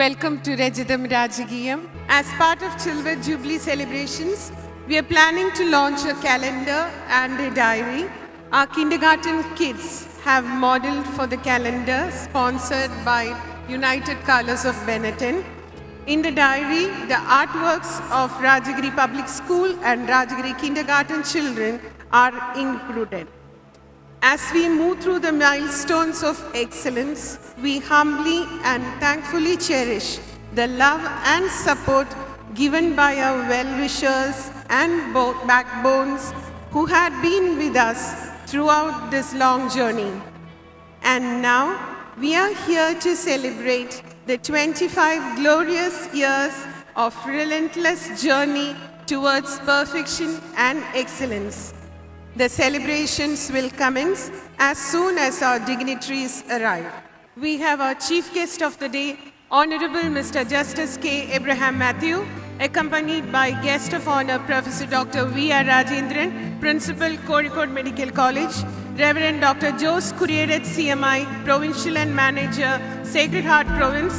Welcome to Rajatham Rajakeeyam. As part of Jubilee celebrations, we are planning to launch a calendar and a diary. Our kindergarten kids have modeled for the calendar sponsored by United Colors of Benetton. In the diary, the artworks of Rajagiri Public School and Rajagiri kindergarten children are included. As we move through the milestones of excellence, we humbly and thankfully cherish the love and support given by our well-wishers and backbones who had been with us throughout this long journey. And now, we are here to celebrate the 25 glorious years of relentless journey towards perfection and excellence. The celebrations will commence as soon as our dignitaries arrive. We have our chief guest of the day, Honorable Mr. Justice K. Abraham Matthew, accompanied by guest of honor Professor Dr. V. R. Rajendran, Principal, Kozhikode Medical College, Reverend Dr. Jose Kuriedet, CMI, Provincial and Manager, Sacred Heart Province,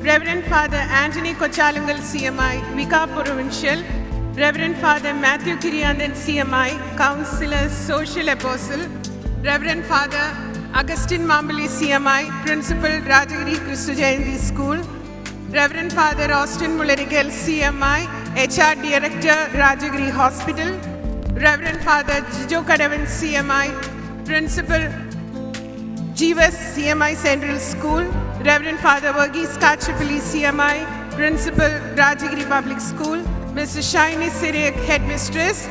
Reverend Father Anthony Kochalangal, CMI, Vicar Provincial, Reverend Father Matthew Kiriyandan, CMI, Counselor, Social Apostle, Reverend Father Augustine Mambali, CMI, Principal, Rajagiri Christu Jayanti School, Reverend Father Austin Mullerigal, CMI, HR Director, Rajagiri Hospital, Reverend Father Jijo Kadavan, CMI, Principal, Jivas, CMI Central School, Reverend Father Varghese Kachapalli, CMI, Principal, Rajagiri Public School, Mr. Shaini Siriak, Headmistress,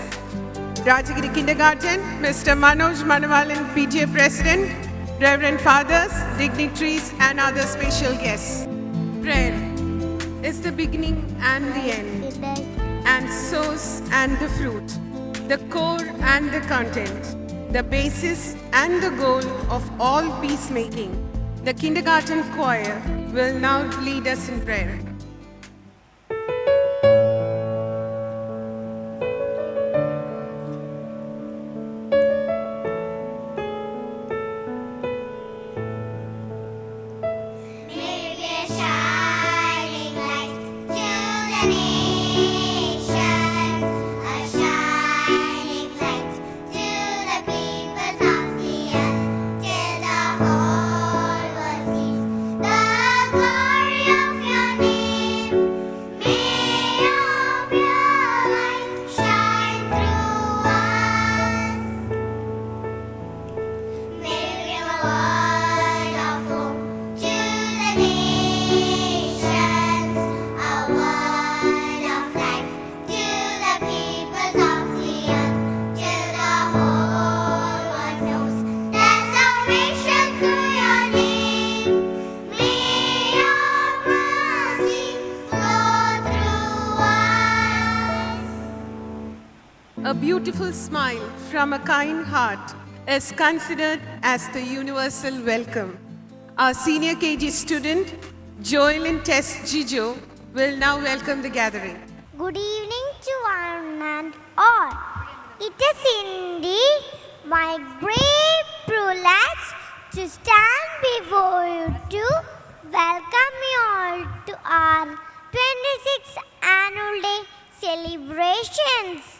Rajagiri Kindergarten, Mr. Manoj Manavalan, PTA President, Reverend Fathers, dignitaries, and other special guests. Prayer is the beginning and the end, and source and the fruit, the core and the content, the basis and the goal of all peacemaking. The kindergarten choir will now lead us in prayer. A beautiful smile from a kind heart is considered as the universal welcome. Our senior KG student, Joelyn Tess Jijo, will now welcome the gathering. Good evening to one and all. It is indeed my great privilege to stand before you to welcome you all to our 26th Annual Day celebrations.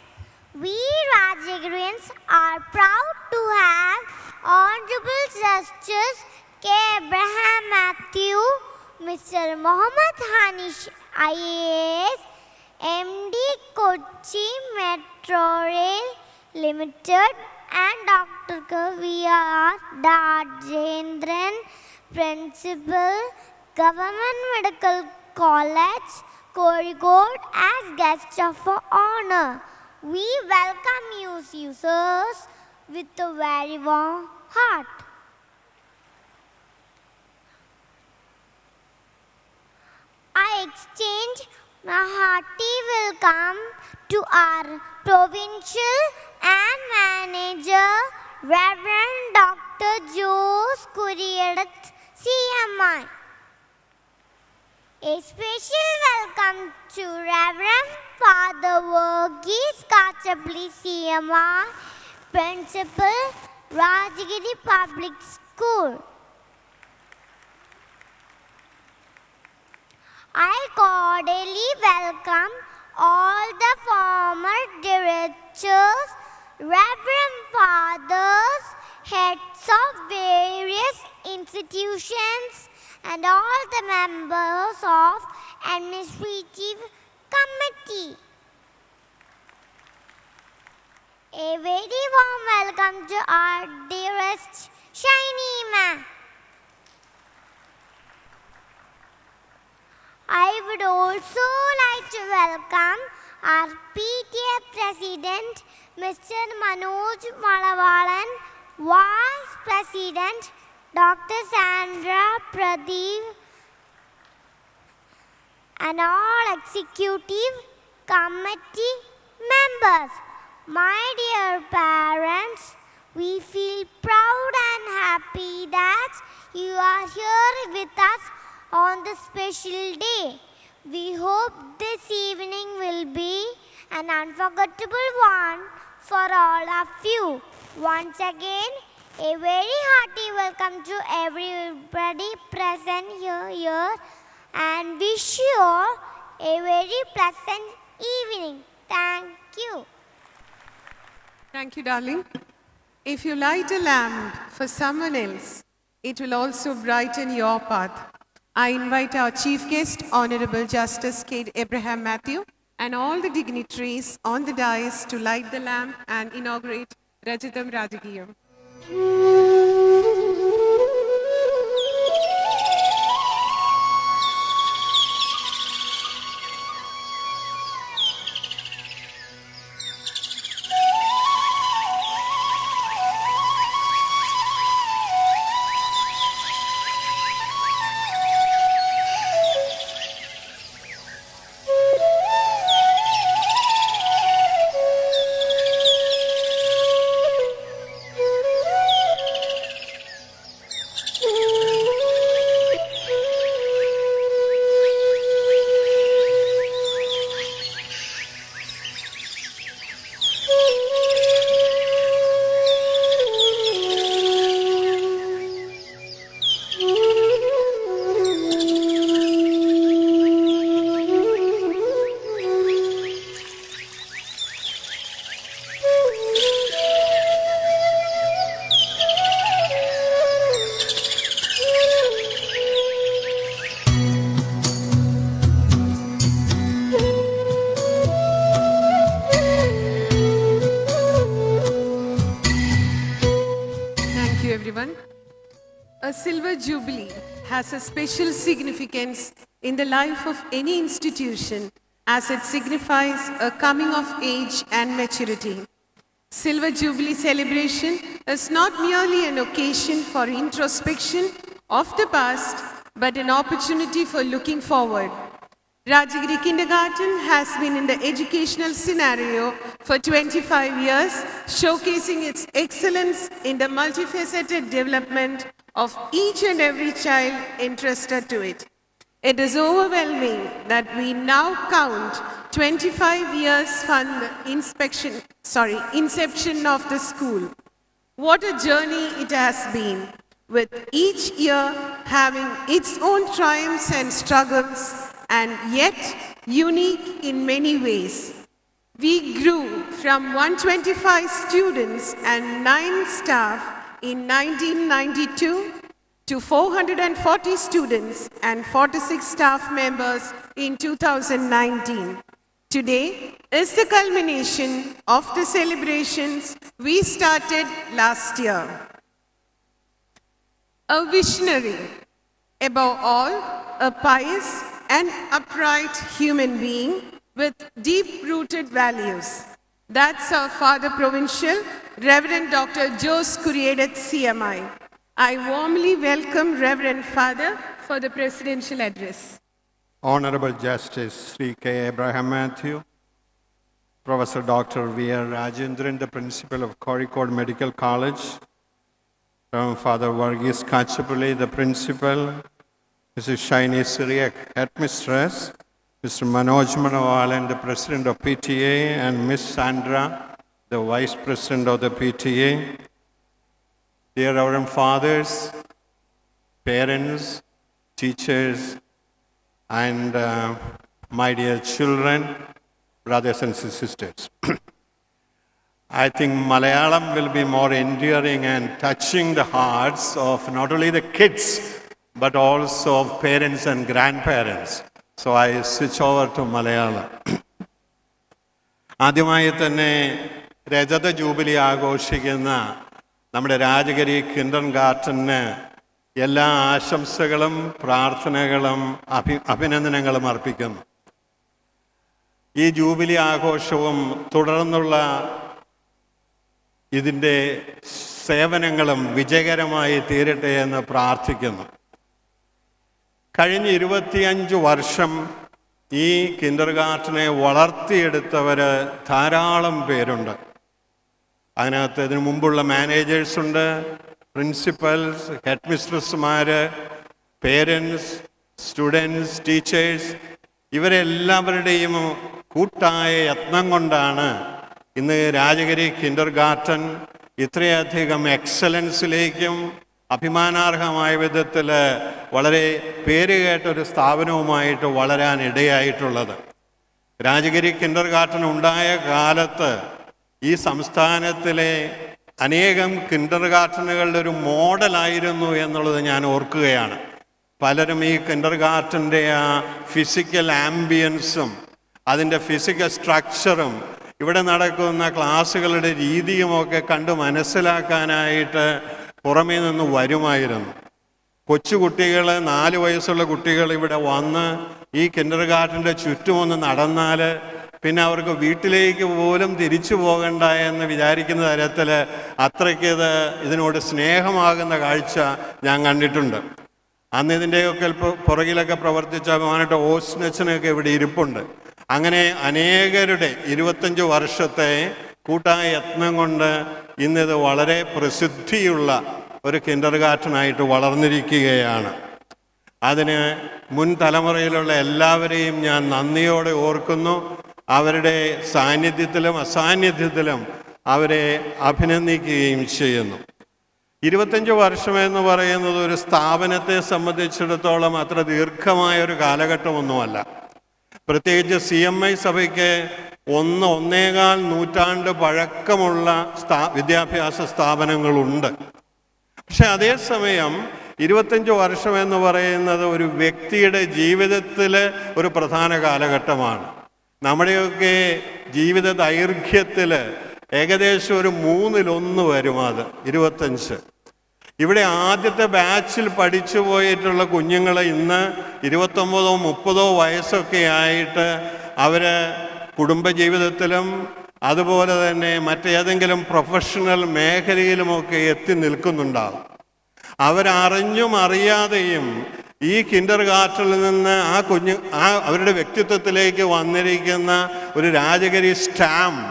We Rajagirians are proud to have Honorable Justice K. Abraham Matthew, Mr. Mohammad Hanish IAS, MD Kochi Metro Rail Limited, and Dr. V. R. Rajendran, Principal, Government Medical College, Kozhikode, as guests of honor. We welcome you, users, with a very warm heart. I extend my hearty welcome to our Provincial and Manager, Reverend Dr. Jose Kuriedet, CMI. A special welcome to Reverend Father Varghese Kachapalli, CMI, Principal, Rajagiri Public School. I cordially welcome all the former directors, Reverend Fathers, heads of various institutions, and all the members of administrative committee. A very warm welcome to our dearest Shiny Ma. I would also like to welcome our PTA President, Mr. Manoj Malavalan, Vice President, Dr. Sandra Pradeep, and all executive committee members. My dear parents, we feel proud and happy that you are here with us on this special day. We hope this evening will be an unforgettable one for all of you. Once again, a very hearty welcome to everybody present here and wish you all a very pleasant evening. Thank you. Thank you, darling. If you light a lamp for someone else, it will also brighten your path. I invite our chief guest, Honorable Justice K. Abraham Matthew, and all the dignitaries on the dais to light the lamp and inaugurate Rajatham Rajakeeyam. A silver jubilee has a special significance in the life of any institution as it signifies a coming of age and maturity. Silver Jubilee celebration is not merely an occasion for introspection of the past, but an opportunity for looking forward. Rajagiri Kindergarten has been in the educational scenario for 25 years, showcasing its excellence in the multifaceted development of each and every child entrusted to it. It is overwhelming that we now count 25 years from the inception of the school. What a journey it has been, with each year having its own triumphs and struggles, and yet unique in many ways. We grew from 125 students and 9 staff in 1992 to 440 students and 46 staff members in 2019. Today is the culmination of the celebrations we started last year. A visionary, above all, a pious and upright human being with deep-rooted values. That's our Father Provincial, Reverend Dr. Jose Curiedet, CMI. I warmly welcome Reverend Father for the Presidential Address. Honorable Justice Sri K. Abraham Matthew, Professor Dr. V.R. Rajendran, the Principal of Kozhikode Medical College, Reverend Father Varghese Kachapulli, the Principal, Mrs. Kalamassery, Headmistress, Mr. Manoj Manavalan, the President of PTA, and Ms. Sandra, the Vice President of the PTA. Dear Reverend Fathers, parents, teachers, and my dear children, brothers and sisters. I think Malayalam will be more endearing and touching the hearts of not only the kids, but also of parents and grandparents. So I switch over to Malayalam. ആദ്യമായി തന്നെ രജത jubilee ആഘോഷിക്കുന്ന നമ്മുടെ Rajagiri Kinder ഗാർട്ടന് എല്ലാ ആശംസകളും പ്രാർത്ഥനകളും അഭിനന്ദനങ്ങളും അർപ്പിക്കുന്നു. ഈ ജൂബിലി ആഘോഷവും തുടർന്നുള്ള ഇതിൻ്റെ സേവനങ്ങളും വിജയകരമായി തീരട്ടെ എന്ന് പ്രാർത്ഥിക്കുന്നു. കഴിഞ്ഞ 25 വർഷം ഈ കിൻഡർ ഗാർട്ടനെ വളർത്തിയെടുത്തവർ ധാരാളം പേരുണ്ട്. അതിനകത്ത് ഇതിനു മുമ്പുള്ള മാനേജേഴ്സുണ്ട്, പ്രിൻസിപ്പൽസ്, ഹെഡ് മിസ്ട്രസ്സുമാർ, പേരൻസ്, സ്റ്റുഡൻസ്, ടീച്ചേഴ്സ്, ഇവരെല്ലാവരുടെയും കൂട്ടായ യത്നം കൊണ്ടാണ് ഇന്ന് രാജഗിരി കിൻഡർ ഗാർട്ടൻ ഇത്രയധികം എക്സലൻസിലേക്കും അഭിമാനാർഹമായ വിധത്തിൽ വളരെ പേരുകേട്ടൊരു സ്ഥാപനവുമായിട്ട് വളരാൻ ഇടയായിട്ടുള്ളത്. രാജഗിരി കിൻഡർ ഗാർട്ടൻ ഉണ്ടായ കാലത്ത് ഈ സംസ്ഥാനത്തിലെ അനേകം കിൻഡർ ഗാർട്ടനുകളുടെ ഒരു മോഡലായിരുന്നു എന്നുള്ളത് ഞാൻ ഓർക്കുകയാണ്. പലരും ഈ കിൻഡർ ഗാർട്ടൻ്റെ ആ ഫിസിക്കൽ ആംബിയൻസും അതിൻ്റെ ഫിസിക്കൽ സ്ട്രക്ചറും ഇവിടെ നടക്കുന്ന ക്ലാസ്സുകളുടെ രീതിയുമൊക്കെ കണ്ട് മനസ്സിലാക്കാനായിട്ട് പുറമേ നിന്ന് വരുമായിരുന്നു. കൊച്ചുകുട്ടികൾ, 4 വയസ്സുള്ള കുട്ടികൾ ഇവിടെ വന്ന് ഈ കിൻഡർ ഗാർട്ടൻ്റെ ചുറ്റുമൊന്ന് നടന്നാൽ പിന്നെ അവർക്ക് വീട്ടിലേക്ക് പോലും തിരിച്ചു പോകണ്ട എന്ന് വിചാരിക്കുന്ന തരത്തിൽ അത്രയ്ക്ക് ഇതിനോട് സ്നേഹമാകുന്ന കാഴ്ച ഞാൻ കണ്ടിട്ടുണ്ട്. അന്ന് ഇതിൻ്റെയൊക്കെ പുറകിലൊക്കെ പ്രവർത്തിച്ച ബഹുമാനപ്പെട്ട ഓസ്നച്ചനൊക്കെ ഇവിടെ ഇരിപ്പുണ്ട്. അങ്ങനെ അനേകരുടെ 25 വർഷത്തെ കൂട്ടായ യത്നം കൊണ്ട് ഇന്നിത് വളരെ പ്രസിദ്ധിയുള്ള ഒരു കിൻഡർ ഗാർട്ടനായിട്ട് വളർന്നിരിക്കുകയാണ്. അതിന് മുൻ തലമുറയിലുള്ള എല്ലാവരെയും ഞാൻ നന്ദിയോടെ ഓർക്കുന്നു. അവരുടെ സാന്നിധ്യത്തിലും അസാന്നിധ്യത്തിലും അവരെ അഭിനന്ദിക്കുകയും ചെയ്യുന്നു. 25 വർഷം എന്ന് പറയുന്നത് ഒരു സ്ഥാപനത്തെ സംബന്ധിച്ചിടത്തോളം അത്ര ദീർഘമായൊരു കാലഘട്ടമൊന്നുമല്ല. പ്രത്യേകിച്ച് CMI സഭയ്ക്ക് 1.25 നൂറ്റാണ്ട് പഴക്കമുള്ള വിദ്യാഭ്യാസ സ്ഥാപനങ്ങളുണ്ട്. പക്ഷെ അതേസമയം 25 വർഷം എന്ന് പറയുന്നത് ഒരു വ്യക്തിയുടെ ജീവിതത്തിൽ ഒരു പ്രധാന കാലഘട്ടമാണ്. നമ്മുടെയൊക്കെ ജീവിത ദൈർഘ്യത്തിൽ ഏകദേശം ഒരു 1/3 വരും അത് 25. ഇവിടെ ആദ്യത്തെ ബാച്ചിൽ പഠിച്ചു പോയിട്ടുള്ള കുഞ്ഞുങ്ങൾ ഇന്ന് 29 30 വയസ്സൊക്കെ ആയിട്ട് അവർ കുടുംബജീവിതത്തിലും അതുപോലെ തന്നെ മറ്റേതെങ്കിലും പ്രൊഫഷണൽ മേഖലയിലുമൊക്കെ എത്തി നിൽക്കുന്നുണ്ടാകും. അവരറിഞ്ഞും അറിയാതെയും ഈ കിൻഡർ ഗാർട്ടനിൽ നിന്ന് അവരുടെ വ്യക്തിത്വത്തിലേക്ക് വന്നിരിക്കുന്ന ഒരു രാജഗിരി സ്റ്റാമ്പ്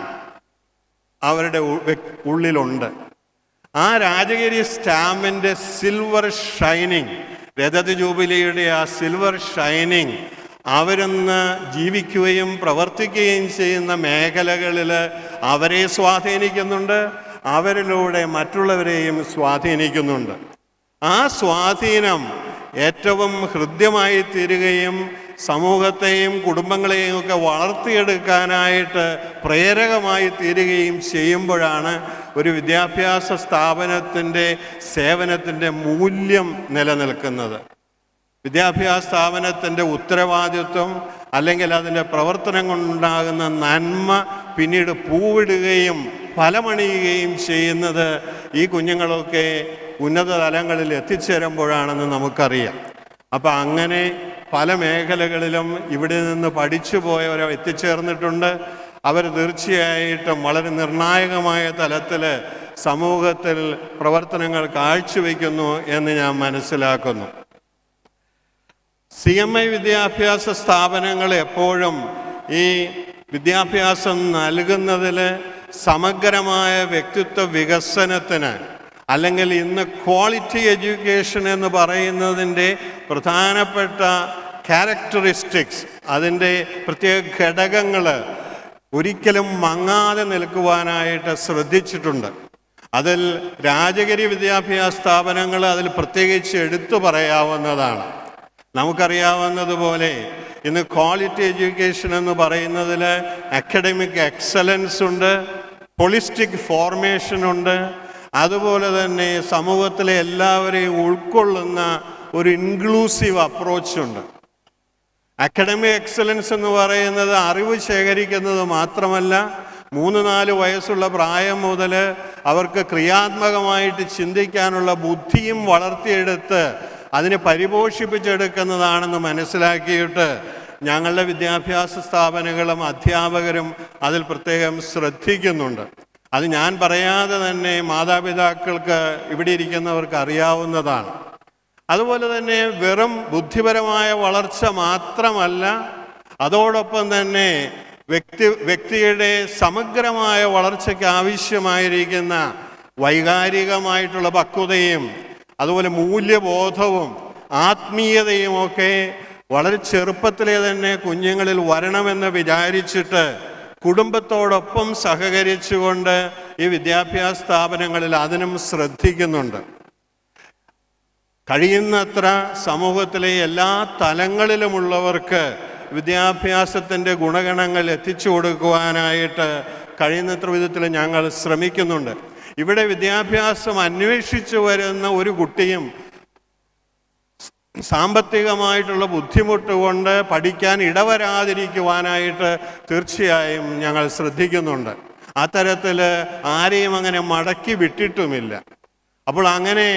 അവരുടെ ഉള്ളിലുണ്ട്. ആ രാജഗിരി സ്റ്റാമ്പിൻ്റെ സിൽവർ ഷൈനിങ്, രജത ജൂബിലിയുടെ ആ സിൽവർ ഷൈനിങ് അവരിന്ന് ജീവിക്കുകയും പ്രവർത്തിക്കുകയും ചെയ്യുന്ന മേഖലകളിൽ അവരെ സ്വാധീനിക്കുന്നുണ്ട്, അവരിലൂടെ മറ്റുള്ളവരെയും സ്വാധീനിക്കുന്നുണ്ട്. ആ സ്വാധീനം ഏറ്റവും ഹൃദ്യമായി തീരുകയും സമൂഹത്തെയും കുടുംബങ്ങളെയും ഒക്കെ വളർത്തിയെടുക്കാനായിട്ട് പ്രേരകമായി തീരുകയും ചെയ്യുമ്പോഴാണ് ഒരു വിദ്യാഭ്യാസ സ്ഥാപനത്തിൻ്റെ സേവനത്തിൻ്റെ മൂല്യം നിലനിൽക്കുന്നത്. വിദ്യാഭ്യാസ സ്ഥാപനത്തിൻ്റെ ഉത്തരവാദിത്വം അല്ലെങ്കിൽ അതിൻ്റെ പ്രവർത്തനം കൊണ്ടുണ്ടാകുന്ന നന്മ പിന്നീട് പൂവിടുകയും ഫലമണിയുകയും ചെയ്യുന്നത് ഈ കുഞ്ഞുങ്ങളൊക്കെ ഉന്നത തലങ്ങളിൽ എത്തിച്ചേരുമ്പോഴാണെന്ന് നമുക്കറിയാം. അപ്പം അങ്ങനെ പല മേഖലകളിലും ഇവിടെ നിന്ന് പഠിച്ചു പോയവർ എത്തിച്ചേർന്നിട്ടുണ്ട്. അവർ തീർച്ചയായിട്ടും വളരെ നിർണായകമായ തലത്തിൽ സമൂഹത്തിൽ പ്രവർത്തനങ്ങൾ കാഴ്ചവെക്കുന്നു എന്ന് ഞാൻ മനസ്സിലാക്കുന്നു. CMI വിദ്യാഭ്യാസ സ്ഥാപനങ്ങൾ എപ്പോഴും ഈ വിദ്യാഭ്യാസം നൽകുന്നതിൽ സമഗ്രമായ വ്യക്തിത്വ വികസനത്തിന് അല്ലെങ്കിൽ ഇന്ന് ക്വാളിറ്റി എഡ്യൂക്കേഷൻ എന്ന് പറയുന്നതിൻ്റെ പ്രധാനപ്പെട്ട ക്യാരക്ടറിസ്റ്റിക്സ്, അതിൻ്റെ പ്രത്യേക ഘടകങ്ങൾ ഒരിക്കലും മങ്ങാതെ നിൽക്കുവാനായിട്ട് ശ്രദ്ധിച്ചിട്ടുണ്ട്. അതിൽ രാജഗിരി വിദ്യാഭ്യാസ സ്ഥാപനങ്ങൾ അതിൽ പ്രത്യേകിച്ച് എടുത്തു പറയാവുന്നതാണ്. നമുക്കറിയാവുന്നതുപോലെ ഇന്ന് ക്വാളിറ്റി എഡ്യൂക്കേഷൻ എന്ന് പറയുന്നതിൽ അക്കാഡമിക് എക്സലൻസ് ഉണ്ട്, ഹോളിസ്റ്റിക് ഫോർമേഷൻ ഉണ്ട്, അതുപോലെ തന്നെ സമൂഹത്തിലെ എല്ലാവരെയും ഉൾക്കൊള്ളുന്ന ഒരു ഇൻക്ലൂസീവ് അപ്രോച്ചുണ്ട്. അക്കാഡമിക് എക്സലൻസ് എന്ന് പറയുന്നത് അറിവ് ശേഖരിക്കുന്നത് മാത്രമല്ല, 3-4 വയസ്സുള്ള പ്രായം മുതൽ അവർക്ക് ക്രിയാത്മകമായിട്ട് ചിന്തിക്കാനുള്ള ബുദ്ധിയും വളർത്തിയെടുത്ത് അതിനെ പരിപോഷിപ്പിച്ചെടുക്കുന്നതാണെന്ന് മനസ്സിലാക്കിയിട്ട് ഞങ്ങളുടെ വിദ്യാഭ്യാസ സ്ഥാപനങ്ങളും അധ്യാപകരും അതിൽ പ്രത്യേകം ശ്രദ്ധിക്കുന്നുണ്ട്. അത് ഞാൻ പറയാതെ തന്നെ മാതാപിതാക്കൾക്ക് ഇവിടെ ഇരിക്കുന്നവർക്ക് അറിയാവുന്നതാണ്. അതുപോലെ തന്നെ വെറും ബുദ്ധിപരമായ വളർച്ച മാത്രമല്ല, അതോടൊപ്പം തന്നെ വ്യക്തിയുടെ സമഗ്രമായ വളർച്ചയ്ക്ക് ആവശ്യമായിരിക്കുന്ന വൈകാരികമായിട്ടുള്ള പക്വതയും അതുപോലെ മൂല്യബോധവും ആത്മീയതയും ഒക്കെ വളരെ ചെറുപ്പത്തിലെ തന്നെ കുഞ്ഞുങ്ങളിൽ വരണമെന്ന് വിചാരിച്ചിട്ട് കുടുംബത്തോടൊപ്പം സഹകരിച്ചുകൊണ്ട് ഈ വിദ്യാഭ്യാസ സ്ഥാപനങ്ങളിൽ അതിനും ശ്രദ്ധിക്കുന്നുണ്ട്. കഴിയുന്നത്ര സമൂഹത്തിലെ എല്ലാ തലങ്ങളിലുമുള്ളവർക്ക് വിദ്യാഭ്യാസത്തിൻ്റെ ഗുണഗണങ്ങൾ എത്തിച്ചു കൊടുക്കുവാനായിട്ട് കഴിയുന്നത്ര വിധത്തിൽ ഞങ്ങൾ ശ്രമിക്കുന്നുണ്ട്. ഇവിടെ വിദ്യാഭ്യാസം അന്വേഷിച്ചു വരുന്ന ഒരു കുട്ടിയും സാമ്പത്തികമായിട്ടുള്ള ബുദ്ധിമുട്ട് കൊണ്ട് പഠിക്കാൻ ഇടവരാതിരിക്കുവാനായിട്ട് തീർച്ചയായും ഞങ്ങൾ ശ്രദ്ധിക്കുന്നുണ്ട്. അത്തരത്തിൽ ആരെയും അങ്ങനെ മടക്കി വിട്ടിട്ടുമില്ല. അപ്പോൾ അങ്ങനെ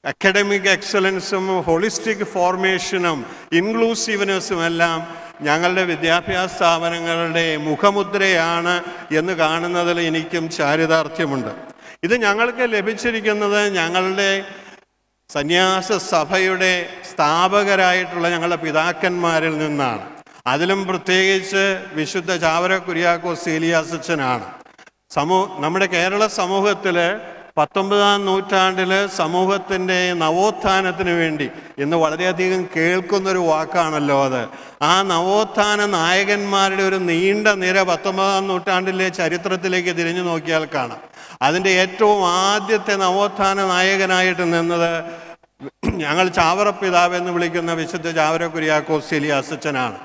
അക്കാഡമിക് എക്സലൻസും ഹോളിസ്റ്റിക് ഫോർമേഷനും ഇൻക്ലൂസീവ്നെസ്സും എല്ലാം ഞങ്ങളുടെ വിദ്യാഭ്യാസ സ്ഥാപനങ്ങളുടെ മുഖമുദ്രയാണ് എന്ന് കാണുന്നതിൽ എനിക്കും ചാരിതാർത്ഥ്യമുണ്ട്. ഇത് ഞങ്ങൾക്ക് ലഭിച്ചിരിക്കുന്നത് ഞങ്ങളുടെ സന്യാസ സഭയുടെ സ്ഥാപകരായിട്ടുള്ള ഞങ്ങളുടെ പിതാക്കന്മാരിൽ നിന്നാണ്. അതിലും പ്രത്യേകിച്ച് വിശുദ്ധ ചാവറ കുര്യാക്കോസ് ഏലിയാസച്ചനാണ്. നമ്മുടെ കേരള സമൂഹത്തിൽ 19-ാം നൂറ്റാണ്ടിൽ സമൂഹത്തിൻ്റെ നവോത്ഥാനത്തിന് വേണ്ടി ഇന്ന് വളരെയധികം കേൾക്കുന്നൊരു വാക്കാണല്ലോ അത്. ആ നവോത്ഥാന നായകന്മാരുടെ ഒരു നീണ്ട നിര 19-ാം നൂറ്റാണ്ടിലെ ചരിത്രത്തിലേക്ക് തിരിഞ്ഞു നോക്കിയാൽ കാണാം. അതിൻ്റെ ഏറ്റവും ആദ്യത്തെ നവോത്ഥാന നായകനായിട്ട് നിന്നത് ഞങ്ങൾ ചാവറ പിതാവ് എന്ന് വിളിക്കുന്ന വിശുദ്ധ ചാവറ കുര്യാക്കോസ് ഏലിയാസച്ചനാണ്.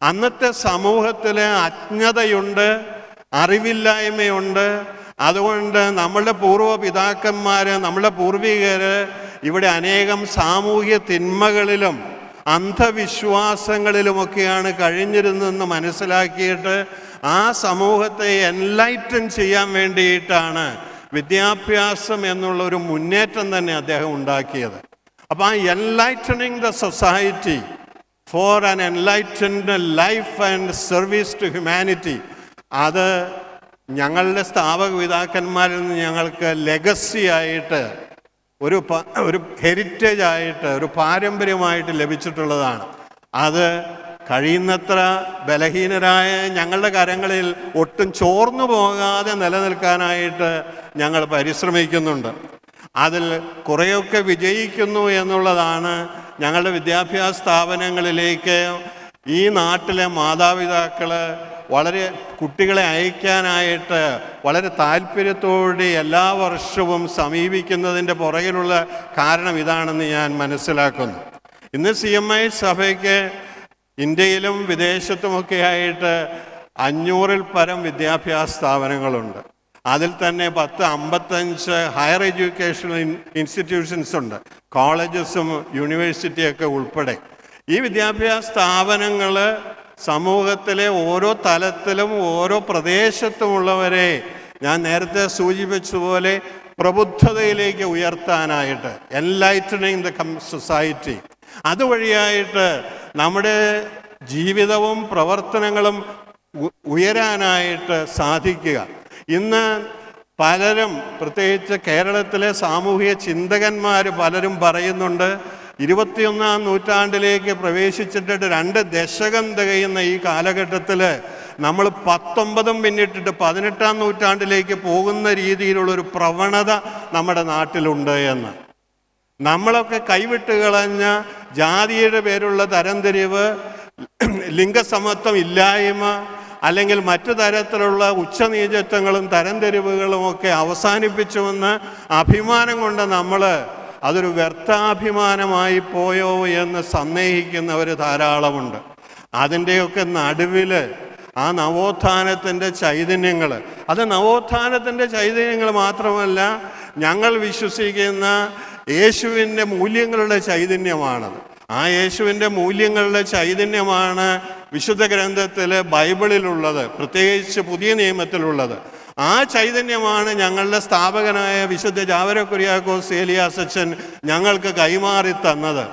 അന്നത്തെ സമൂഹത്തിൽ അജ്ഞതയുണ്ട്, അറിവില്ലായ്മയുണ്ട്. അതുകൊണ്ട് നമ്മളുടെ പൂർവ്വപിതാക്കന്മാർ, നമ്മളുടെ പൂർവികർ ഇവിടെ അനേകം സാമൂഹ്യ തിന്മകളിലും അന്ധവിശ്വാസങ്ങളിലുമൊക്കെയാണ് കഴിഞ്ഞിരുന്നതെന്ന് മനസ്സിലാക്കിയിട്ട് ആ സമൂഹത്തെ എൻലൈറ്റൻ ചെയ്യാൻ വേണ്ടിയിട്ടാണ് വിദ്യാഭ്യാസം എന്നുള്ള ഒരു മുന്നേറ്റം തന്നെ അദ്ദേഹം ഉണ്ടാക്കിയത്. അപ്പോൾ ആ enlightening the society for an enlightened life and service to humanity, അത് ഞങ്ങളുടെ സ്ഥാപക പിതാക്കന്മാരിൽ നിന്ന് ഞങ്ങൾക്ക് ലെഗസി ആയിട്ട് ഒരു ഹെറിറ്റേജ് ആയിട്ട് ഒരു പാരമ്പര്യമായിട്ട് ലഭിച്ചിട്ടുള്ളതാണ്. അത് കഴിയുന്നത്ര ബലഹീനരായ ഞങ്ങളുടെ കരങ്ങളിൽ ഒട്ടും ചോർന്നു പോകാതെ നിലനിൽക്കാനായിട്ട് ഞങ്ങൾ പരിശ്രമിക്കുന്നുണ്ട്. അതിൽ കുറേയൊക്കെ വിജയിക്കുന്നു എന്നുള്ളതാണ് ഞങ്ങളുടെ വിദ്യാഭ്യാസ സ്ഥാപനങ്ങളിലേക്ക് ഈ നാട്ടിലെ മാതാപിതാക്കൾ വളരെ കുട്ടികളെ അയക്കാനായിട്ട് വളരെ താല്പര്യത്തോടെ എല്ലാ വർഷവും സമീപിക്കുന്നതിൻ്റെ പുറകിലുള്ള കാരണം ഇതാണെന്ന് ഞാൻ മനസ്സിലാക്കുന്നു. ഇന്ന് CMI സഭയ്ക്ക് ഇന്ത്യയിലും വിദേശത്തുമൊക്കെ ആയിട്ട് 500-ൽ പരം വിദ്യാഭ്യാസ സ്ഥാപനങ്ങളുണ്ട്. അതിൽ തന്നെ 55 ഹയർ എഡ്യൂക്കേഷണൽ ഇൻസ്റ്റിറ്റ്യൂഷൻസ് ഉണ്ട്, കോളേജസും യൂണിവേഴ്സിറ്റിയൊക്കെ ഉൾപ്പെടെ. ഈ വിദ്യാഭ്യാസ സ്ഥാപനങ്ങൾ സമൂഹത്തിലെ ഓരോ തലത്തിലും ഓരോ പ്രദേശത്തുമുള്ളവരെ ഞാൻ നേരത്തെ സൂചിപ്പിച്ചതുപോലെ പ്രബുദ്ധതയിലേക്ക് ഉയർത്താനായിട്ട്, എൻലൈറ്റനിങ് ദ സൊസൈറ്റി, അതുവഴിയായിട്ട് നമ്മുടെ ജീവിതവും പ്രവർത്തനങ്ങളും ഉയരാനായിട്ട് സാധിക്കുക. ഇന്ന് പലരും, പ്രത്യേകിച്ച് കേരളത്തിലെ സാമൂഹിക ചിന്തകന്മാർ പലരും പറയുന്നുണ്ട്, 21-ാം നൂറ്റാണ്ടിലേക്ക് പ്രവേശിച്ചിട്ട് 2 ദശകം തികയുന്ന ഈ കാലഘട്ടത്തിൽ നമ്മൾ 19 പിന്നിട്ടിട്ട് 18-ാം നൂറ്റാണ്ടിലേക്ക് പോകുന്ന രീതിയിലുള്ളൊരു പ്രവണത നമ്മുടെ നാട്ടിലുണ്ട് എന്ന്. നമ്മളൊക്കെ കൈവിട്ട് കളഞ്ഞ ജാതിയുടെ പേരുള്ള തരംതിരിവ്, ലിംഗസമത്വം ഇല്ലായ്മ, അല്ലെങ്കിൽ മറ്റു തരത്തിലുള്ള ഉച്ചനീചത്വങ്ങളും തരംതിരിവുകളും ഒക്കെ അവസാനിപ്പിച്ചുവെന്ന് അഭിമാനം കൊണ്ട് നമ്മൾ അതൊരു വ്യർത്ഥാഭിമാനമായി പോയോ എന്ന് സന്ദേഹിക്കുന്നവർ ധാരാളമുണ്ട്. അതിൻ്റെയൊക്കെ നടുവിൽ ആ നവോത്ഥാനത്തിൻ്റെ ചൈതന്യങ്ങൾ, അത് നവോത്ഥാനത്തിൻ്റെ ചൈതന്യങ്ങൾ മാത്രമല്ല, ഞങ്ങൾ വിശ്വസിക്കുന്ന യേശുവിൻ്റെ മൂല്യങ്ങളുടെ ചൈതന്യമാണത്. ആ യേശുവിൻ്റെ മൂല്യങ്ങളുടെ ചൈതന്യമാണ് വിശുദ്ധ ഗ്രന്ഥത്തിൽ, ബൈബിളിലുള്ളത്, പ്രത്യേകിച്ച് പുതിയ നിയമത്തിലുള്ളത്. ആ ചൈതന്യമാണ് ഞങ്ങളുടെ സ്ഥാപകനായ വിശുദ്ധ ജാവര കുര്യാക്കോസ് ഏലിയാസച്ചൻ ഞങ്ങൾക്ക് കൈമാറി തന്നത്.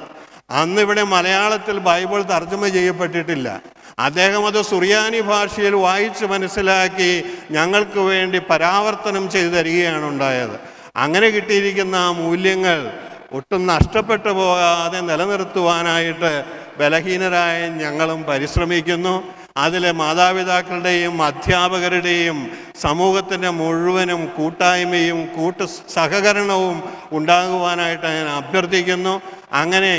അന്നിവിടെ മലയാളത്തിൽ ബൈബിൾ തർജ്ജമ ചെയ്യപ്പെട്ടിട്ടില്ല. അദ്ദേഹം അത് സുറിയാനി ഭാഷയിൽ വായിച്ച് മനസ്സിലാക്കി ഞങ്ങൾക്ക് വേണ്ടി പരാവർത്തനം ചെയ്തു തരികയാണ് ഉണ്ടായത്. അങ്ങനെ കിട്ടിയിരിക്കുന്ന ആ മൂല്യങ്ങൾ ഒട്ടും നഷ്ടപ്പെട്ടു പോകാതെ നിലനിർത്തുവാനായിട്ട് ബലഹീനരായ ഞങ്ങളും പരിശ്രമിക്കുന്നു. അതിൽ മാതാപിതാക്കളുടെയും അധ്യാപകരുടെയും സമൂഹത്തിൻ്റെ മുഴുവനും കൂട്ടായ്മയും സഹകരണവും ഉണ്ടാകുവാനായിട്ട് ഞാൻ അഭ്യർത്ഥിക്കുന്നു. അങ്ങനെ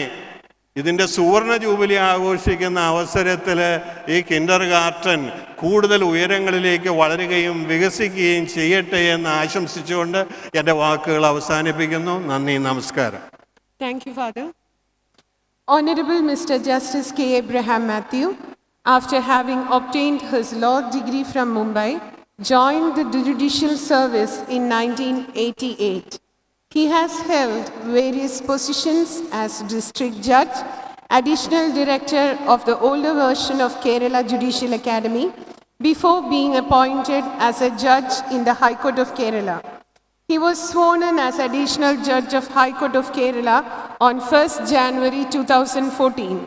ഇതിൻ്റെ സുവർണ ജൂബിലി ആഘോഷിക്കുന്ന അവസരത്തിൽ ഈ കിൻഡർ ഗാർട്ടൻ കൂടുതൽ ഉയരങ്ങളിലേക്ക് വളരുകയും വികസിക്കുകയും ചെയ്യട്ടെ എന്ന് ആശംസിച്ചുകൊണ്ട് എൻ്റെ വാക്കുകൾ അവസാനിപ്പിക്കുന്നു. നന്ദി, നമസ്കാരം. Thank you, Father. Honorable Mr. Justice K. Abraham Matthew, after having obtained his law degree from Mumbai, joined the judicial service in 1988. He has held various positions as district judge, additional director of the older version of Kerala Judicial Academy, before being appointed as a judge in the High Court of Kerala. He was sworn in as additional judge of High Court of Kerala on 1st January 2014.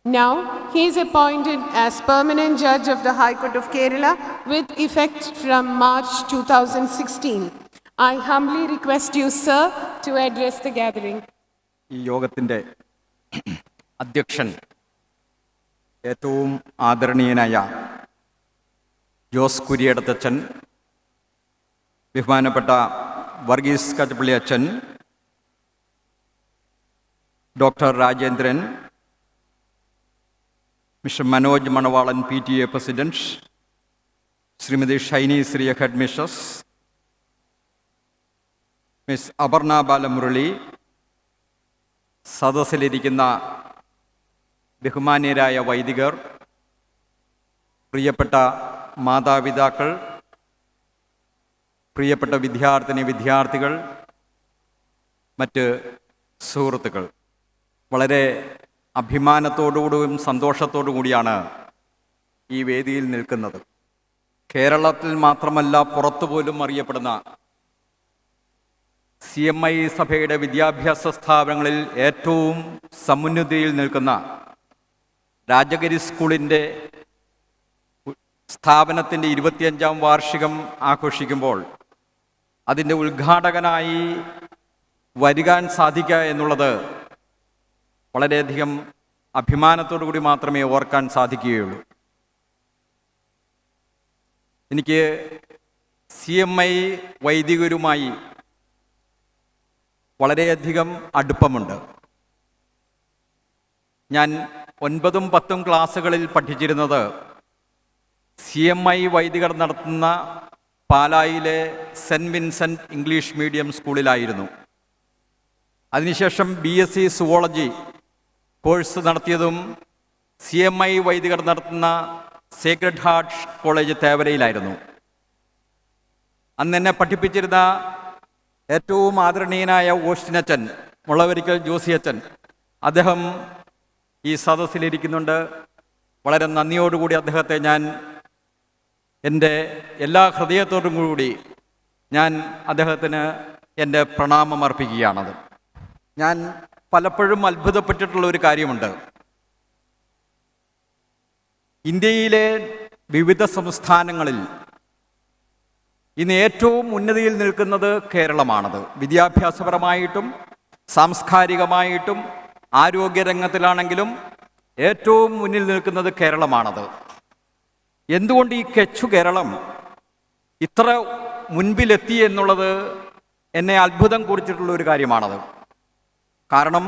Now, he is appointed as permanent judge of the High Court of Kerala with effect from March 2016. I humbly request you, sir, to address the gathering. ഈ യോഗത്തിൻ്റെ അധ്യക്ഷൻ ഏറ്റവും ആദരണീയനായ ജോസ് കുര്യടത്തച്ഛൻ, ബഹുമാനപ്പെട്ട വർഗീസ് കച്ചപ്പള്ളി അച്ഛൻ, doctor Rajendran, mister Manoj Manavalan PTA president, Shrimati Shiny Shreeya head mistress, miss Aparna Balamurali, സദസ്സിലിരിക്കുന്ന ബഹുമാന്യരായ വൈദികർ, പ്രിയപ്പെട്ട മാതാപിതാക്കൾ, പ്രിയപ്പെട്ട വിദ്യാർത്ഥികൾ, മറ്റ് സുഹൃത്തുക്കൾ, വളരെ അഭിമാനത്തോടുകൂടിയും സന്തോഷത്തോടു കൂടിയാണ് ഈ വേദിയിൽ നിൽക്കുന്നത്. കേരളത്തിൽ മാത്രമല്ല, പുറത്തുപോലും അറിയപ്പെടുന്ന CMI സഭയുടെ വിദ്യാഭ്യാസ സ്ഥാപനങ്ങളിൽ ഏറ്റവും സമുന്നതിയിൽ നിൽക്കുന്ന രാജഗിരി സ്കൂളിൻ്റെ സ്ഥാപനത്തിൻ്റെ 25ാം വാർഷികം ആഘോഷിക്കുമ്പോൾ അതിൻ്റെ ഉദ്ഘാടകനായി വരികാൻ സാധിക്കുക എന്നുള്ളത് വളരെയധികം അഭിമാനത്തോടു കൂടി മാത്രമേ ഓർക്കാൻ സാധിക്കുകയുള്ളൂ. എനിക്ക് CMI വൈദികരുമായി വളരെയധികം അടുപ്പമുണ്ട്. ഞാൻ 9ഉം 10ഉം ക്ലാസ്സുകളിൽ പഠിച്ചിരുന്നത് CMI വൈദികർ നടത്തുന്ന പാലായിലെ സെൻറ്റ് വിൻസെൻ്റ് ഇംഗ്ലീഷ് മീഡിയം സ്കൂളിലായിരുന്നു. അതിനുശേഷം BSc സുവോളജി കോഴ്സ് നടത്തിയതും CMI വൈദികർ നടത്തുന്ന സേക്രഡ് ഹാർട്ട് കോളേജ് തേവരയിലായിരുന്നു. അന്ന് എന്നെ പഠിപ്പിച്ചിരുന്ന ഏറ്റവും ആദരണീയനായ ഓസ്റ്റിനച്ചൻ, മുളവരിക്കൽ ജോസിയച്ചൻ, അദ്ദേഹം ഈ സദസ്സിലിരിക്കുന്നുണ്ട്. വളരെ നന്ദിയോടുകൂടി അദ്ദേഹത്തെ ഞാൻ എൻ്റെ എല്ലാ ഹൃദയത്തോടും കൂടി ഞാൻ അദ്ദേഹത്തിന് എൻ്റെ പ്രണാമം അർപ്പിക്കുകയാണത്. ഞാൻ പലപ്പോഴും അത്ഭുതപ്പെട്ടിട്ടുള്ള ഒരു കാര്യമുണ്ട്. ഇന്ത്യയിലെ വിവിധ സംസ്ഥാനങ്ങളിൽ ഇന്ന് ഏറ്റവും ഉന്നതിയിൽ നിൽക്കുന്നത് കേരളമാണത്. വിദ്യാഭ്യാസപരമായിട്ടും സാംസ്കാരികമായിട്ടും ആരോഗ്യരംഗത്തിലാണെങ്കിലും ഏറ്റവും മുന്നിൽ നിൽക്കുന്നത് കേരളമാണത്. എന്തുകൊണ്ട് ഈ കൊച്ചു കേരളം ഇത്ര മുൻപിലെത്തി എന്നുള്ളത് എന്നെ അത്ഭുതം കുറിച്ചിട്ടുള്ള ഒരു കാര്യമാണത്. കാരണം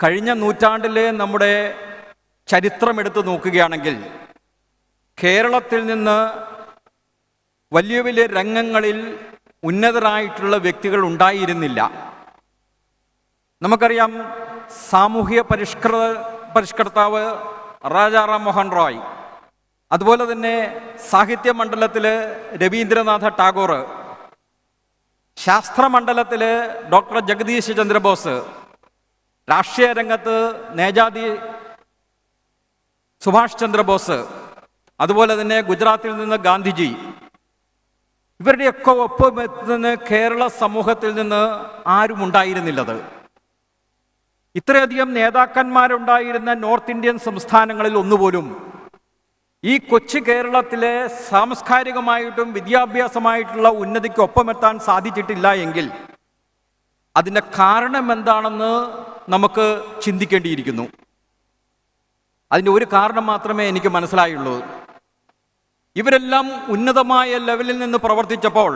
കഴിഞ്ഞ നൂറ്റാണ്ടിലെ നമ്മുടെ ചരിത്രമെടുത്ത് നോക്കുകയാണെങ്കിൽ കേരളത്തിൽ നിന്ന് വലിയ വലിയ രംഗങ്ങളിൽ ഉന്നതരായിട്ടുള്ള വ്യക്തികൾ ഉണ്ടായിരുന്നില്ല. നമുക്കറിയാം, സാമൂഹ്യ പരിഷ്കർത്താവ് രാജാറാം മോഹൻ റോയ്, അതുപോലെ തന്നെ സാഹിത്യ മണ്ഡലത്തിൽ രവീന്ദ്രനാഥ ടാഗോർ, ശാസ്ത്രമണ്ഡലത്തിൽ ഡോക്ടർ ജഗദീശ് ചന്ദ്രബോസ്, രാഷ്ട്രീയ രംഗത്ത് നേതാജി സുഭാഷ് ചന്ദ്രബോസ്, അതുപോലെ തന്നെ ഗുജറാത്തിൽ നിന്ന് ഗാന്ധിജി, ഇവരുടെയൊക്കെ ഒപ്പം എത്തുന്ന കേരള സമൂഹത്തിൽ നിന്ന് ആരും ഉണ്ടായിരുന്നില്ലത്. ഇത്രയധികം നേതാക്കന്മാരുണ്ടായിരുന്ന നോർത്ത് ഇന്ത്യൻ സംസ്ഥാനങ്ങളിൽ ഒന്നുപോലും ഈ കൊച്ചു കേരളത്തിലെ സാംസ്കാരികമായിട്ടും വിദ്യാഭ്യാസമായിട്ടുള്ള ഉന്നതിക്ക് ഒപ്പമെത്താൻ സാധിച്ചിട്ടില്ല എങ്കിൽ അതിൻ്റെ കാരണം എന്താണെന്ന് നമുക്ക് ചിന്തിക്കേണ്ടിയിരിക്കുന്നു. അതിൻ്റെ ഒരു കാരണം മാത്രമേ എനിക്ക് മനസ്സിലായുള്ളൂ. ഇവരെല്ലാം ഉന്നതമായ ലെവലിൽ നിന്ന് പ്രവർത്തിച്ചപ്പോൾ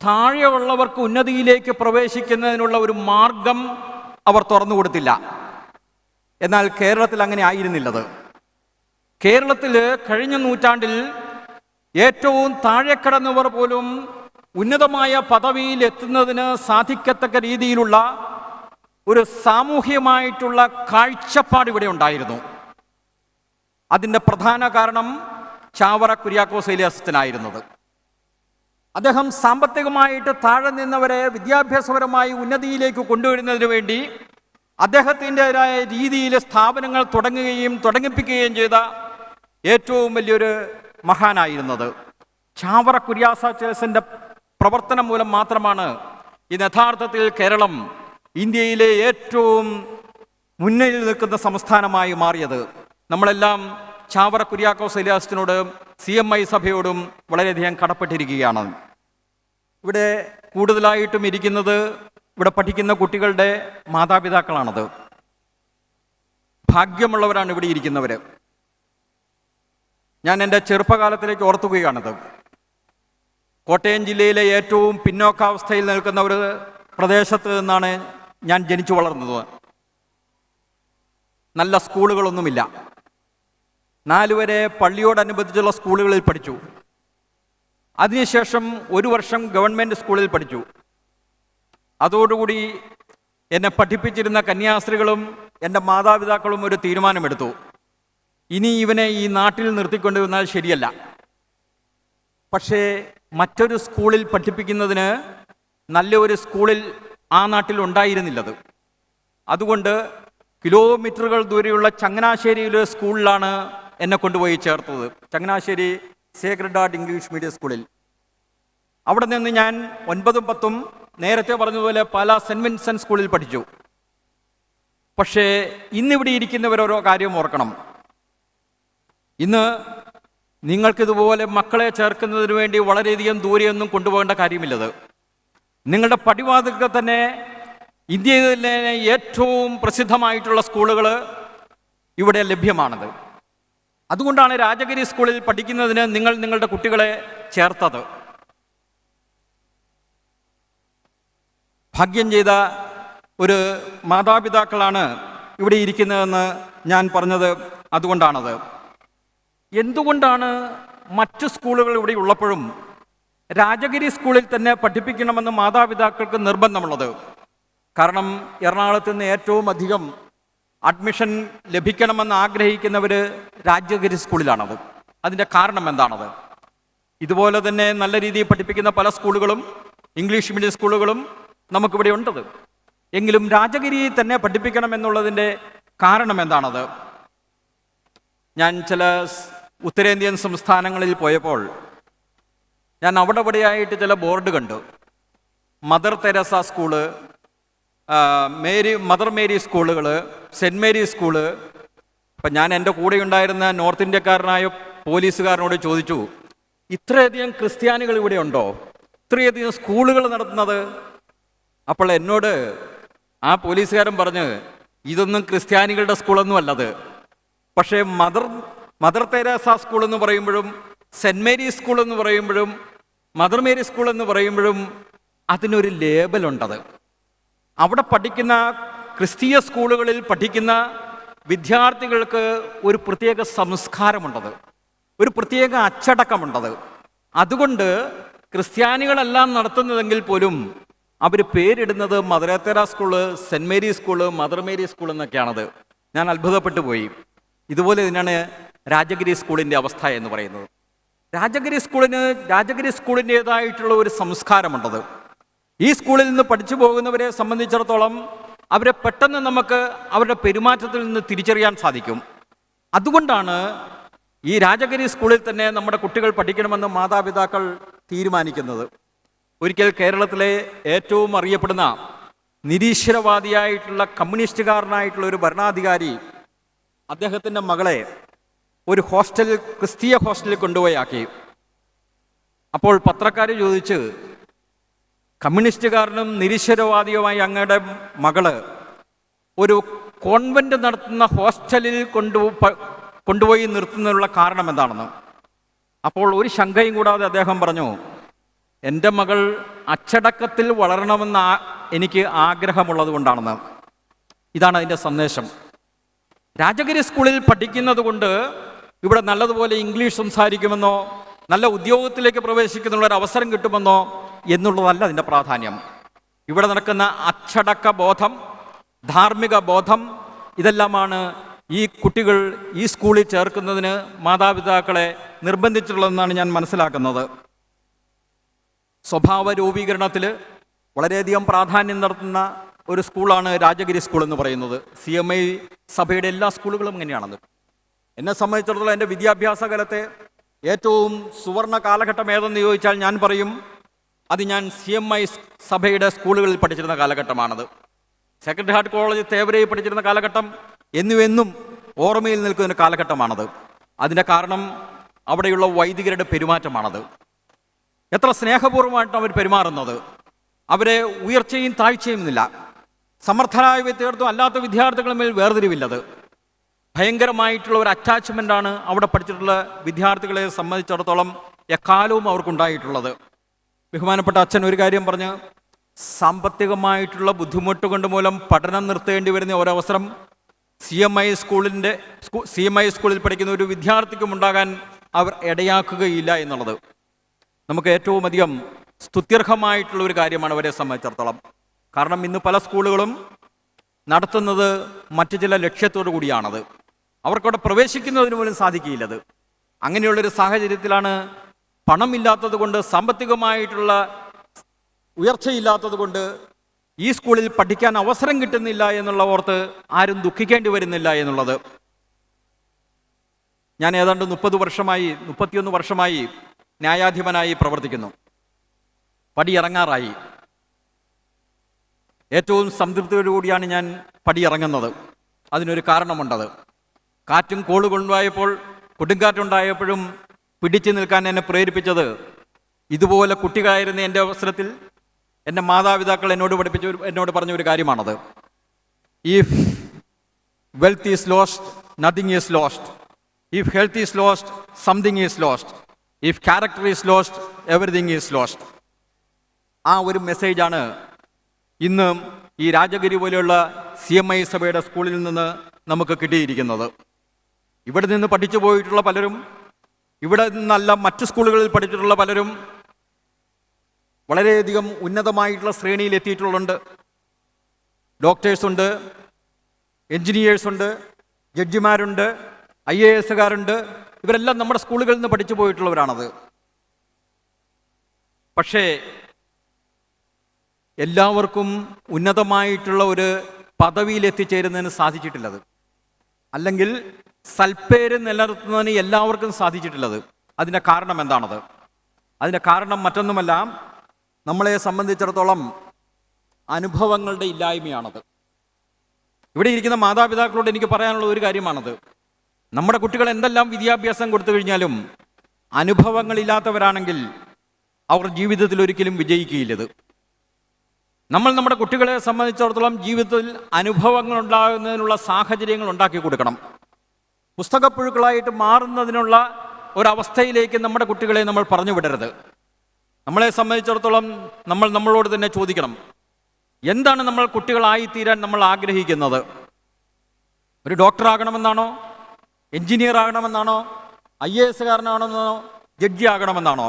താഴെയുള്ളവർക്ക് ഉന്നതിയിലേക്ക് പ്രവേശിക്കുന്നതിനുള്ള ഒരു മാർഗം അവർ തുറന്നു കൊടുത്തില്ല. എന്നാൽ കേരളത്തിൽ അങ്ങനെ ആയിരുന്നില്ലത്. കേരളത്തിൽ കഴിഞ്ഞ നൂറ്റാണ്ടിൽ ഏറ്റവും താഴെ കിടന്നവർ പോലും ഉന്നതമായ പദവിയിൽ എത്തുന്നതിന് സാധിക്കത്തക്ക രീതിയിലുള്ള ഒരു സാമൂഹ്യമായിട്ടുള്ള കാഴ്ചപ്പാട് ഇവിടെ ഉണ്ടായിരുന്നു. അതിൻ്റെ പ്രധാന കാരണം ചാവറ കുര്യാക്കോസ് ഏലിയാസച്ചനായിരുന്നത്. അദ്ദേഹം സാമ്പത്തികമായിട്ട് താഴെ നിന്നവരെ വിദ്യാഭ്യാസപരമായി ഉന്നതിയിലേക്ക് കൊണ്ടുവരുന്നതിന് വേണ്ടി അദ്ദേഹത്തിൻ്റെതായ രീതിയിൽ സ്ഥാപനങ്ങൾ തുടങ്ങിപ്പിക്കുകയും ചെയ്ത ഏറ്റവും വലിയൊരു മഹാനായിരുന്നത്. ചാവറ കുര്യാക്കോസച്ചൻ്റെ പ്രവർത്തനം മൂലം മാത്രമാണ് ഇന്ന് യഥാർത്ഥത്തിൽ കേരളം ഇന്ത്യയിലെ ഏറ്റവും മുന്നിൽ നിൽക്കുന്ന സംസ്ഥാനമായി മാറിയത്. നമ്മളെല്ലാം ചാവറ കുര്യാക്കോസ് ഏലിയാസച്ചനോട് CMI സഭയോടും വളരെയധികം കടപ്പെട്ടിരിക്കുകയാണ്. ഇവിടെ കൂടുതലായിട്ടും ഇരിക്കുന്നത് ഇവിടെ പഠിക്കുന്ന കുട്ടികളുടെ മാതാപിതാക്കളാണത്. ഭാഗ്യമുള്ളവരാണ് ഇവിടെ ഇരിക്കുന്നവർ. ഞാൻ എൻ്റെ ചെറുപ്പകാലത്തിലേക്ക് ഓർത്തുകയാണത്. കോട്ടയം ജില്ലയിലെ ഏറ്റവും പിന്നോക്കാവസ്ഥയിൽ നിൽക്കുന്ന ഒരു പ്രദേശത്ത് നിന്നാണ് ഞാൻ ജനിച്ചു വളർന്നത്. നല്ല സ്കൂളുകളൊന്നുമില്ല. 4 വരെ പള്ളിയോടനുബന്ധിച്ചുള്ള സ്കൂളുകളിൽ പഠിച്ചു. അതിനുശേഷം 1 വർഷം ഗവൺമെൻറ് സ്കൂളിൽ പഠിച്ചു. അതോടുകൂടി എന്നെ പഠിപ്പിച്ചിരുന്ന കന്യാസ്ത്രീകളും എൻ്റെ മാതാപിതാക്കളും ഒരു തീരുമാനമെടുത്തു, ഇനി ഇവനെ ഈ നാട്ടിൽ നിർത്തിക്കൊണ്ടുവന്നാൽ ശരിയല്ല. പക്ഷേ മറ്റൊരു സ്കൂളിൽ പഠിപ്പിക്കുന്നതിന് നല്ലൊരു സ്കൂളിൽ ആ നാട്ടിൽ ഉണ്ടായിരുന്നില്ലത്. അതുകൊണ്ട് കിലോമീറ്ററുകൾ ദൂരെയുള്ള ചങ്ങനാശ്ശേരിയിലെ സ്കൂളിലാണ് എന്നെ കൊണ്ടുപോയി ചേർത്തത്. Changanassery Sacred heart English medium സ്കൂളിൽ. അവിടെ നിന്ന് ഞാൻ 9ഉം 10ഉം നേരത്തെ പറഞ്ഞതുപോലെ പാലാ സെൻറ് വിൻസെൻ്റ് സ്കൂളിൽ പഠിച്ചു. പക്ഷേ ഇന്നിവിടെ ഇരിക്കുന്നവരോരോ കാര്യം ഓർക്കണം. ഇന്ന് നിങ്ങൾക്കിതുപോലെ മക്കളെ ചേർക്കുന്നതിന് വേണ്ടി വളരെയധികം ദൂരെയൊന്നും കൊണ്ടുപോകേണ്ട കാര്യമില്ലത്. നിങ്ങളുടെ പടിവാതിൽക്ക് തന്നെ ഇന്ത്യയിലെ ഏറ്റവും പ്രസിദ്ധമായിട്ടുള്ള സ്കൂളുകൾ ഇവിടെ ലഭ്യമാണത്. അതുകൊണ്ടാണ് രാജഗിരി സ്കൂളിൽ പഠിക്കുന്നതിന് നിങ്ങൾ നിങ്ങളുടെ കുട്ടികളെ ചേർത്തത്. ഭാഗ്യം ചെയ്ത ഒരു മാതാപിതാക്കളാണ് ഇവിടെ ഇരിക്കുന്നതെന്ന് ഞാൻ പറഞ്ഞത് അതുകൊണ്ടാണത്. എന്തുകൊണ്ടാണ് മറ്റു സ്കൂളുകൾ ഇവിടെ ഉള്ളപ്പോഴും രാജഗിരി സ്കൂളിൽ തന്നെ പഠിപ്പിക്കണമെന്ന് മാതാപിതാക്കൾക്ക് നിർബന്ധമുള്ളത്? കാരണം എറണാകുളത്ത് നിന്ന് ഏറ്റവും അധികം അഡ്മിഷൻ ലഭിക്കണമെന്ന് ആഗ്രഹിക്കുന്നവർ രാജഗിരി സ്കൂളിലാണത്. അതിൻ്റെ കാരണം എന്താണത്? ഇതുപോലെ തന്നെ നല്ല രീതിയിൽ പഠിപ്പിക്കുന്ന പല സ്കൂളുകളും ഇംഗ്ലീഷ് മീഡിയം സ്കൂളുകളും നമുക്കിവിടെ ഉണ്ടത്. എങ്കിലും രാജഗിരിയിൽ തന്നെ പഠിപ്പിക്കണമെന്നുള്ളതിൻ്റെ കാരണം എന്താണത്? ഞാൻ ചില ഉത്തരേന്ത്യൻ സംസ്ഥാനങ്ങളിൽ പോയപ്പോൾ ഞാൻ അവിടെ ഇവിടെയായിട്ട് ചില ബോർഡ് കണ്ടു. Mother Teresa school, mother Mary സ്കൂളുകൾ, സെൻറ് മേരി സ്കൂള്. അപ്പം ഞാൻ എൻ്റെ കൂടെ ഉണ്ടായിരുന്ന നോർത്ത് ഇന്ത്യക്കാരനായ പോലീസുകാരനോട് ചോദിച്ചു, ഇത്രയധികം ക്രിസ്ത്യാനികൾ ഇവിടെ ഉണ്ടോ, ഇത്രയധികം സ്കൂളുകൾ നടത്തുന്നത്? അപ്പോൾ എന്നോട് ആ പോലീസുകാരൻ പറഞ്ഞ്, ഇതൊന്നും ക്രിസ്ത്യാനികളുടെ സ്കൂളൊന്നും അല്ലത്. പക്ഷേ മദർ തെരേസ സ്കൂൾ എന്ന് പറയുമ്പോഴും സെൻറ് മേരി സ്കൂൾ എന്ന് പറയുമ്പോഴും മദർ മേരി സ്കൂൾ എന്ന് പറയുമ്പോഴും അതിനൊരു ലേബലുണ്ടത്. അവിടെ പഠിക്കുന്ന ക്രിസ്തീയ സ്കൂളുകളിൽ പഠിക്കുന്ന വിദ്യാർത്ഥികൾക്ക് ഒരു പ്രത്യേക സംസ്കാരമുണ്ടത്, ഒരു പ്രത്യേക അച്ചടക്കമുണ്ടത്. അതുകൊണ്ട് ക്രിസ്ത്യാനികളെല്ലാം നടത്തുന്നതെങ്കിൽ പോലും അവർ പേരിടുന്നത് mother Teresa school, saint Mary school, mother Mary school എന്നൊക്കെയാണത്. ഞാൻ അത്ഭുതപ്പെട്ടു പോയി. ഇതുപോലെ തന്നെയാണ് രാജഗിരി സ്കൂളിൻ്റെ അവസ്ഥ എന്ന് പറയുന്നത്. രാജഗിരി സ്കൂളിൻ്റേതായിട്ടുള്ള ഒരു സംസ്കാരമുണ്ടത്. ഈ സ്കൂളിൽ നിന്ന് പഠിച്ചു പോകുന്നവരെ സംബന്ധിച്ചിടത്തോളം അവരെ പെട്ടെന്ന് നമുക്ക് അവരുടെ പെരുമാറ്റത്തിൽ നിന്ന് തിരിച്ചറിയാൻ സാധിക്കും. അതുകൊണ്ടാണ് ഈ രാജഗിരി സ്കൂളിൽ തന്നെ നമ്മുടെ കുട്ടികൾ പഠിക്കണമെന്ന് മാതാപിതാക്കൾ തീരുമാനിക്കുന്നത്. ഒരിക്കൽ കേരളത്തിലെ ഏറ്റവും അറിയപ്പെടുന്ന നിരീശ്വരവാദിയായിട്ടുള്ള കമ്മ്യൂണിസ്റ്റുകാരനായിട്ടുള്ള ഒരു ഭരണാധികാരി അദ്ദേഹത്തിൻ്റെ മകളെ ഒരു ഹോസ്റ്റലിൽ, ക്രിസ്തീയ ഹോസ്റ്റലിൽ കൊണ്ടുപോയി ആക്കി. അപ്പോൾ പത്രക്കാർ ചോദിച്ച്, കമ്മ്യൂണിസ്റ്റുകാരനും നിരീശ്വരവാദിയുമായി അങ്ങയുടെ മകള് ഒരു കോൺവെന്റ് നടത്തുന്ന ഹോസ്റ്റലിൽ കൊണ്ടുപോയി നിർത്തുന്നതിനുള്ള കാരണം എന്താണെന്ന്. അപ്പോൾ ഒരു ശങ്കയും കൂടാതെ അദ്ദേഹം പറഞ്ഞു, എൻ്റെ മകൾ അച്ചടക്കത്തിൽ വളരണമെന്ന് എനിക്ക് ആഗ്രഹമുള്ളത് കൊണ്ടാണെന്ന്. ഇതാണ് അതിൻ്റെ സന്ദേശം. രാജഗിരി സ്കൂളിൽ പഠിക്കുന്നത് കൊണ്ട് ഇവിടെ നല്ലതുപോലെ ഇംഗ്ലീഷ് സംസാരിക്കുമെന്നോ നല്ല ഉദ്യോഗത്തിലേക്ക് പ്രവേശിക്കുന്നുള്ള ഒരു അവസരം കിട്ടുമെന്നോ എന്നുള്ളതല്ല അതിൻ്റെ പ്രാധാന്യം. ഇവിടെ നടക്കുന്ന അച്ചടക്ക ബോധം, ധാർമ്മിക ബോധം, ഇതെല്ലാമാണ് ഈ കുട്ടികൾ ഈ സ്കൂളിൽ ചേർക്കുന്നതിന് മാതാപിതാക്കളെ നിർബന്ധിച്ചിട്ടുള്ളതെന്നാണ് ഞാൻ മനസ്സിലാക്കുന്നത്. സ്വഭാവ രൂപീകരണത്തിൽ വളരെയധികം പ്രാധാന്യം നടത്തുന്ന ഒരു സ്കൂളാണ് രാജഗിരി സ്കൂൾ എന്ന് പറയുന്നത്. CMI സഭയുടെ എല്ലാ സ്കൂളുകളും ഇങ്ങനെയാണത്. എന്നെ സംബന്ധിച്ചിടത്തോളം എൻ്റെ വിദ്യാഭ്യാസ കാലത്തെ ഏറ്റവും സുവർണ കാലഘട്ടം ഏതെന്ന് ചോദിച്ചാൽ ഞാൻ പറയും, അത് ഞാൻ CMI സഭയുടെ സ്കൂളുകളിൽ പഠിച്ചിരുന്ന കാലഘട്ടമാണത്. സെക്രട്ടറി ഹാർട്ട് കോളേജ് തേവരയിൽ പഠിച്ചിരുന്ന കാലഘട്ടം എന്നും ഓർമ്മയിൽ നിൽക്കുന്ന കാലഘട്ടമാണത്. അതിൻ്റെ കാരണം അവിടെയുള്ള വൈദികരുടെ പെരുമാറ്റമാണത്. എത്ര സ്നേഹപൂർവ്വമായിട്ടാണ് അവർ പെരുമാറുന്നത്. അവരെ ഉയർച്ചയും താഴ്ചയും ഇല്ല. സമർത്ഥരായ വിദ്യാർത്ഥികളും അല്ലാത്ത വിദ്യാർത്ഥികളും മേൽ വേർതിരിവില്ലത്. ഭയങ്കരമായിട്ടുള്ള ഒരു അറ്റാച്ച്മെൻ്റാണ് അവിടെ പഠിച്ചിട്ടുള്ള വിദ്യാർത്ഥികളെ സംബന്ധിച്ചിടത്തോളം എക്കാലവും അവർക്കുണ്ടായിട്ടുള്ളത്. ബഹുമാനപ്പെട്ട അച്ഛൻ ഒരു കാര്യം പറഞ്ഞ്, സാമ്പത്തികമായിട്ടുള്ള ബുദ്ധിമുട്ട് കൊണ്ട് മൂലം പഠനം നിർത്തേണ്ടി വരുന്ന ഒരവസരം CMI സ്കൂളിൽ പഠിക്കുന്ന ഒരു വിദ്യാർത്ഥിക്കും ഉണ്ടാകാൻ അവർ ഇടയാക്കുകയില്ല എന്നുള്ളത് നമുക്ക് ഏറ്റവും അധികം സ്തുത്യർഹമായിട്ടുള്ള ഒരു കാര്യമാണ് അവരെ സംബന്ധിച്ചിടത്തോളം. കാരണം ഇന്ന് പല സ്കൂളുകളും നടത്തുന്നത് മറ്റു ചില ലക്ഷ്യത്തോടു കൂടിയാണത്. അവർക്കവിടെ പ്രവേശിക്കുന്നതിന് പോലും സാധിക്കുകയില്ലത്. അങ്ങനെയുള്ളൊരു സാഹചര്യത്തിലാണ് പണമില്ലാത്തത് കൊണ്ട്, സാമ്പത്തികമായിട്ടുള്ള ഉയർച്ചയില്ലാത്തത് കൊണ്ട് ഈ സ്കൂളിൽ പഠിക്കാൻ അവസരം കിട്ടുന്നില്ല എന്നുള്ള ഓർത്ത് ആരും ദുഃഖിക്കേണ്ടി വരുന്നില്ല എന്നുള്ളത്. ഞാൻ ഏതാണ്ട് 31 വർഷമായി ന്യായാധിപനായി പ്രവർത്തിക്കുന്നു. പടിയിറങ്ങാറായി. ഏറ്റവും സംതൃപ്തിയോടുകൂടിയാണ് ഞാൻ പടിയിറങ്ങുന്നത്. അതിനൊരു കാരണമുണ്ടത്. കാറ്റും കോളുകൊണ്ടുണ്ടായപ്പോൾ, കൊടുങ്കാറ്റുണ്ടായപ്പോഴും പിടിച്ചു നിൽക്കാൻ എന്നെ പ്രേരിപ്പിച്ചത് ഇതുപോലെ കുട്ടികളായിരുന്ന എൻ്റെ അവസരത്തിൽ എൻ്റെ മാതാപിതാക്കൾ എന്നോട് പറഞ്ഞ ഒരു കാര്യമാണത്. If wealth is lost, nothing is lost. If health is lost, something is lost. If character is lost, everything is lost. ആ ഒരു മെസ്സേജാണ് ഇന്ന് ഈ രാജഗിരി പോലെയുള്ള CMI സഭയുടെ സ്കൂളിൽ നിന്ന് നമുക്ക് കിട്ടിയിരിക്കുന്നത്. ഇവിടെ നിന്ന് പഠിച്ചു പോയിട്ടുള്ള പലരും, ഇവിടെ നിന്നല്ല മറ്റ് സ്കൂളുകളിൽ പഠിച്ചിട്ടുള്ള പലരും വളരെയധികം ഉന്നതമായിട്ടുള്ള ശ്രേണിയിൽ എത്തിയിട്ടുള്ളുണ്ട്. ഡോക്ടേഴ്സുണ്ട്, എൻജിനീയേഴ്സുണ്ട്, ജഡ്ജിമാരുണ്ട്, IAS-കാരുണ്ട്. ഇവരെല്ലാം നമ്മുടെ സ്കൂളുകളിൽ നിന്ന് പഠിച്ചു പോയിട്ടുള്ളവരാണത്. പക്ഷേ എല്ലാവർക്കും ഉന്നതമായിട്ടുള്ള ഒരു പദവിയിൽ എത്തിച്ചേരുന്നതിന് സാധിച്ചിട്ടില്ലത്. അല്ലെങ്കിൽ സൽപ്പേര് നിലനിർത്തുന്നതിന് എല്ലാവർക്കും സാധിച്ചിട്ടില്ലത്. അതിൻ്റെ കാരണം എന്താണത്? അതിൻ്റെ കാരണം മറ്റൊന്നുമല്ല, നമ്മളെ സംബന്ധിച്ചിടത്തോളം അനുഭവങ്ങളുടെ ഇല്ലായ്മയാണത്. ഇവിടെ ഇരിക്കുന്ന മാതാപിതാക്കളോട് എനിക്ക് പറയാനുള്ള ഒരു കാര്യമാണത്. നമ്മുടെ കുട്ടികൾ എന്തെല്ലാം വിദ്യാഭ്യാസം കൊടുത്തു കഴിഞ്ഞാലും അനുഭവങ്ങളില്ലാത്തവരാണെങ്കിൽ അവർ ജീവിതത്തിൽ ഒരിക്കലും വിജയിക്കുകയില്ലത്. നമ്മൾ നമ്മുടെ കുട്ടികളെ സംബന്ധിച്ചിടത്തോളം ജീവിതത്തിൽ അനുഭവങ്ങൾ ഉണ്ടാകുന്നതിനുള്ള സാഹചര്യങ്ങൾ ഉണ്ടാക്കി കൊടുക്കണം. പുസ്തകപ്പുഴുക്കളായിട്ട് മാറുന്നതിനുള്ള ഒരവസ്ഥയിലേക്ക് നമ്മുടെ കുട്ടികളെ നമ്മൾ പറഞ്ഞു വിടരുത്. നമ്മളെ സംബന്ധിച്ചിടത്തോളം നമ്മളോട് തന്നെ ചോദിക്കണം, എന്താണ് നമ്മൾ കുട്ടികളായിത്തീരാൻ നമ്മൾ ആഗ്രഹിക്കുന്നത്? ഒരു ഡോക്ടർ ആകണമെന്നാണോ? എൻജിനീയർ ആകണമെന്നാണോ? IAS-കാരനാണെന്നോ? ജഡ്ജി ആകണമെന്നാണോ?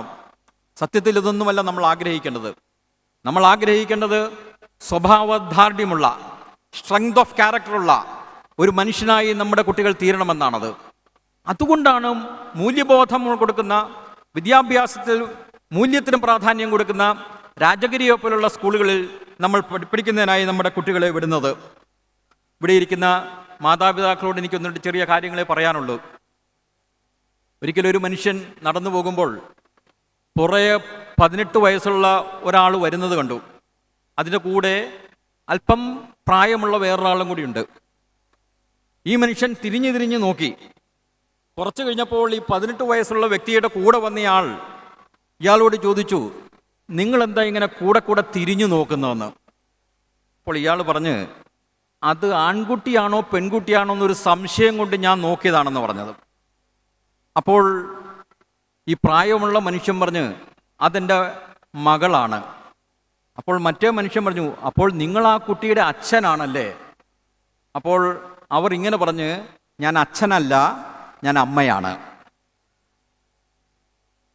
സത്യത്തിൽ ഇതൊന്നുമല്ല നമ്മൾ ആഗ്രഹിക്കേണ്ടത്. നമ്മൾ ആഗ്രഹിക്കേണ്ടത് സ്വഭാവദാർഢ്യമുള്ള, സ്ട്രെങ്ത് ഓഫ് ക്യാരക്ടറുള്ള ഒരു മനുഷ്യനായി നമ്മുടെ കുട്ടികൾ തീരണമെന്നാണത്. അതുകൊണ്ടാണ് മൂല്യബോധം കൊടുക്കുന്ന, വിദ്യാഭ്യാസത്തിൽ മൂല്യത്തിനും പ്രാധാന്യം കൊടുക്കുന്ന രാജഗിരിയെ പോലുള്ള സ്കൂളുകളിൽ നമ്മൾ പഠിപ്പിക്കുന്നതിനായി നമ്മുടെ കുട്ടികളെ വിടുന്നത്. ഇവിടെ ഇരിക്കുന്ന മാതാപിതാക്കളോട് എനിക്കൊന്നിട്ട് ചെറിയ കാര്യങ്ങളെ പറയാനുള്ളൂ. ഒരിക്കലൊരു മനുഷ്യൻ നടന്നു പോകുമ്പോൾ പുറയെ 18 വയസ്സുള്ള ഒരാൾ വരുന്നത് കണ്ടു. അതിൻ്റെ കൂടെ അല്പം പ്രായമുള്ള വേറൊരാളും കൂടിയുണ്ട്. ഈ മനുഷ്യൻ തിരിഞ്ഞു നോക്കി. കുറച്ച് കഴിഞ്ഞപ്പോൾ ഈ 18 വയസ്സുള്ള വ്യക്തിയുടെ കൂടെ വന്നയാൾ ഇയാളോട് ചോദിച്ചു, നിങ്ങളെന്താ ഇങ്ങനെ കൂടെ തിരിഞ്ഞു നോക്കുന്നതെന്ന്. അപ്പോൾ ഇയാൾ പറഞ്ഞ്, അത് ആൺകുട്ടിയാണോ പെൺകുട്ടിയാണോ എന്നൊരു സംശയം കൊണ്ട് ഞാൻ നോക്കിയതാണെന്ന് പറഞ്ഞത്. അപ്പോൾ ഈ പ്രായമുള്ള മനുഷ്യൻ പറഞ്ഞ്, അതെൻ്റെ മകളാണ്. അപ്പോൾ മറ്റേ മനുഷ്യൻ പറഞ്ഞു, അപ്പോൾ നിങ്ങൾ ആ കുട്ടിയുടെ അച്ഛനാണല്ലേ? അപ്പോൾ അവർ ഇങ്ങനെ പറഞ്ഞ്, ഞാൻ അച്ഛനല്ല, ഞാൻ അമ്മയാണ്.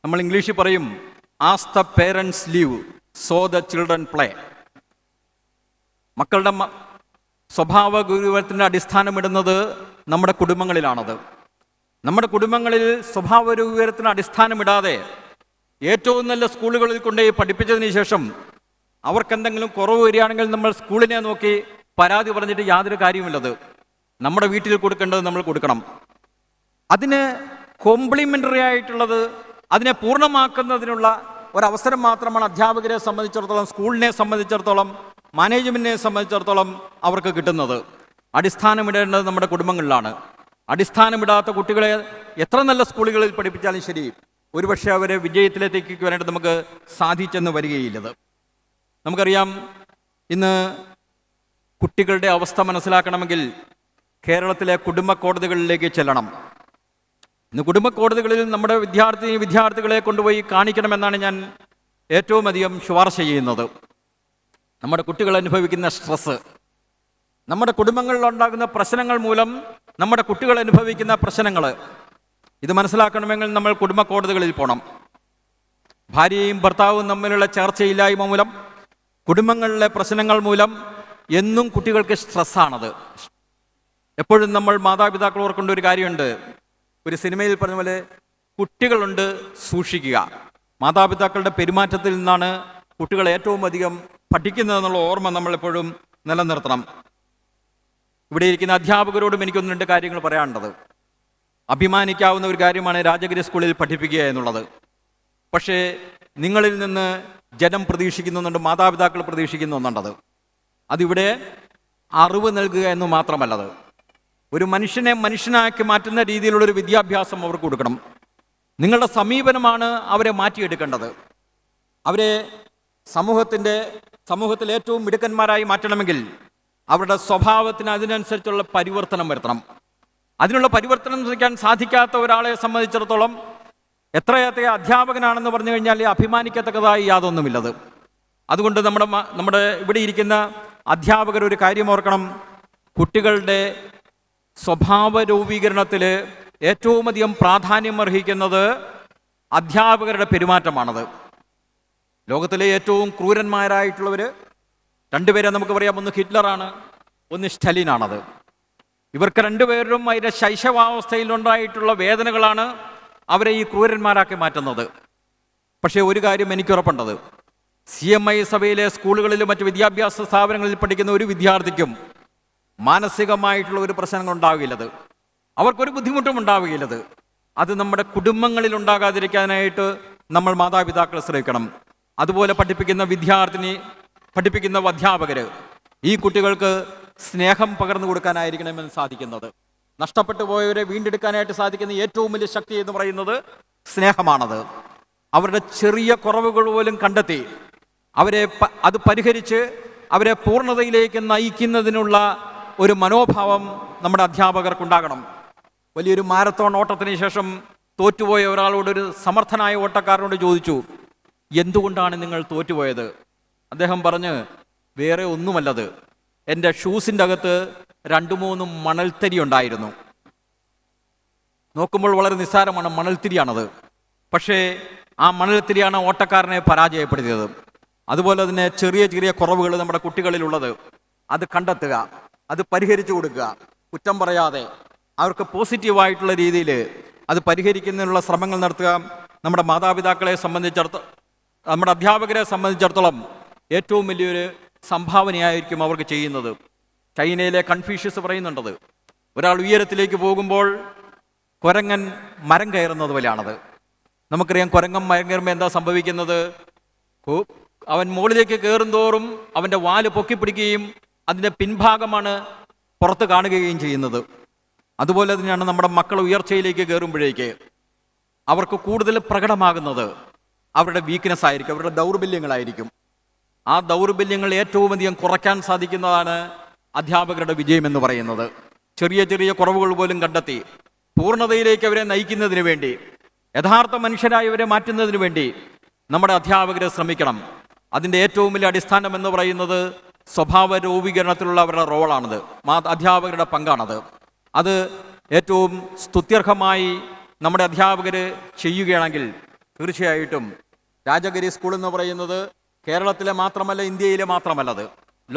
നമ്മൾ ഇംഗ്ലീഷിൽ പറയും, as the parents leave so the children play. മക്കളുടെ സ്വഭാവ ഗുരുവത്തിൻ്റെ അടിസ്ഥാനമിടുന്നത് നമ്മുടെ കുടുംബങ്ങളിലാണത്. നമ്മുടെ കുടുംബങ്ങളിൽ സ്വഭാവ രൂപീകരണത്തിന് അടിസ്ഥാനമിടാതെ ഏറ്റവും നല്ല സ്കൂളുകളിൽ കൊണ്ടുപോയി പഠിപ്പിച്ചതിന് ശേഷം അവർക്കെന്തെങ്കിലും കുറവ് വരികയാണെങ്കിൽ നമ്മൾ സ്കൂളിനെ നോക്കി പരാതി പറഞ്ഞിട്ട് യാതൊരു കാര്യമില്ലത്. നമ്മുടെ വീട്ടിൽ കൊടുക്കേണ്ടത് നമ്മൾ കൊടുക്കണം. അതിന് കോംപ്ലിമെൻ്ററി ആയിട്ടുള്ളത്, അതിനെ പൂർണ്ണമാക്കുന്നതിനുള്ള ഒരവസരം മാത്രമാണ് അധ്യാപകരെ സംബന്ധിച്ചിടത്തോളം, സ്കൂളിനെ സംബന്ധിച്ചിടത്തോളം, മാനേജ്മെൻറ്റിനെ സംബന്ധിച്ചിടത്തോളം അവർക്ക് കിട്ടുന്നത്. അടിസ്ഥാനമിടേണ്ടത് നമ്മുടെ കുടുംബങ്ങളിലാണ്. അടിസ്ഥാനമിടാത്ത കുട്ടികളെ എത്ര നല്ല സ്കൂളുകളിൽ പഠിപ്പിച്ചാലും ശരി, ഒരുപക്ഷെ അവരെ വിജയത്തിലേക്ക് വരേണ്ടത് നമുക്ക് സാധിച്ചെന്ന് വരികയില്ലത്. നമുക്കറിയാം, ഇന്ന് കുട്ടികളുടെ അവസ്ഥ മനസ്സിലാക്കണമെങ്കിൽ കേരളത്തിലെ കുടുംബ കോടതികളിലേക്ക് ചെല്ലണം. ഇന്ന് കുടുംബ കോടതികളിൽ നമ്മുടെ വിദ്യാർത്ഥികളെ കൊണ്ടുപോയി കാണിക്കണമെന്നാണ് ഞാൻ ഏറ്റവും അധികം ശുപാർശ ചെയ്യുന്നത്. നമ്മുടെ കുട്ടികൾ അനുഭവിക്കുന്ന സ്ട്രെസ്സ്, നമ്മുടെ കുടുംബങ്ങളിലുണ്ടാകുന്ന പ്രശ്നങ്ങൾ മൂലം നമ്മുടെ കുട്ടികൾ അനുഭവിക്കുന്ന പ്രശ്നങ്ങൾ, ഇത് മനസ്സിലാക്കണമെങ്കിൽ നമ്മൾ കുടുംബ കോടതികളിൽ പോകണം. ഭാര്യയും ഭർത്താവും തമ്മിലുള്ള ചർച്ചയില്ലായ്മ മൂലം, കുടുംബങ്ങളിലെ പ്രശ്നങ്ങൾ മൂലം എന്നും കുട്ടികൾക്ക് സ്ട്രെസ്സാണത്. എപ്പോഴും നമ്മൾ മാതാപിതാക്കൾ ഓർക്കേണ്ട ഒരു കാര്യമുണ്ട്. ഒരു സിനിമയിൽ പറഞ്ഞ പോലെ, കുട്ടികളുണ്ട്, സൂക്ഷിക്കുക. മാതാപിതാക്കളുടെ പെരുമാറ്റത്തിൽ നിന്നാണ് കുട്ടികൾ ഏറ്റവും അധികം പഠിക്കുന്നതെന്നുള്ള ഓർമ്മ നമ്മളെപ്പോഴും നിലനിർത്തണം. ഇവിടെ ഇരിക്കുന്ന അധ്യാപകരോടും എനിക്കൊന്ന് രണ്ട് കാര്യങ്ങൾ പറയാനുള്ളത്. അഭിമാനിക്കാവുന്ന ഒരു കാര്യമാണ് രാജഗിരി സ്കൂളിൽ പഠിപ്പിക്കുക എന്നുള്ളത്. പക്ഷേ നിങ്ങളിൽ നിന്ന് ജനം പ്രതീക്ഷിക്കുന്നുണ്ട്, മാതാപിതാക്കൾ പ്രതീക്ഷിക്കുന്നുണ്ടത്. അതിവിടെ അറിവ് നൽകുക എന്ന് മാത്രമല്ലത്, ഒരു മനുഷ്യനെ മനുഷ്യനാക്കി മാറ്റുന്ന രീതിയിലുള്ളൊരു വിദ്യാഭ്യാസം അവർക്ക് കൊടുക്കണം. നിങ്ങളുടെ സമീപനമാണ് അവരെ മാറ്റിയെടുക്കേണ്ടത്. അവരെ സമൂഹത്തിൽ ഏറ്റവും മിടുക്കന്മാരായി മാറ്റണമെങ്കിൽ അവരുടെ സ്വഭാവത്തിന് അതിനനുസരിച്ചുള്ള പരിവർത്തനം വരുത്തണം. അതിനുള്ള പരിവർത്തനം സൃഷ്ടിക്കാൻ സാധിക്കാത്ത ഒരാളെ സംബന്ധിച്ചിടത്തോളം എത്രയത്തെ അധ്യാപകനാണെന്ന് പറഞ്ഞു കഴിഞ്ഞാൽ അഭിമാനിക്കത്തക്കതായി യാതൊന്നുമില്ലത്. അതുകൊണ്ട് നമ്മുടെ ഇവിടെ ഇരിക്കുന്ന അധ്യാപകർ ഒരു കാര്യം ഓർക്കണം. കുട്ടികളുടെ സ്വഭാവ രൂപീകരണത്തിൽ ഏറ്റവും അധികം പ്രാധാന്യം അർഹിക്കുന്നത് അധ്യാപകരുടെ പെരുമാറ്റമാണത്. ലോകത്തിലെ ഏറ്റവും ക്രൂരന്മാരായിട്ടുള്ളവർ രണ്ടുപേരെ നമുക്ക് പറയാം. ഒന്ന് ഹിറ്റ്ലറാണ്, ഒന്ന് സ്റ്റലിനാണത്. ഇവർക്ക് രണ്ടുപേരും അതിൻ്റെ ശൈശവാവസ്ഥയിലുണ്ടായിട്ടുള്ള വേദനകളാണ് അവരെ ഈ ക്രൂരന്മാരാക്കി മാറ്റുന്നത്. പക്ഷേ ഒരു കാര്യം എനിക്കുറപ്പുണ്ടത്, CMI സഭയിലെ സ്കൂളുകളിലും മറ്റ് വിദ്യാഭ്യാസ സ്ഥാപനങ്ങളിൽ പഠിക്കുന്ന ഒരു വിദ്യാർത്ഥിക്കും മാനസികമായിട്ടുള്ള ഒരു പ്രശ്നങ്ങൾ ഉണ്ടാവുകയില്ലത്, അവർക്കൊരു ബുദ്ധിമുട്ടും ഉണ്ടാവുകയില്ലത്. അത് നമ്മുടെ കുടുംബങ്ങളിൽ ഉണ്ടാകാതിരിക്കാനായിട്ട് നമ്മൾ മാതാപിതാക്കൾ ശ്രമിക്കണം. അതുപോലെ പഠിപ്പിക്കുന്ന അധ്യാപകർ ഈ കുട്ടികൾക്ക് സ്നേഹം പകർന്നു കൊടുക്കാനായിരിക്കണമെന്ന് സാധിക്കുന്നത്. നഷ്ടപ്പെട്ടു പോയവരെ വീണ്ടെടുക്കാനായിട്ട് സാധിക്കുന്ന ഏറ്റവും വലിയ ശക്തി എന്ന് പറയുന്നത് സ്നേഹമാണത്. അവരുടെ ചെറിയ കുറവുകൾ പോലും കണ്ടെത്തി അത് പരിഹരിച്ച് അവരെ പൂർണ്ണതയിലേക്ക് നയിക്കുന്നതിനുള്ള ഒരു മനോഭാവം നമ്മുടെ അധ്യാപകർക്കുണ്ടാകണം. വലിയൊരു മാരത്തോൺ ഓട്ടത്തിന് ശേഷം തോറ്റുപോയ ഒരാളോടൊരു സമർത്ഥനായ ഓട്ടക്കാരനോട് ചോദിച്ചു, എന്തുകൊണ്ടാണ് നിങ്ങൾ തോറ്റുപോയത്? അദ്ദേഹം പറഞ്ഞ്, വേറെ ഒന്നുമല്ലത്, എൻ്റെ ഷൂസിൻ്റെ അകത്ത് 2-3 മണൽത്തരി ഉണ്ടായിരുന്നു. നോക്കുമ്പോൾ വളരെ നിസ്സാരമാണ്, മണൽത്തിരിയാണത്. പക്ഷേ ആ മണൽത്തിരിയാണ് ഓട്ടക്കാരനെ പരാജയപ്പെടുത്തിയത്. അതുപോലെ തന്നെ ചെറിയ ചെറിയ കുറവുകൾ നമ്മുടെ കുട്ടികളിലുള്ളത് അത് കണ്ടെത്തുക, അത് പരിഹരിച്ചു കൊടുക്കുക, കുറ്റം പറയാതെ അവർക്ക് പോസിറ്റീവായിട്ടുള്ള രീതിയിൽ അത് പരിഹരിക്കുന്നതിനുള്ള ശ്രമങ്ങൾ നടത്തുക. നമ്മുടെ മാതാപിതാക്കളെ സംബന്ധിച്ചിടത്തോളം, നമ്മുടെ അധ്യാപകരെ സംബന്ധിച്ചിടത്തോളം ഏറ്റവും വലിയൊരു സംഭാവനയായിരിക്കും അവർക്ക് ചെയ്യുന്നത്. ചൈനയിലെ കൺഫ്യൂഷ്യസ് പറയുന്നുണ്ടത്, ഒരാൾ ഉയരത്തിലേക്ക് പോകുമ്പോൾ കുരങ്ങൻ മരം കയറുന്നത് പോലെയാണത്. നമുക്കറിയാം, കുരങ്ങൻ മരം കയറുമ്പോൾ എന്താ സംഭവിക്കുന്നത്? അവൻ മുകളിലേക്ക് കയറുന്തോറും അവൻ്റെ വാല് പൊക്കിപ്പിടിക്കുകയും അതിൻ്റെ പിൻഭാഗമാണ് പുറത്ത് കാണുകയും ചെയ്യുന്നത്. അതുപോലെ തന്നെയാണ് നമ്മുടെ മക്കൾ ഉയർച്ചയിലേക്ക് കയറുമ്പോഴേക്ക് അവർക്ക് കൂടുതൽ പ്രകടമാകുന്നത് അവരുടെ വീക്ക്നെസ് ആയിരിക്കും, അവരുടെ ദൗർബല്യങ്ങളായിരിക്കും. ആ ദൗർബല്യങ്ങൾ ഏറ്റവും അധികം കുറയ്ക്കാൻ സാധിക്കുന്നതാണ് അധ്യാപകരുടെ വിജയം എന്ന് പറയുന്നത്. ചെറിയ ചെറിയ കുറവുകൾ പോലും കണ്ടെത്തി പൂർണ്ണതയിലേക്ക് അവരെ നയിക്കുന്നതിന് വേണ്ടി, യഥാർത്ഥ മനുഷ്യരായവരെ മാറ്റുന്നതിന് വേണ്ടി നമ്മുടെ അധ്യാപകർ ശ്രമിക്കണം. അതിൻ്റെ ഏറ്റവും വലിയ അടിസ്ഥാനം എന്ന് പറയുന്നത് സ്വഭാവ രൂപീകരണത്തിലുള്ള അവരുടെ റോളാണത്, അധ്യാപകരുടെ പങ്കാണത്. അത് ഏറ്റവും സ്തുത്യർഹമായി നമ്മുടെ അധ്യാപകർ ചെയ്യുകയാണെങ്കിൽ തീർച്ചയായിട്ടും രാജഗിരി സ്കൂൾ എന്ന് പറയുന്നത് കേരളത്തിലെ മാത്രമല്ല, ഇന്ത്യയിലെ മാത്രമല്ലത്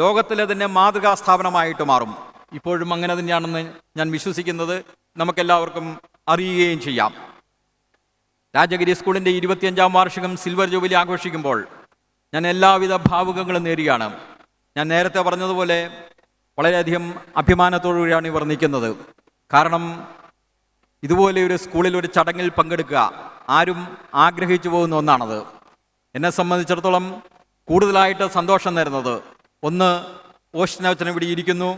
ലോകത്തിലെ തന്നെ മാതൃകാ സ്ഥാപനമായിട്ട് മാറും. ഇപ്പോഴും അങ്ങനെ തന്നെയാണെന്ന് ഞാൻ വിശ്വസിക്കുന്നത് നമുക്കെല്ലാവർക്കും അറിയുകയും ചെയ്യാം. രാജഗിരി സ്കൂളിൻ്റെ 25ാം വാർഷികം സിൽവർ ജൂബിലി ആഘോഷിക്കുമ്പോൾ ഞാൻ എല്ലാവിധ ഭാവുകങ്ങളും നേരുകയാണ്. ഞാൻ നേരത്തെ പറഞ്ഞതുപോലെ വളരെയധികം അഭിമാനത്തോടുകൂടിയാണ് ഇവർ നിൽക്കുന്നത്. കാരണം ഇതുപോലെ ഒരു സ്കൂളിൽ ഒരു ചടങ്ങിൽ പങ്കെടുക്കുക ആരും ആഗ്രഹിച്ചു പോകുന്ന ഒന്നാണത്. എന്നെ സംബന്ധിച്ചിടത്തോളം കൂടുതലായിട്ട് സന്തോഷം തരുന്നത്, ഒന്ന്, ഓഷ്നവച്ചൻ ഇവിടെ ഇരിക്കുന്നു,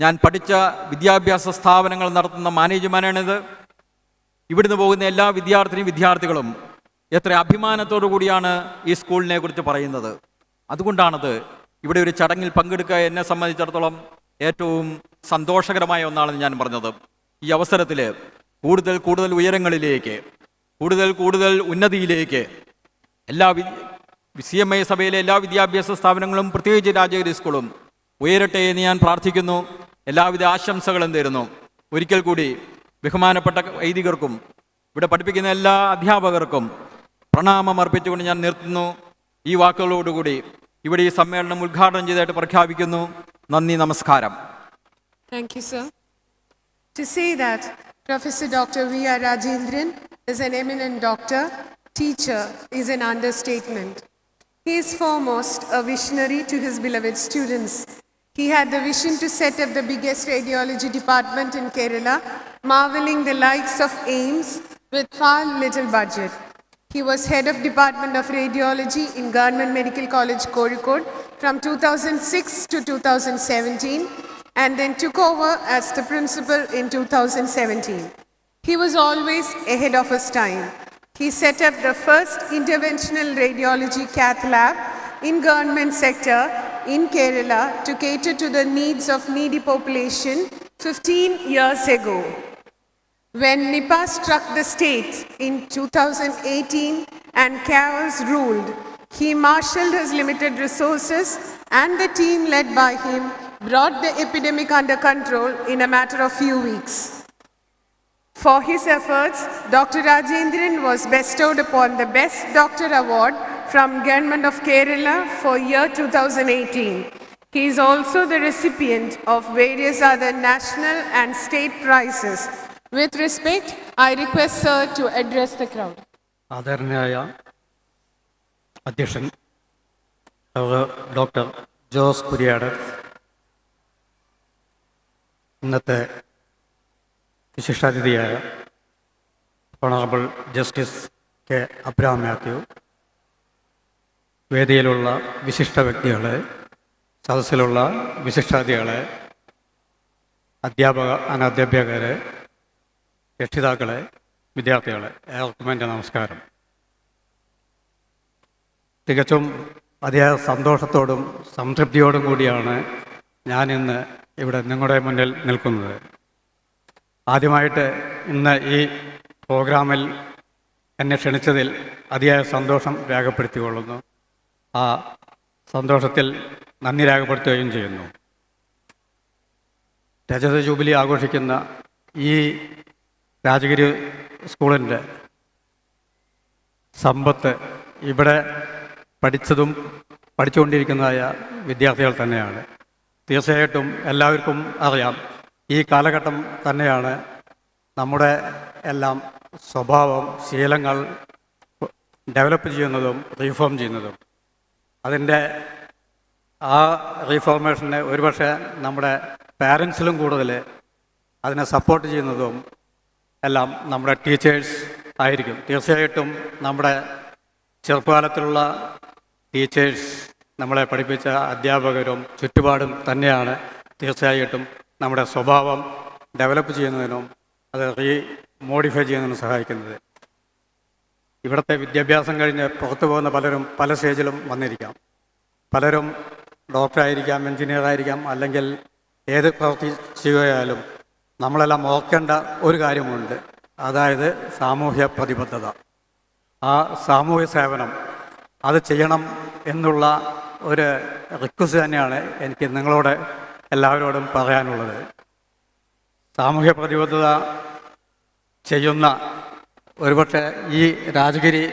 ഞാൻ പഠിച്ച വിദ്യാഭ്യാസ സ്ഥാപനങ്ങൾ നടത്തുന്ന മാനേജ്മെൻ്റാണിത്. ഇവിടുന്ന് പോകുന്ന എല്ലാ വിദ്യാർത്ഥികളും എത്ര അഭിമാനത്തോടു കൂടിയാണ് ഈ സ്കൂളിനെ കുറിച്ച് പറയുന്നത്. അതുകൊണ്ടാണത് ഇവിടെ ഒരു ചടങ്ങിൽ പങ്കെടുക്കുക എന്നെ സംബന്ധിച്ചിടത്തോളം ഏറ്റവും സന്തോഷകരമായ ഒന്നാണെന്ന് ഞാൻ പറഞ്ഞത്. ഈ അവസരത്തിൽ കൂടുതൽ ഉയരങ്ങളിലേക്ക്, കൂടുതൽ ഉന്നതിയിലേക്ക് എല്ലാ CMI സഭയിലെ എല്ലാ വിദ്യാഭ്യാസ സ്ഥാപനങ്ങളും പ്രത്യേകിച്ച് രാജഗിരി സ്കൂളും ഉയരട്ടെ എന്ന് ഞാൻ പ്രാർത്ഥിക്കുന്നു. എല്ലാവിധ ആശംസകളും തരുന്നു. ഒരിക്കൽ കൂടി ബഹുമാനപ്പെട്ട വൈദികർക്കും ഇവിടെ പഠിപ്പിക്കുന്ന എല്ലാ അധ്യാപകർക്കും പ്രണാമം അർപ്പിച്ചുകൊണ്ട് ഞാൻ നിർത്തുന്നു. ഈ വാക്കുകളോടുകൂടി ഇവിടെ ഈ സമ്മേളനം ഉദ്ഘാടനം ചെയ്തതായിട്ട് പ്രഖ്യാപിക്കുന്നു. നന്ദി, നമസ്കാരം. Thank you, sir. To say that Professor Dr. V.R. Rajendran is an eminent doctor, teacher is an understatement. He is foremost a visionary to his beloved students. He had the vision to set up the biggest radiology department in Kerala, marveling the likes of AIIMS with far little budget. He was head of Department of Radiology in Government Medical College, Kozhikode from 2006 to 2017 and then took over as the principal in 2017. He was always ahead of his time. He set up the first interventional radiology cath lab in government sector in Kerala to cater to the needs of needy population 15 years ago. When Nipah struck the state in 2018 and chaos ruled, he marshaled his limited resources and the team led by him brought the epidemic under control in a matter of few weeks. For his efforts, Dr. Rajendran was bestowed upon the Best Doctor Award from Government of Kerala for year 2018. He is also the recipient of various other national and state prizes. With respect, I request sir to address the crowd. ആദരണീയായ അധ്യക്ഷൻ doctor Jose Kuriyad, ഇന്നത്തെ വിശിഷ്ടാതിഥിയായ honourable justice K Abraham Mathew, വേദിയിലുള്ള വിശിഷ്ട വ്യക്തികളെ, സദസ്സിലുള്ള വിശിഷ്ടാതിഥികളെ, അധ്യാപക അനധ്യാപകരെ, രക്ഷിതാക്കളെ, വിദ്യാർത്ഥികളെ, ഏവർക്കും എൻ്റെ നമസ്കാരം. തികച്ചും അതിയായ സന്തോഷത്തോടും സംതൃപ്തിയോടും കൂടിയാണ് ഞാനിന്ന് ഇവിടെ നിങ്ങളുടെ മുന്നിൽ നിൽക്കുന്നത്. ആദ്യമായിട്ട് ഇന്ന് ഈ പ്രോഗ്രാമിൽ എന്നെ ക്ഷണിച്ചതിൽ അതിയായ സന്തോഷം രേഖപ്പെടുത്തിക്കൊള്ളുന്നു. ആ സന്തോഷത്തിൽ നന്ദി രേഖപ്പെടുത്തുകയും ചെയ്യുന്നു. രജത ജൂബിലി ആഘോഷിക്കുന്ന ഈ രാജഗിരി സ്കൂളിൻ്റെ സമ്പത്ത് ഇവിടെ പഠിച്ചുകൊണ്ടിരിക്കുന്നതായ വിദ്യാർത്ഥികൾ തന്നെയാണ്. തീർച്ചയായിട്ടും എല്ലാവർക്കും അറിയാം, ഈ കാലഘട്ടം തന്നെയാണ് നമ്മുടെ എല്ലാം സ്വഭാവം, ശീലങ്ങൾ ഡെവലപ്പ് ചെയ്യുന്നതും റീഫോം ചെയ്യുന്നതും. അതിൻ്റെ ആ റീഫോർമേഷനെ ഒരുപക്ഷെ നമ്മുടെ പാരൻസിലും കൂടുതൽ അതിനെ സപ്പോർട്ട് ചെയ്യുന്നതും എല്ലാം നമ്മുടെ ടീച്ചേഴ്സ് ആയിരിക്കും. തീർച്ചയായിട്ടും നമ്മുടെ ചെറുപ്പകാലത്തിലുള്ള ടീച്ചേഴ്സ്, നമ്മളെ പഠിപ്പിച്ച അധ്യാപകരും ചുറ്റുപാടും തന്നെയാണ് തീർച്ചയായിട്ടും നമ്മുടെ സ്വഭാവം ഡെവലപ്പ് ചെയ്യുന്നതിനും അത് മോഡിഫൈ ചെയ്യുന്നതിനും സഹായിക്കുന്നത്. ഇവിടുത്തെ വിദ്യാഭ്യാസം കഴിഞ്ഞ് പുറത്തു പോകുന്ന പലരും പല സ്റ്റേജിലും വന്നിരിക്കാം. പലരും ഡോക്ടറായിരിക്കാം, എഞ്ചിനീയറായിരിക്കാം, അല്ലെങ്കിൽ ഏത് പ്രവൃത്തി ചെയ്യുകയാലും നമ്മളെല്ലാം ഓർക്കേണ്ട ഒരു കാര്യമുണ്ട്, അതായത് സാമൂഹ്യ പ്രതിബദ്ധത. ആ സാമൂഹ്യ സേവനം അത് ചെയ്യണം എന്നുള്ള ഒരു റിക്വസ്റ്റ് തന്നെയാണ് എനിക്ക് നിങ്ങളോട് എല്ലാവരോടും പറയാനുള്ളത്. സാമൂഹ്യ പ്രതിബദ്ധത ചെയ്യുന്ന ഒരുപക്ഷെ ഈ രാജഗിരി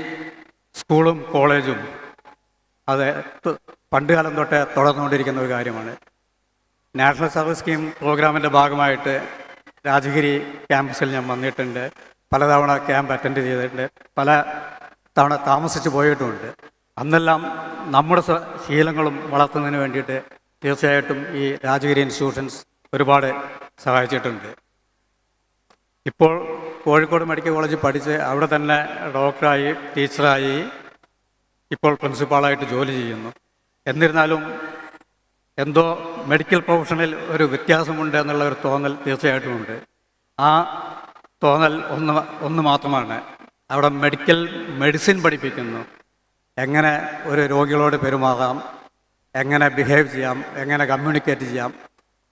സ്കൂളും കോളേജും അത് പണ്ടുകാലം തൊട്ടേ തുടർന്നുകൊണ്ടിരിക്കുന്ന ഒരു കാര്യമാണ്. നാഷണൽ സർവീസ് സ്കീം പ്രോഗ്രാമിൻ്റെ ഭാഗമായിട്ട് രാജഗിരി ക്യാമ്പസിൽ ഞാൻ വന്നിട്ടുണ്ട്. പലതവണ ക്യാമ്പ് അറ്റൻഡ് ചെയ്തിട്ടുണ്ട്, പല തവണ താമസിച്ച് പോയിട്ടുമുണ്ട്. അന്നെല്ലാം നമ്മുടെ ശീലങ്ങളും വളർത്തുന്നതിന് വേണ്ടിയിട്ട് തീർച്ചയായിട്ടും ഈ രാജഗിരി ഇൻസ്റ്റിറ്റ്യൂഷൻസ് ഒരുപാട് സഹായിച്ചിട്ടുണ്ട്. ഇപ്പോൾ കോഴിക്കോട് മെഡിക്കൽ കോളേജിൽ പഠിച്ച് അവിടെ തന്നെ ഡോക്ടറായി, ടീച്ചറായി, ഇപ്പോൾ പ്രിൻസിപ്പാളായിട്ട് ജോലി ചെയ്യുന്നു. എന്നിരുന്നാലും എന്തോ മെഡിക്കൽ പ്രൊഫഷനിൽ ഒരു വ്യത്യാസമുണ്ട് എന്നുള്ള ഒരു തോന്നൽ തീർച്ചയായിട്ടും ഉണ്ട്. ആ തോന്നൽ ഒന്ന് മാത്രമാണ്, അവിടെ മെഡിസിൻ പഠിപ്പിക്കുന്നു. എങ്ങനെ ഒരു രോഗികളോട് പെരുമാറാം, എങ്ങനെ ബിഹേവ് ചെയ്യാം, എങ്ങനെ കമ്മ്യൂണിക്കേറ്റ് ചെയ്യാം,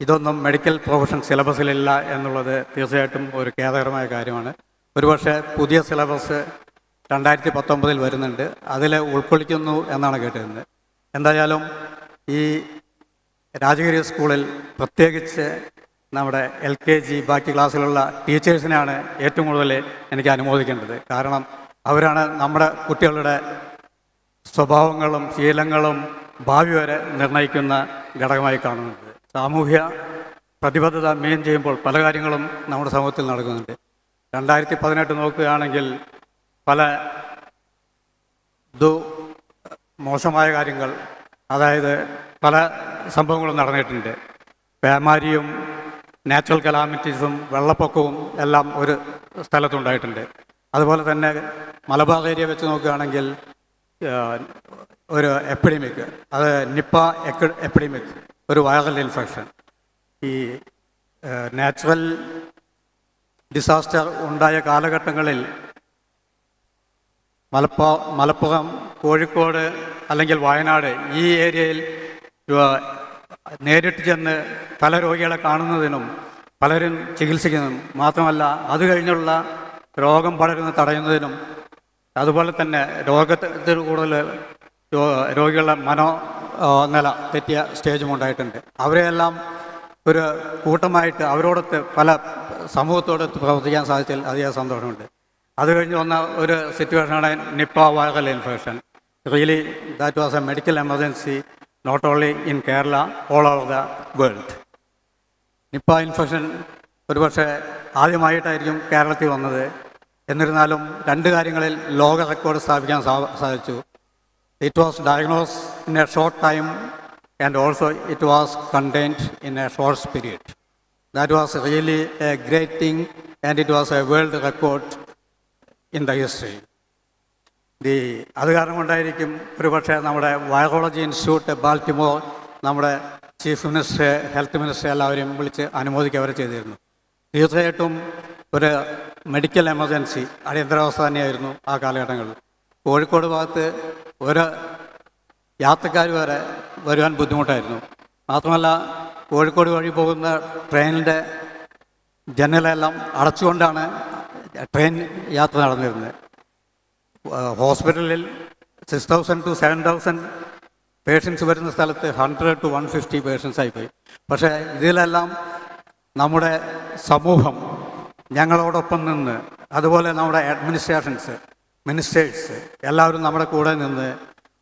ഇതൊന്നും മെഡിക്കൽ പ്രൊഫഷൻ സിലബസിലില്ല എന്നുള്ളത് തീർച്ചയായിട്ടും ഒരു ഖേദകരമായ കാര്യമാണ്. ഒരുപക്ഷെ പുതിയ സിലബസ് 2019 വരുന്നുണ്ട്, അതിൽ ഉൾക്കൊള്ളിക്കുന്നു എന്നാണ് കേട്ടിരുന്നത്. എന്തായാലും ഈ രാജഗിരി സ്കൂളിൽ പ്രത്യേകിച്ച് നമ്മുടെ LKG ബാക്കി ക്ലാസ്സിലുള്ള ടീച്ചേഴ്സിനെയാണ് ഏറ്റവും കൂടുതൽ എനിക്ക് അനുമോദിക്കേണ്ടത്. കാരണം അവരാണ് നമ്മുടെ കുട്ടികളുടെ സ്വഭാവങ്ങളും ശീലങ്ങളും ഭാവി വരെ നിർണ്ണയിക്കുന്ന ഘടകമായി കാണുന്നത്. സാമൂഹ്യ പ്രതിബദ്ധത മെയിൻ ചെയ്യുമ്പോൾ പല കാര്യങ്ങളും നമ്മുടെ സമൂഹത്തിൽ നടക്കുന്നുണ്ട്. 2018 നോക്കുകയാണെങ്കിൽ പല മോശമായ കാര്യങ്ങൾ, അതായത് പല സംഭവങ്ങളും നടന്നിട്ടുണ്ട്. പേമാരിയും നാച്ചുറൽ കലാമിറ്റീസും വെള്ളപ്പൊക്കവും എല്ലാം ഒരു സ്ഥലത്തുണ്ടായിട്ടുണ്ട്. അതുപോലെ തന്നെ മലബാർ ഏരിയ വെച്ച് നോക്കുകയാണെങ്കിൽ ഒരു എപ്പിഡമിക്, അത് നിപ്പ എപ്പിഡമിക്, ഒരു വൈറൽ ഇൻഫെക്ഷൻ. ഈ നാച്ചുറൽ ഡിസാസ്റ്റർ ഉണ്ടായ കാലഘട്ടങ്ങളിൽ മലപ്പുറം, കോഴിക്കോട് അല്ലെങ്കിൽ വയനാട് ഈ ഏരിയയിൽ നേരിട്ട് ചെന്ന് പല രോഗികളെ കാണുന്നതിനും പലരും ചികിത്സിക്കുന്നതിനും മാത്രമല്ല അത് കഴിഞ്ഞുള്ള രോഗം പടരുന്നത് തടയുന്നതിനും, അതുപോലെ തന്നെ രോഗത്തിൽ കൂടുതൽ രോഗികളുടെ മനോനില തെറ്റിയ സ്റ്റേജും ഉണ്ടായിട്ടുണ്ട്. അവരെയെല്ലാം ഒരു കൂട്ടമായിട്ട് അവരോടൊത്ത് പല സമൂഹത്തോടൊത്ത് പ്രവർത്തിക്കാൻ സാധിച്ചാൽ അധികം സന്തോഷമുണ്ട്. അത് കഴിഞ്ഞ് വന്ന ഒരു സിറ്റുവേഷനാണ് Nipah viral infection. Really that was a medical emergency not only in Kerala, all over the world. Nipah infection ഒരുപക്ഷെ ആദ്യമായിട്ടായിരിക്കും കേരളത്തിൽ വന്നത്. എന്നിരുന്നാലും രണ്ട് കാര്യങ്ങളിൽ ലോക റെക്കോർഡ് സ്ഥാപിക്കാൻ സാധിച്ചു. It was diagnosed in A short time and also it was contained in A short period. That was really A great thing and it was A world record in the history. അത് കാരണം കൊണ്ടായിരിക്കും ഒരുപക്ഷെ നമ്മുടെ virology institute ബാൽട്ടിമോർ നമ്മുടെ chief minister, health minister എല്ലാവരെയും വിളിച്ച് അനുമോദിക്കുക അവർ ചെയ്തിരുന്നു. തീർച്ചയായിട്ടും ഒരു മെഡിക്കൽ എമർജൻസി, അടിയന്തരാവസ്ഥ തന്നെയായിരുന്നു ആ കാലഘട്ടങ്ങളിൽ. കോഴിക്കോട് ഭാഗത്ത് ഒരു യാത്രക്കാർ വരെ വരുവാൻ ബുദ്ധിമുട്ടായിരുന്നു. മാത്രമല്ല കോഴിക്കോട് വഴി പോകുന്ന ട്രെയിനിൻ്റെ ജനലെല്ലാം അടച്ചുകൊണ്ടാണ് ട്രെയിൻ യാത്ര നടന്നിരുന്നത്. ഹോസ്പിറ്റലിൽ 6,000 to 7,000 പേഷ്യൻസ് വരുന്ന സ്ഥലത്ത് 100 to 150 പേഷ്യൻസ് ആയിപ്പോയി. പക്ഷേ ഇതിലെല്ലാം നമ്മുടെ സമൂഹം ഞങ്ങളോടൊപ്പം നിന്ന്, അതുപോലെ നമ്മുടെ അഡ്മിനിസ്ട്രേഷൻസ്, മിനിസ്റ്റേഴ്സ് എല്ലാവരും നമ്മുടെ കൂടെ നിന്ന്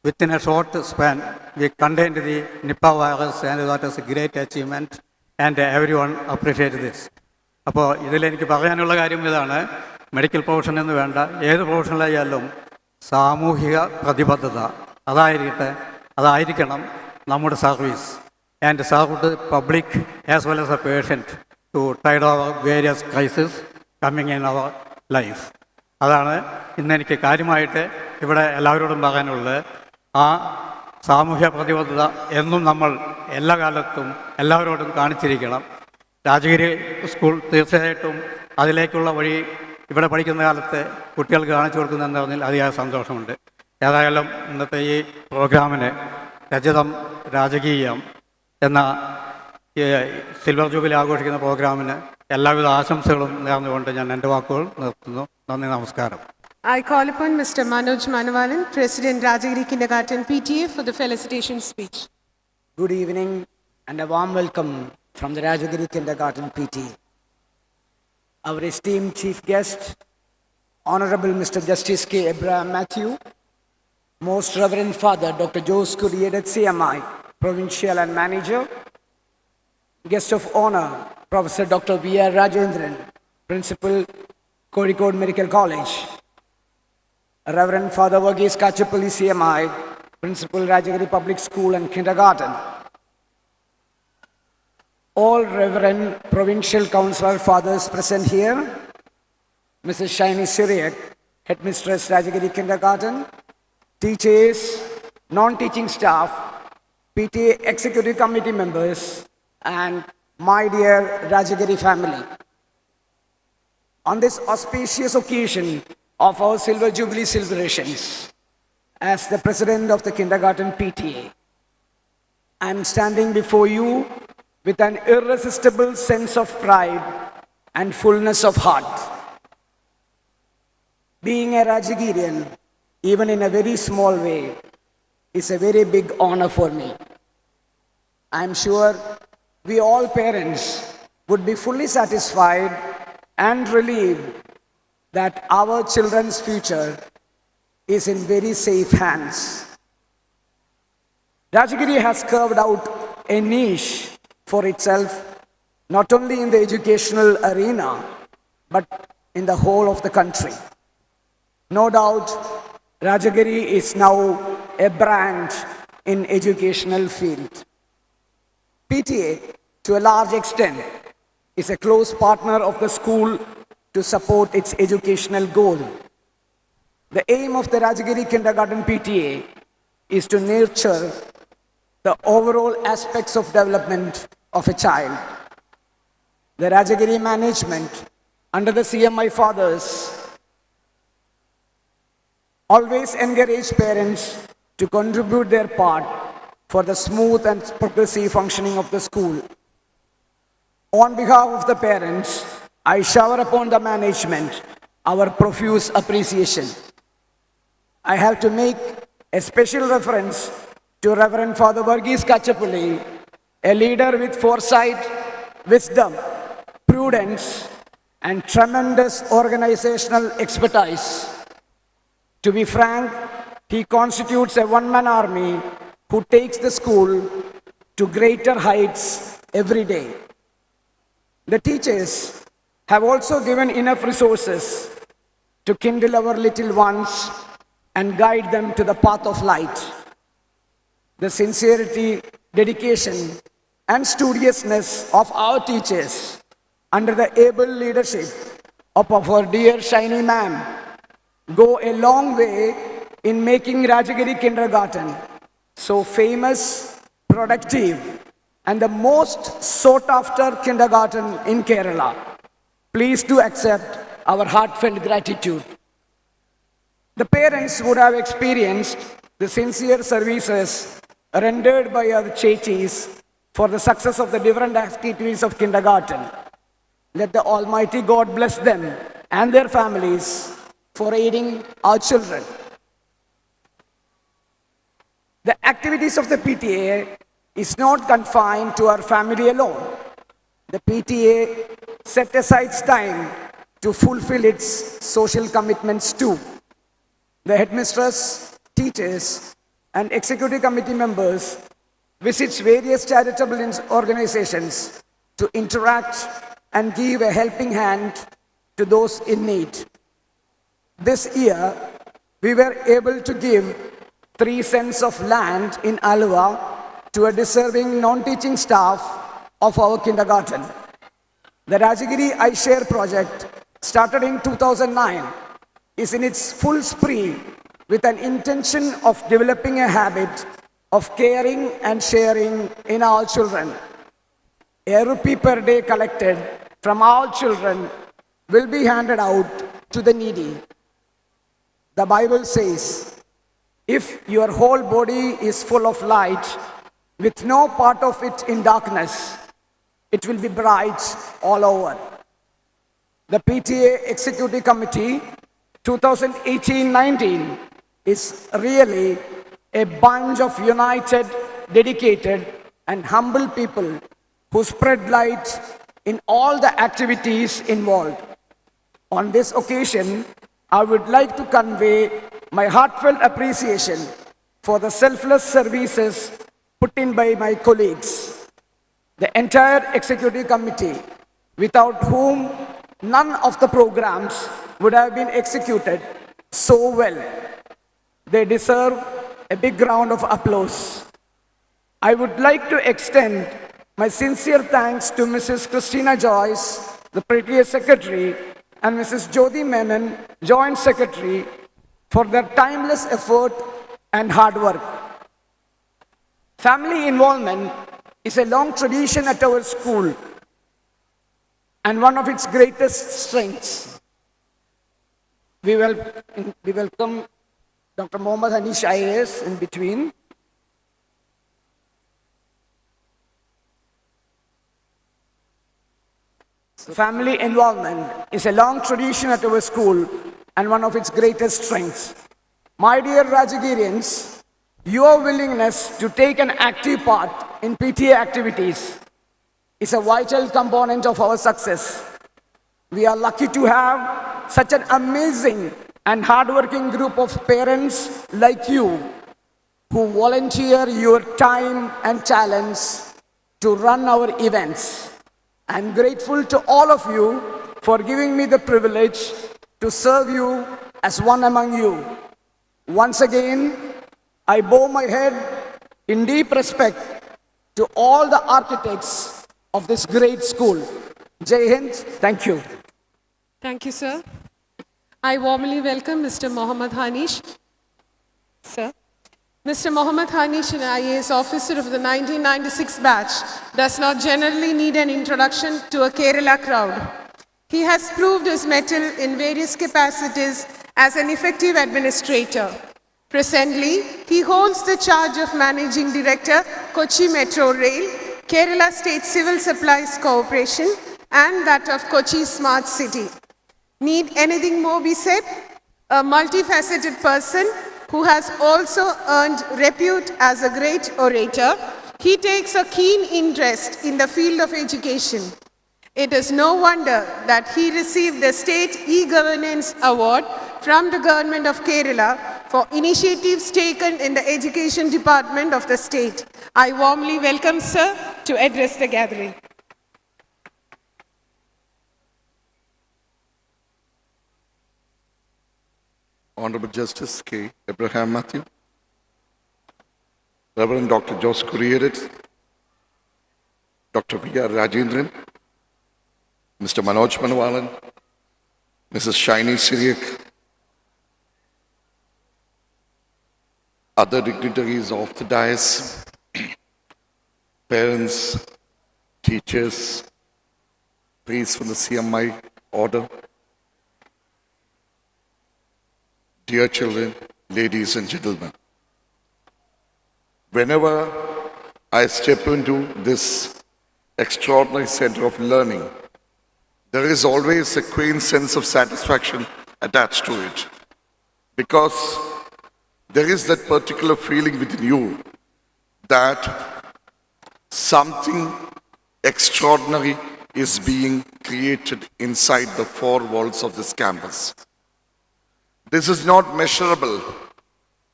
within a short span, we contained the Nipah virus, and that was a great achievement, and everyone appreciated this. അപ്പോൾ ഇതിലെനിക്ക് പറയാനുള്ള കാര്യം ഇതാണ്, മെഡിക്കൽ പ്രൊഫഷൻ എന്ന് വേണ്ട ഏത് പ്രൊഫഷനിലായാലും സാമൂഹിക പ്രതിബദ്ധത അതായിരിക്കണം നമ്മുടെ service, and serve the public as well as a patient to tide over various crisis coming in our life. അതാണ് ഇന്നെനിക്ക് കാര്യമായിട്ട് ഇവിടെ എല്ലാവരോടും പറയാനുള്ളത്. ആ സാമൂഹ്യ പ്രതിബദ്ധത എന്നും നമ്മൾ എല്ലാ കാലത്തും എല്ലാവരോടും കാണിച്ചിരിക്കണം. രാജഗിരി സ്കൂൾ തീർച്ചയായിട്ടും അതിലേക്കുള്ള വഴി ഇവിടെ പഠിക്കുന്ന കാലത്ത് കുട്ടികൾക്ക് കാണിച്ചു കൊടുക്കുന്നതെന്ന് പറഞ്ഞാൽ അതിയായ സന്തോഷമുണ്ട്. ഏതായാലും ഇന്നത്തെ ഈ പ്രോഗ്രാമിന് രജതം രാജകീയം എന്ന സിൽവർ ജൂബിലി ആഘോഷിക്കുന്ന പ്രോഗ്രാമിന് എല്ലാവിധ ആശംസകളും നേർന്നുകൊണ്ട് ഞാൻ എൻ്റെ വാക്കുകൾ നിർത്തുന്നു. നന്ദി, നമസ്കാരം. I call upon Mr. Manoj Manavalan, President Rajagiri Kindergarten PTA, for the felicitation speech. Good evening and a warm welcome from the Rajagiri Kindergarten PTA. Our esteemed chief guest, Honorable Mr. Justice K. Abraham Matthew, Most Reverend Father Dr. Jose Kuriyedat CMI, Provincial and Manager, Guest of Honor, Professor Dr. V.R. Rajendran, Principal, Kozhikode Medical College, Reverend Father Varghese Kachapalli CMI, Principal Rajagiri Public School and Kindergarten, all Reverend Provincial Councillor Fathers present here, Mrs. Shaini Syriac, Headmistress Rajagiri Kindergarten, teachers, non-teaching staff, PTA Executive Committee members, and my dear Rajagiri family. On this auspicious occasion of our Silver Jubilee celebrations, as the President of the Kindergarten PTA, I am standing before you with an irresistible sense of pride and fullness of heart. Being a Rajagirian, even in a very small way, is a very big honor for me. I am sure we all parents would be fully satisfied and relieved that our children's future is in very safe hands. Rajagiri has carved out a niche for itself, not only in the educational arena, but in the whole of the country. No doubt, Rajagiri is now a branch in educational field. PTA, to a large extent, is a close partner of the school to support its educational goal. The aim of the Rajagiri Kindergarten PTA is to nurture the overall aspects of development of a child. The Rajagiri management, under the CMI fathers, always encourage parents to contribute their part for the smooth and progressive functioning of the school. On behalf of the parents, I shower upon the management our profuse appreciation. I have to make a special reference to Reverend Father Varghese Kachapalli, a leader with foresight, wisdom, prudence, and tremendous organizational expertise. To be frank, he constitutes a one-man army who takes the school to greater heights every day. The teachers have also given enough resources to kindle our little ones and guide them to the path of light. The sincerity, dedication, and studiousness of our teachers, under the able leadership of our dear Shiny ma'am, go a long way in making Rajagiri Kindergarten so famous, productive, and the most sought-after kindergarten in Kerala. Please do accept our heartfelt gratitude. The parents would have experienced the sincere services rendered by our chechis for the success of the different activities of kindergarten. Let the Almighty God bless them and their families for aiding our children. The activities of the PTA is not confined to our family alone. The PTA set aside time to fulfill its social commitments too. The headmistress, teachers, and executive committee members visits various charitable organizations to interact and give a helping hand to those in need. This year, we were able to give 3 cents of land in Alva to a deserving non-teaching staff of our kindergarten. The Rajagiri I Share project, started in 2009, is in its full spree with an intention of developing a habit of caring and sharing in all children. A rupee per day collected from all children will be handed out to the needy. The Bible says, if your whole body is full of light, with no part of it in darkness, it will be bright all over. The PTA Executive Committee 2018-19 is really a bunch of united, dedicated, and humble people who spread light in all the activities involved. On this occasion, I would like to convey my heartfelt appreciation for the selfless services put in by my colleagues, the entire executive committee, without whom none of the programs would have been executed so well. They deserve a big round of applause. I would like to extend my sincere thanks to Mrs. Christina Joyce, the PTA Secretary, and Mrs. Jyoti Menon, Joint Secretary, for their timeless effort and hard work. Family involvement is a long tradition at our school and one of its greatest strengths. We welcome Dr. Mohammad Hanish IAS in between. Family involvement is a long tradition at our school and one of its greatest strengths. My dear Rajagirians, your willingness to take an active part in PTA activities is a vital component of our success. We are lucky to have such an amazing and hardworking group of parents like you who volunteer your time and talents to run our events. I'm grateful to all of you for giving me the privilege to serve you as one among you. Once again, I bow my head in deep respect to all the architects of this great school. Jai Hind, thank you. Thank you, sir. I warmly welcome Mr. Mohammad Hanish. Sir. Mr. Mohammad Hanish, an IAS officer of the 1996 batch, does not generally need an introduction to a Kerala crowd. He has proved his mettle in various capacities as an effective administrator. Presently, he holds the charge of Managing Director, Kochi Metro Rail, Kerala State Civil Supplies Corporation, and that of Kochi Smart City. Need anything more be said? A multifaceted person who has also earned repute as a great orator, he takes a keen interest in the field of education. It is no wonder that he received the State E-Governance Award from the Government of Kerala for initiatives taken in the Education Department of the state. I warmly welcome sir to address the gathering. Honorable Justice K. Abraham Matthew, Reverend Dr. Jos Kuriyarit, Dr. V.R. Rajendran, Mr. Manoj Manwalan, Mrs. Shiny Syriac, other dignitaries of the dais, parents, teachers, priests from the CMI order, dear children, ladies and gentlemen, whenever I step into this extraordinary center of learning, there is always a quaint sense of satisfaction attached to it, because there is that particular feeling within you that something extraordinary is being created inside the four walls of this campus. This is not measurable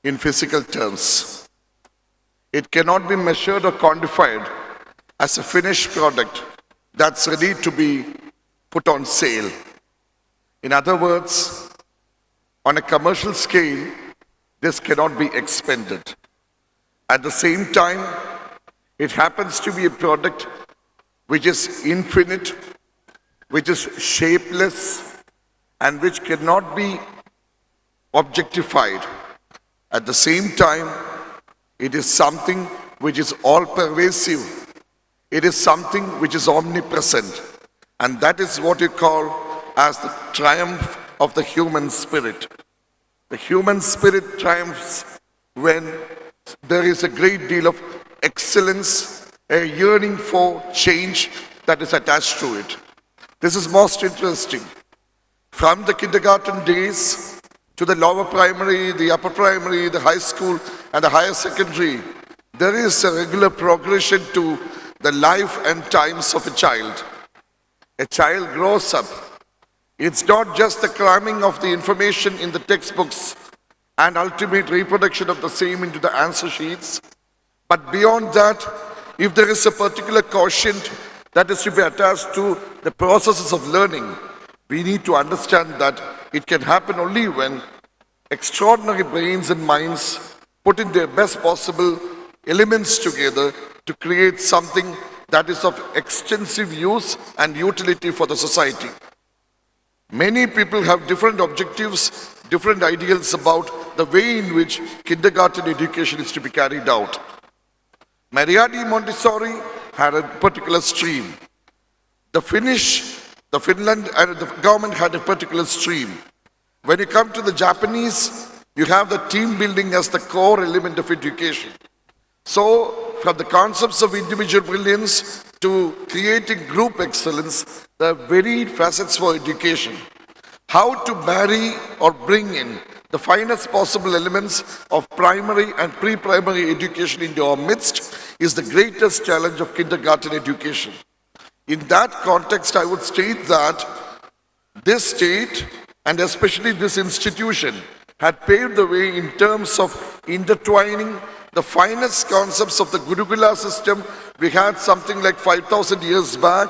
in physical terms, It cannot be measured or quantified as a finished product that's ready to be put on sale. In other words, on a commercial scale, this cannot be expended. At the same time, it happens to be a product which is infinite, which is shapeless, and which cannot be objectified. At the same time, it is something which is all-pervasive. It is something which is omnipresent. And that is what you call as the triumph of the human spirit. The human spirit triumphs when there is a great deal of excellence, a yearning for change that is attached to it. This is most interesting. From the kindergarten days to the lower primary, the upper primary, the high school, and the higher secondary, there is a regular progression to the life and times of a child. A child grows up. It's not just the cramming of the information in the textbooks and ultimate reproduction of the same into the answer sheets, but beyond that, if there is a particular quotient that is to be attached to the processes of learning, we need to understand that it can happen only when extraordinary brains and minds put in their best possible elements together to create something that is of extensive use and utility for the society. Many people have different objectives, different ideals about the way in which kindergarten education is to be carried out. Maria di Montessori had a particular stream. The Finland and the government had a particular stream. When you come to the Japanese, you have the team building as the core element of education. So, from the concepts of individual brilliance to creating group excellence, there are varied facets for education. How to marry or bring in the finest possible elements of primary and pre-primary education into our midst is the greatest challenge of kindergarten education. In that context, I would state that this state, and especially this institution, had paved the way in terms of intertwining the finest concepts of the Gurukula system we had something like 5,000 years back,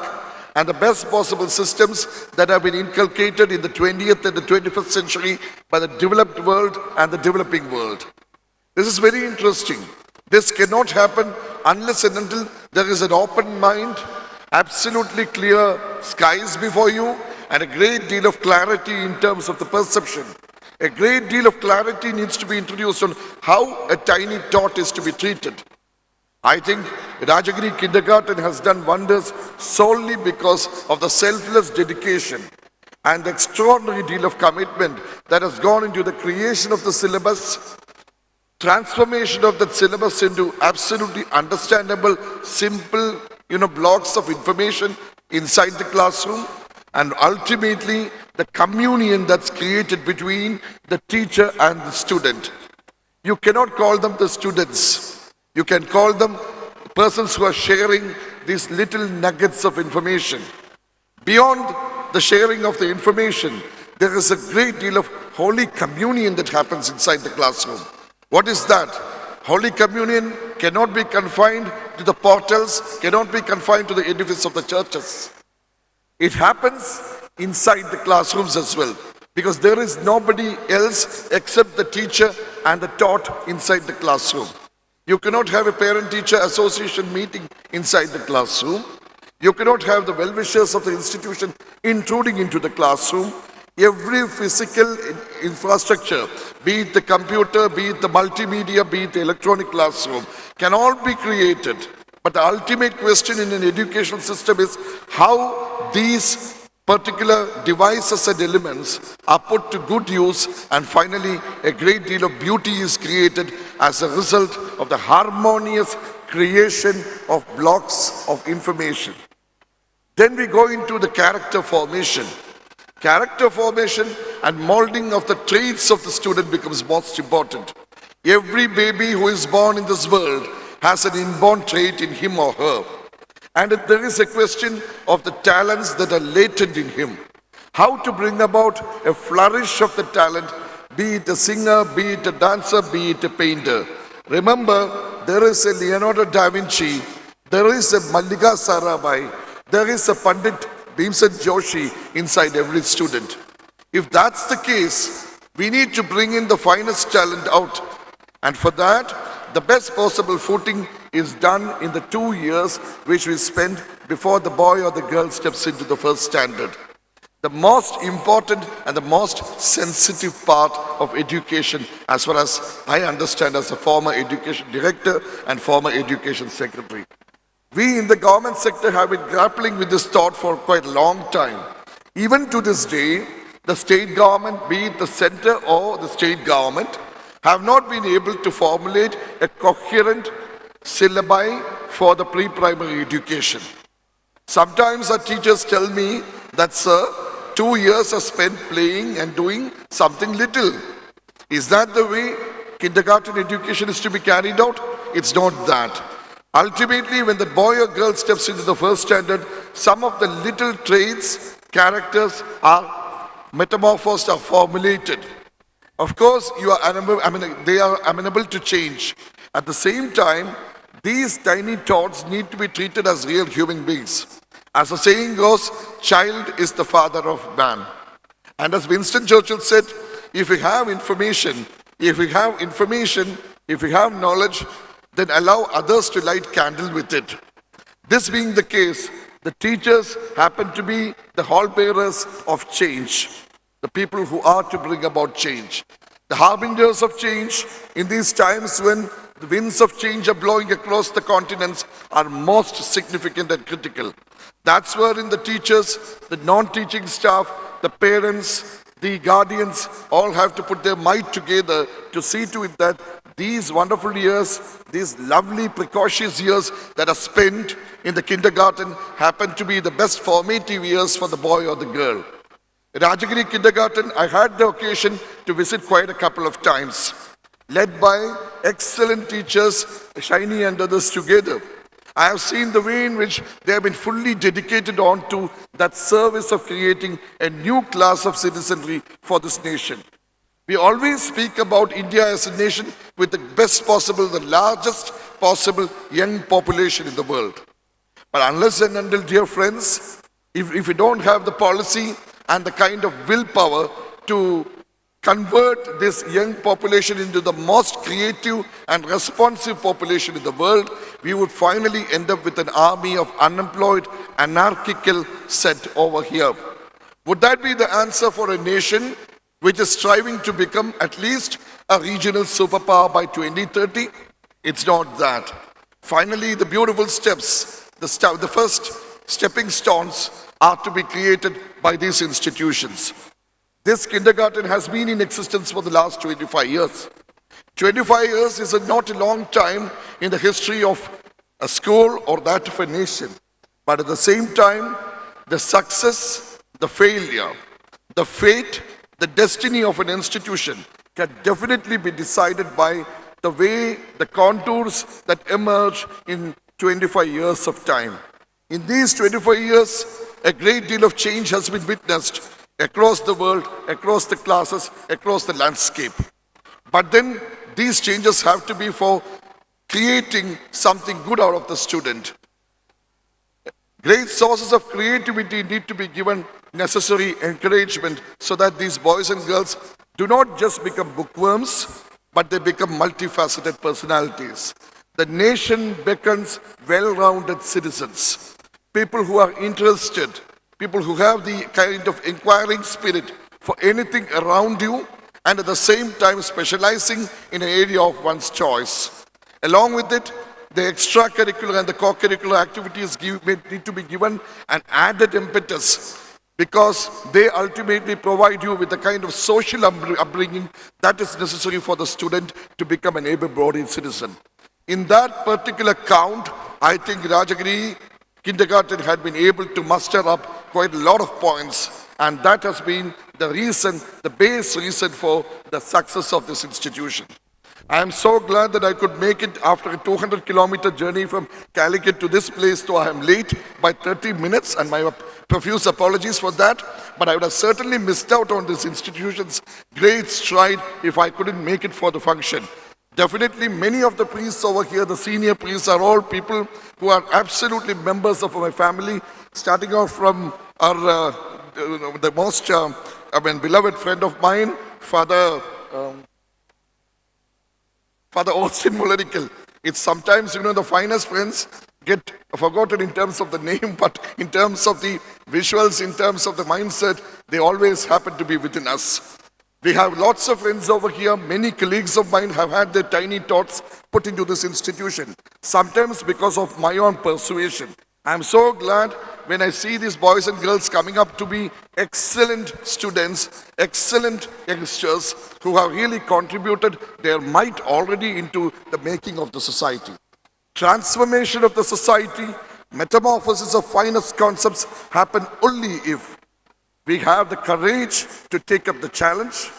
and the best possible systems that have been inculcated in the 20th and the 21st century by the developed world and the developing world. This is very interesting. This cannot happen unless and until there is an open mind, absolutely clear skies before you, and a great deal of clarity in terms of the perception. A great deal of clarity needs to be introduced on how a tiny tot is to be treated. I think Rajagiri kindergarten has done wonders solely because of the selfless dedication and the extraordinary deal of commitment that has gone into the creation of the syllabus, transformation of that syllabus into absolutely understandable, simple, blocks of information inside the classroom, and ultimately the communion that's created between the teacher and the student. You cannot call them the students. You can call them persons who are sharing these little nuggets of information. Beyond the sharing of the information, there is a great deal of holy communion that happens inside the classroom. What is that? Holy communion cannot be confined to the portals, cannot be confined to the edifice of the churches. It happens inside the classrooms as well, because there is nobody else except the teacher and the taught inside the classroom. You cannot have a parent-teacher association meeting inside the classroom. You cannot have the well-wishers of the institution intruding into the classroom. Every physical infrastructure, be it the computer, be it the multimedia, be it the electronic classroom, can all be created. But the ultimate question in an educational system is how these particular devices and elements are put to good use, and finally a great deal of beauty is created as a result of the harmonious creation of blocks of information. Then we go into the character formation. Character formation and molding of the traits of the student becomes most important. Every baby who is born in this world has an inborn trait in him or her. And there is a question of the talents that are latent in him. How to bring about a flourish of the talent, be it a singer, be it a dancer, be it a painter. Remember, there is a Leonardo da Vinci, there is a Mallika Sarabhai, there is a Pandit Bhimsen Joshi inside every student. If that's the case, we need to bring in the finest talent out. And for that, the best possible footing is done in the 2 years which we spend before the boy or the girl steps into the first standard. The most important and the most sensitive part of education, as far as I understand as a former education director and former education secretary. We in the government sector have been grappling with this thought for quite a long time. Even to this day, the state government, be it the center or the state government, have not been able to formulate a coherent syllabi for the pre-primary education. Sometimes our teachers tell me that, sir, 2 years are spent playing and doing something little. Is that the way kindergarten education is to be carried out? It's not that. Ultimately, when the boy or girl steps into the first standard, some of the little traits, characters are metamorphosed, are formulated. Of course, they are amenable to change. At the same time, these tiny tots need to be treated as real human beings. As the saying goes, child is the father of man. And as Winston Churchill said, if we have information, if we have knowledge, then allow others to light candle with it. This being the case, the teachers happen to be the hallbearers of change, the people who are to bring about change. The harbingers of change in these times when the winds of change are blowing across the continents are most significant and critical. That's where in the teachers, the non-teaching staff, the parents, the guardians all have to put their might together to see to it that these wonderful years, these lovely precocious years that are spent in the kindergarten happen to be the best formative years for the boy or the girl. Rajagiri Kindergarten, I had the occasion to visit quite a couple of times, led by excellent teachers, Shiny and others together. I have seen the way in which they have been fully dedicated on to that service of creating a new class of citizenry for this nation. We always speak about India as a nation with the best possible, the largest possible young population in the world. But unless and until, dear friends, if we don't have the policy and the kind of willpower to convert this young population into the most creative and responsive population in the world, we would finally end up with an army of unemployed, anarchical set over here. Would that be the answer for a nation which is striving to become at least a regional superpower by 2030? It's not that. Finally, the beautiful steps, the first stepping stones are to be created by these institutions. This kindergarten has been in existence for the last 25 years. 25 years is not a long time in the history of a school or that of a nation. But at the same time, the success, the failure, the fate, the destiny of an institution can definitely be decided by the way, the contours that emerge in 25 years of time. In these 25 years, a great deal of change has been witnessed across the world, across the classes, across the landscape. But then these changes have to be for creating something good out of the student. Great sources of creativity need to be given necessary encouragement so that these boys and girls do not just become bookworms, but they become multifaceted personalities. The nation beckons well-rounded citizens, people who are interested, people who have the kind of inquiring spirit for anything around you and at the same time specializing in an area of one's choice. Along with it, the extracurricular and the co-curricular activities need to be given an added impetus because they ultimately provide you with the kind of social upbringing that is necessary for the student to become an able-bodied citizen. In that particular count, I think Rajagiri Kindergarten had been able to muster up quite a lot of points, and that has been the reason, the base reason for the success of this institution. I am so glad that I could make it after a 200-kilometer journey from Calicut to this place, though I am late by 30 minutes, and my profuse apologies for that. But I would have certainly missed out on this institution's great stride if I couldn't make it for the function. Definitely, many of the priests over here, the senior priests, are all people who are absolutely members of my family, starting off from our the most beloved friend of mine, Father Austin Mullerikal. It's sometimes, the finest friends get forgotten in terms of the name, but in terms of the visuals, in terms of the mindset, they always happen to be within us. We have lots of friends over here. Many colleagues of mine have had their tiny tots put into this institution, sometimes because of my own persuasion. I'm so glad when I see these boys and girls coming up to be excellent students, excellent youngsters who have really contributed their might already into the making of the society. Transformation of the society, metamorphosis of finest concepts happen only if we have the courage to take up the challenge,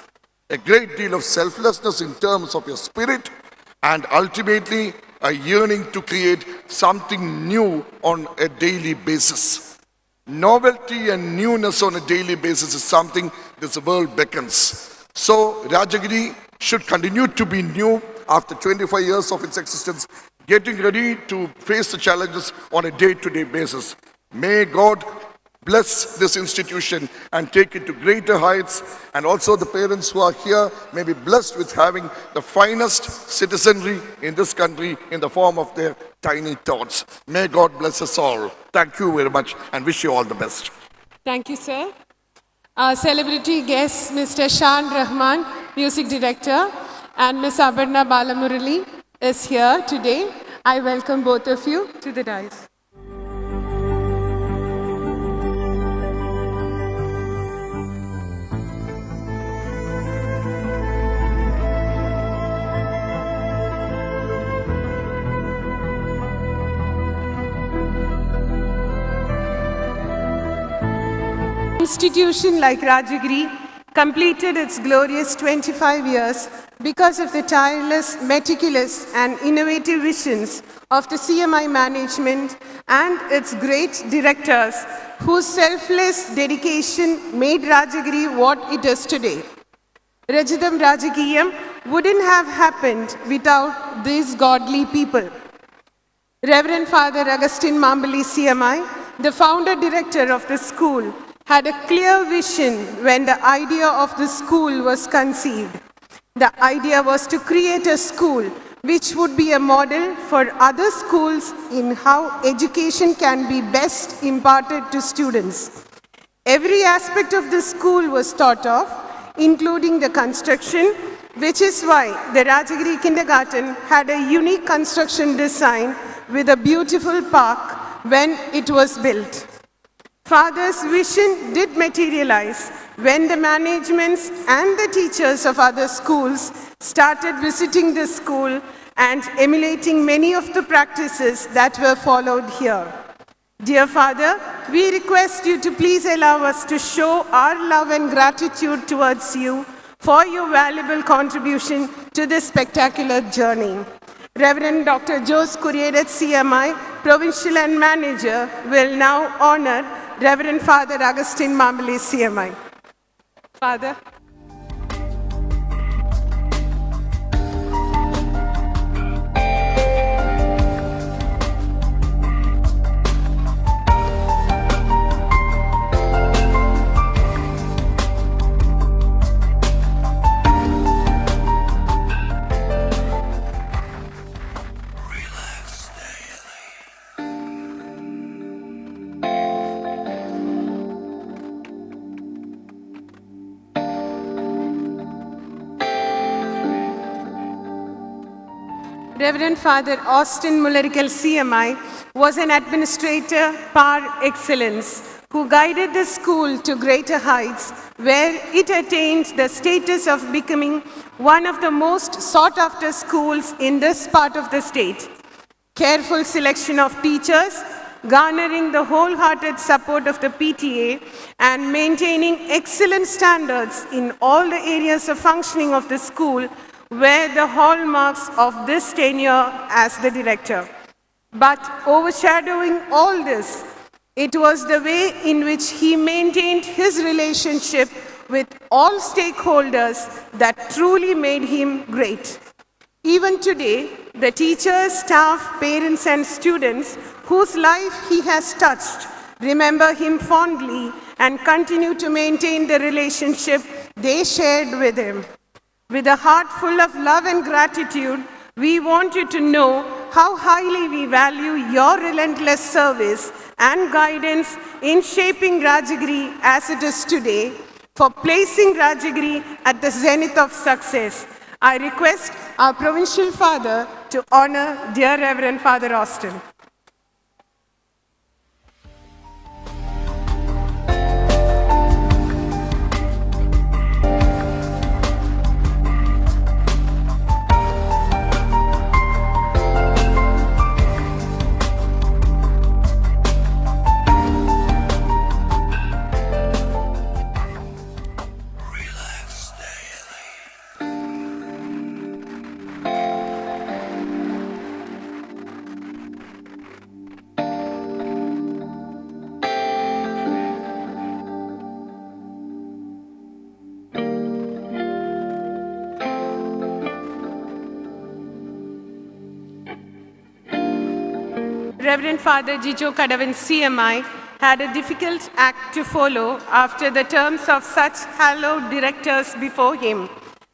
a great deal of selflessness in terms of your spirit, and ultimately a yearning to create something new on a daily basis. Novelty and newness on a daily basis is something this world beckons. So Rajagiri should continue to be new after 25 years of its existence, getting ready to face the challenges on a day-to-day basis. May God bless this institution and take it to greater heights, and also the parents who are here may be blessed with having the finest citizenry in this country in the form of their tiny tots. May God bless us all. Thank you very much and wish you all the best. Thank you, sir. Our celebrity guest, Mr. Shan Rahman, music director, and Ms. Abarna Balamurali is here today. I welcome both of you to the dais. Institution like Rajagiri completed its glorious 25 years because of the tireless, meticulous, and innovative visions of the CMI management and its great directors, whose selfless dedication made Rajagiri what it is today. Rajatham Rajakeeyam wouldn't have happened without these godly people. Reverend Father Agustin Mambali CMI, the founder director of the school, had a clear vision when the idea of the school was conceived. The idea was to create a school which would be a model for other schools in how education can be best imparted to students. Every aspect of the school was thought of, including the construction, which is why the Rajagiri kindergarten had a unique construction design with a beautiful park when it was built. Father's vision did materialize when the managements and the teachers of other schools started visiting the school and emulating many of the practices that were followed here. Dear Father, we request you to please allow us to show our love and gratitude towards you for your valuable contribution to this spectacular journey. Reverend Dr. Jose Curiedet CMI, Provincial and Manager, will now honor Reverend Father Agustin Mambali CMI. Father. Reverend Father Austin Mullerikal CMI was an administrator par excellence who guided the school to greater heights where it attained the status of becoming one of the most sought-after schools in this part of the state. Careful selection of teachers, garnering the wholehearted support of the PTA, and maintaining excellent standards in all the areas of functioning of the school were the hallmarks of this tenure as the director. But overshadowing all this, it was the way in which he maintained his relationship with all stakeholders that truly made him great. Even today, the teachers, staff, parents, and students whose life he has touched remember him fondly and continue to maintain the relationship they shared with him. With a heart full of love and gratitude, we want you to know how highly we value your relentless service and guidance in shaping Rajagiri as it is today, for placing Rajagiri at the zenith of success. I request our Provincial Father to honor dear Reverend Father Austin. Reverend Father Jijo Kadavan CMI had a difficult act to follow after the terms of such hallowed directors before him.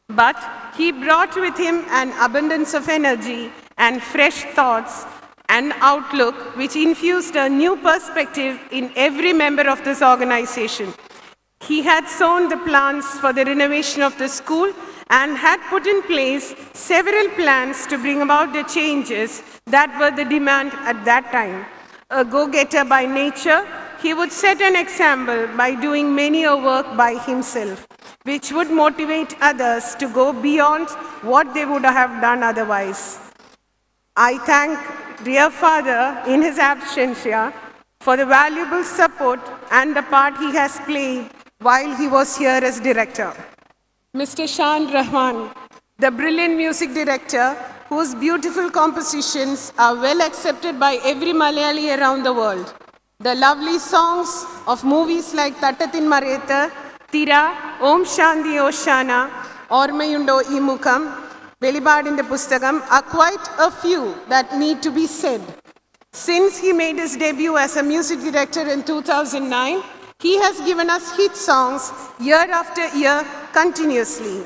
But he brought with him an abundance of energy and fresh thoughts and outlook which infused a new perspective in every member of this organization. He had sown the plans for the renovation of the school and had put in place several plans to bring about the changes that were the demand at that time. A go-getter by nature, he would set an example by doing many a work by himself, which would motivate others to go beyond what they would have done otherwise. I thank dear Father in his absentia for the valuable support and the part he has played while he was here as director. Mr. Shan Rahman, the brilliant music director whose beautiful compositions are well accepted by every Malayali around the world. The lovely songs of movies like Tattathin Marayatha, Tira, Om Shanti Oshana, Ormayundo Imukam, Velibadinte Pustakam are quite a few that need to be said. Since he made his debut as a music director in 2009, he has given us hit songs year after year continuously.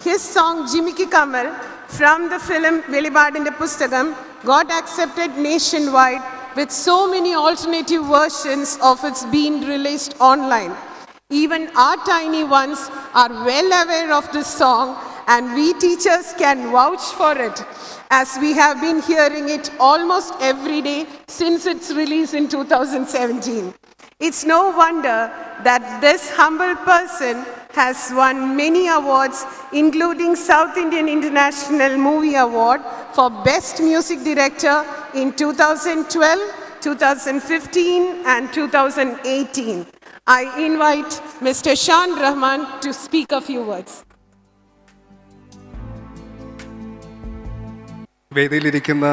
His song Jimiki Kamal from the film Velibadinte Pustakam got accepted nationwide with so many alternative versions of its being released online. Even our tiny ones are well aware of this song, and we teachers can vouch for it, as we have been hearing it almost every day since its release in 2017. It's no wonder that this humble person has won many awards, including South Indian International Movie Award for Best Music Director in 2012, 2015, and 2018. I invite Mr. Shan Rahman to speak a few words. വേദിയിലിരിക്കുന്ന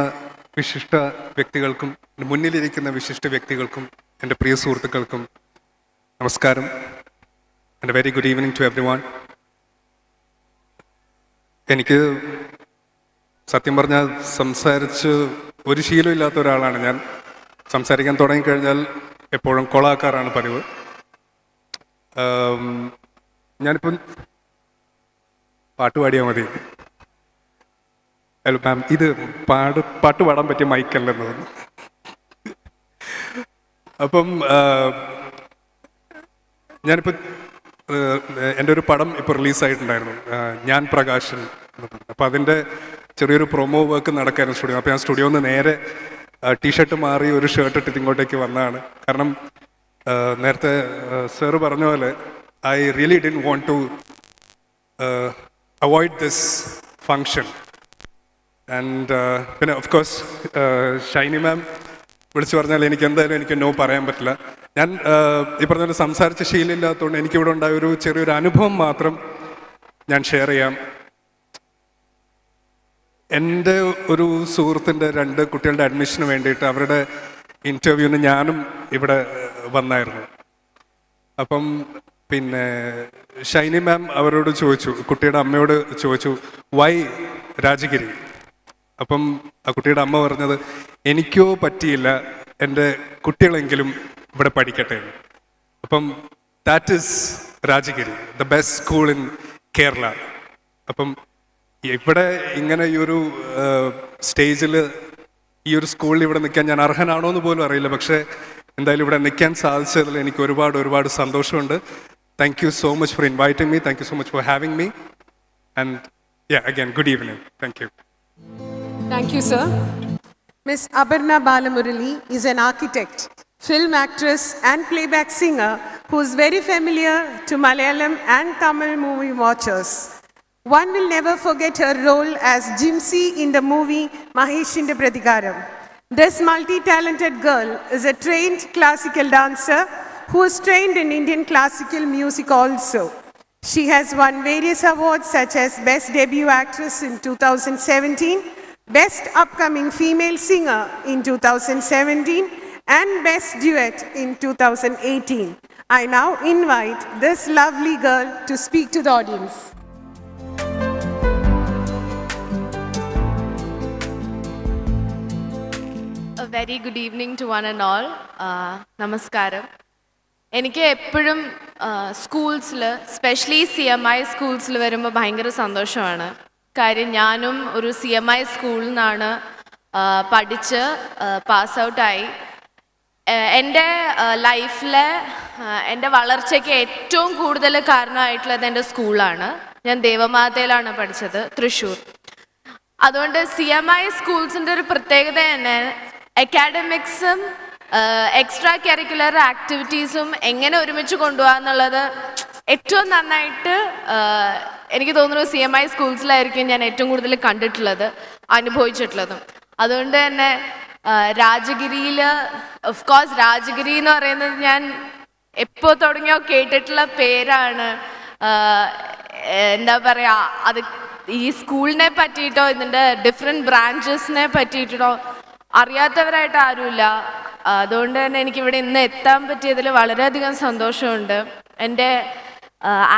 വിശിഷ്ട വ്യക്തികൾക്കും മുന്നിലിരിക്കുന്ന വിശിഷ്ട വ്യക്തികൾക്കും എൻ്റെ പ്രിയ സുഹൃത്തുക്കൾക്കും നമസ്കാരം. And very good evening to everyone. എനിക്ക് സത്യം പറഞ്ഞാൽ സംസാരിച്ച് ഒരു ശീലമില്ലാത്ത ഒരാളാണ് ഞാൻ. സംസാരിക്കാൻ തുടങ്ങിക്കഴിഞ്ഞാൽ എപ്പോഴും കൊളാക്കാറാണ് പതിവ്. ഞാനിപ്പം പാട്ട് പാടിയാൽ മതി. അല്ല മാം, ഇത് പാട്ട് പാടാൻ പറ്റിയ മൈക്കല്ലെന്ന്. അപ്പം ഞാനിപ്പോൾ എൻ്റെ ഒരു പടം ഇപ്പോൾ റിലീസായിട്ടുണ്ടായിരുന്നു, ഞാൻ പ്രകാശൻ എന്ന് പറഞ്ഞു. അപ്പോൾ അതിൻ്റെ ചെറിയൊരു പ്രൊമോ വർക്ക് നടക്കായിരുന്നു സ്റ്റുഡിയോ. അപ്പോൾ ഞാൻ സ്റ്റുഡിയോയിൽ നിന്ന് നേരെ ടീഷർട്ട് മാറി ഒരു ഷർട്ട് ഇട്ടിട്ട് ഇങ്ങോട്ടേക്ക് വന്നതാണ്. കാരണം നേരത്തെ സാറ് പറഞ്ഞ പോലെ I really didn't want to avoid this function. And പിന്നെ ഓഫ് കോഴ്സ് ഷൈനി മാം വിളിച്ചു പറഞ്ഞാൽ എനിക്ക് നോ പറയാൻ പറ്റില്ല. ഞാൻ ഈ പറഞ്ഞ പോലെ സംസാരിച്ച ശീലമില്ലാത്തതുകൊണ്ട് എനിക്കിവിടെ ഉണ്ടായ ഒരു ചെറിയൊരു അനുഭവം മാത്രം ഞാൻ ഷെയർ ചെയ്യാം. എൻ്റെ ഒരു സുഹൃത്തിൻ്റെ 2 കുട്ടികളുടെ അഡ്മിഷന് വേണ്ടിയിട്ട് അവരുടെ ഇൻ്റർവ്യൂവിന് ഞാനും ഇവിടെ വന്നായിരുന്നു. അപ്പം പിന്നെ ഷൈനി മാം അവരോട് ചോദിച്ചു, കുട്ടിയുടെ അമ്മയോട് ചോദിച്ചു, വൈ രാജഗിരി? അപ്പം ആ കുട്ടിയുടെ അമ്മ പറഞ്ഞത് എനിക്കോ പറ്റിയില്ല, എൻ്റെ കുട്ടികളെങ്കിലും ഇവിടെ പഠിക്കട്ടെ എന്ന്. അപ്പം that is Rajagiri, the best school in Kerala. അപ്പം ഇവിടെ ഇങ്ങനെ ഈ ഒരു സ്റ്റേജിൽ ഈ ഒരു സ്കൂളിൽ ഇവിടെ നിൽക്കാൻ ഞാൻ അർഹനാണോ എന്ന് പോലും അറിയില്ല. പക്ഷേ എന്തായാലും ഇവിടെ നിൽക്കാൻ സാധിച്ചതിൽ എനിക്ക് ഒരുപാട് സന്തോഷമുണ്ട്. Thank you so much for inviting me. Thank you so much for having me. And again, good evening. Thank you. Thank you, sir. Miss Aparna Balamurali is an architect, film actress and playback singer who is very familiar to Malayalam and Tamil movie watchers. One will never forget her role as Jimsi in the movie Maheshinte Pratikaram. This multi-talented girl is a trained classical dancer who is trained in Indian classical music also. She has won various awards such as Best Debut Actress in 2017, Best Upcoming Female Singer in 2017, and Best Duet in 2018. I now invite this lovely girl to speak to the audience. A very good evening to one and all. Namaskaram. എനിക്ക് എപ്പോഴും സ്കൂൾസിൽ, specially CMI സ്കൂൾസിൽ വരുമ്പോൾ ഭയങ്കര സന്തോഷമാണ്. കാര്യം ഞാനും ഒരു CMI സ്കൂളിൽ നിന്നാണ് പഠിച്ച് പാസ് ഔട്ടായി. എൻ്റെ ലൈഫിലെ എൻ്റെ വളർച്ചയ്ക്ക് ഏറ്റവും കൂടുതൽ കാരണമായിട്ടുള്ളത് എൻ്റെ സ്കൂളാണ്. ഞാൻ ദേവമാതയിലാണ് പഠിച്ചത്, തൃശ്ശൂർ. അതുകൊണ്ട് CMI സ്കൂൾസിൻ്റെ ഒരു പ്രത്യേകത തന്നെ അക്കാഡമിക്സും എക്സ്ട്രാ കരിക്കുലർ ആക്ടിവിറ്റീസും എങ്ങനെ ഒരുമിച്ച് കൊണ്ടുപോകാന്നുള്ളത് ഏറ്റവും നന്നായിട്ട് എനിക്ക് തോന്നുന്നു CMI സ്കൂൾസിലായിരിക്കും ഞാൻ ഏറ്റവും കൂടുതൽ കണ്ടിട്ടുള്ളത്, അനുഭവിച്ചിട്ടുള്ളതും. അതുകൊണ്ട് തന്നെ രാജഗിരിയിൽ, ഓഫ് കോഴ്സ് രാജഗിരി എന്ന് പറയുന്നത് ഞാൻ എപ്പോൾ തുടങ്ങിയോ കേട്ടിട്ടുള്ള പേരാണ്. എന്താ പറയുക, അത് ഈ സ്കൂളിനെ പറ്റിയിട്ടോ ഇതിൻ്റെ ഡിഫറെൻറ്റ് ബ്രാഞ്ചസിനെ പറ്റിയിട്ടോ അറിയാത്തവരായിട്ട് ആരുമില്ല. അതുകൊണ്ട് തന്നെ എനിക്കിവിടെ ഇന്ന് എത്താൻ പറ്റിയതിൽ വളരെയധികം സന്തോഷമുണ്ട്. എൻ്റെ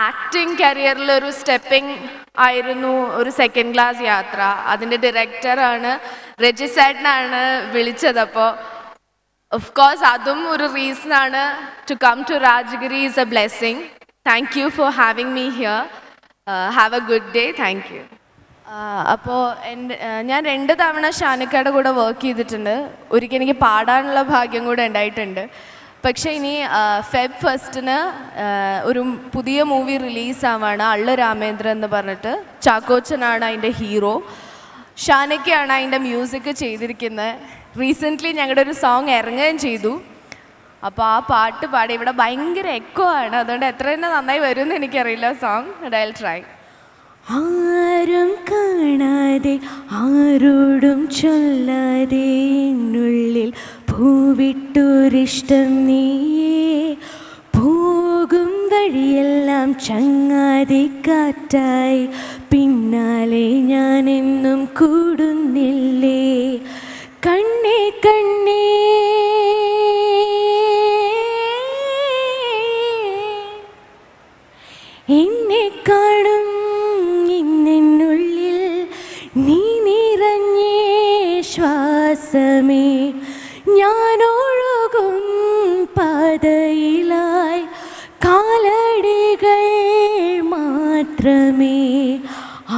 ആക്ടിങ് കരിയറിൽ ഒരു സ്റ്റെപ്പിംഗ് ആയിരുന്നു ഒരു സെക്കൻഡ് ക്ലാസ് യാത്ര. അതിൻ്റെ ഡയറക്ടറാണ് രജിസായിട്ടാണ് വിളിച്ചത്. അപ്പോൾ ഓഫ് കോഴ്സ് അതും ഒരു റീസണാണ്. To come to Rajagiri is a blessing. Thank you for having me here. Have a good day. Thank you. അപ്പോൾ ഞാൻ 2 തവണ ഷാനിക്കയുടെ കൂടെ വർക്ക് ചെയ്തിട്ടുണ്ട്. ഒരിക്കൽ എനിക്ക് പാടാനുള്ള ഭാഗ്യം കൂടെ ഉണ്ടായിട്ടുണ്ട്. പക്ഷേ ഇനി Feb 1 ഒരു പുതിയ മൂവി റിലീസാവാണ്, അള്ളു രാമേന്ദ്രൻ എന്ന് പറഞ്ഞിട്ട്. ചാക്കോച്ചനാണ് അതിൻ്റെ ഹീറോ, ഷാനിക്കയാണ് അതിൻ്റെ മ്യൂസിക് ചെയ്തിരിക്കുന്നത്. റീസെൻ്റ്ലി ഞങ്ങളുടെ ഒരു സോങ് ഇറങ്ങുകയും ചെയ്തു. അപ്പോൾ ആ പാട്ട് പാടി ഇവിടെ ഭയങ്കര എക്കോ ആണ്. അതുകൊണ്ട് എത്ര തന്നെ നന്നായി വരുമെന്ന് എനിക്കറിയില്ല സോങ്. I will try. ആരും കാണാതെ ആരോടും ചൊല്ലാതെ എന്നുള്ളിൽ പൂവിട്ടൊരിഷ്ടം നീയേ. പോകും വഴിയെല്ലാം ചങ്ങാതി കാറ്റായി പിന്നാലെ ഞാനെന്നും കൂടുന്നില്ലേ. കണ്ണേ കണ്ണേ എന്നെ കാണും ഇന്നുള്ളിൽ നീ നിറഞ്ഞേ ശ്വാസമേ. ഞാനൊഴുകും പാതയിലായി കാലടികൾ മാത്രമേ.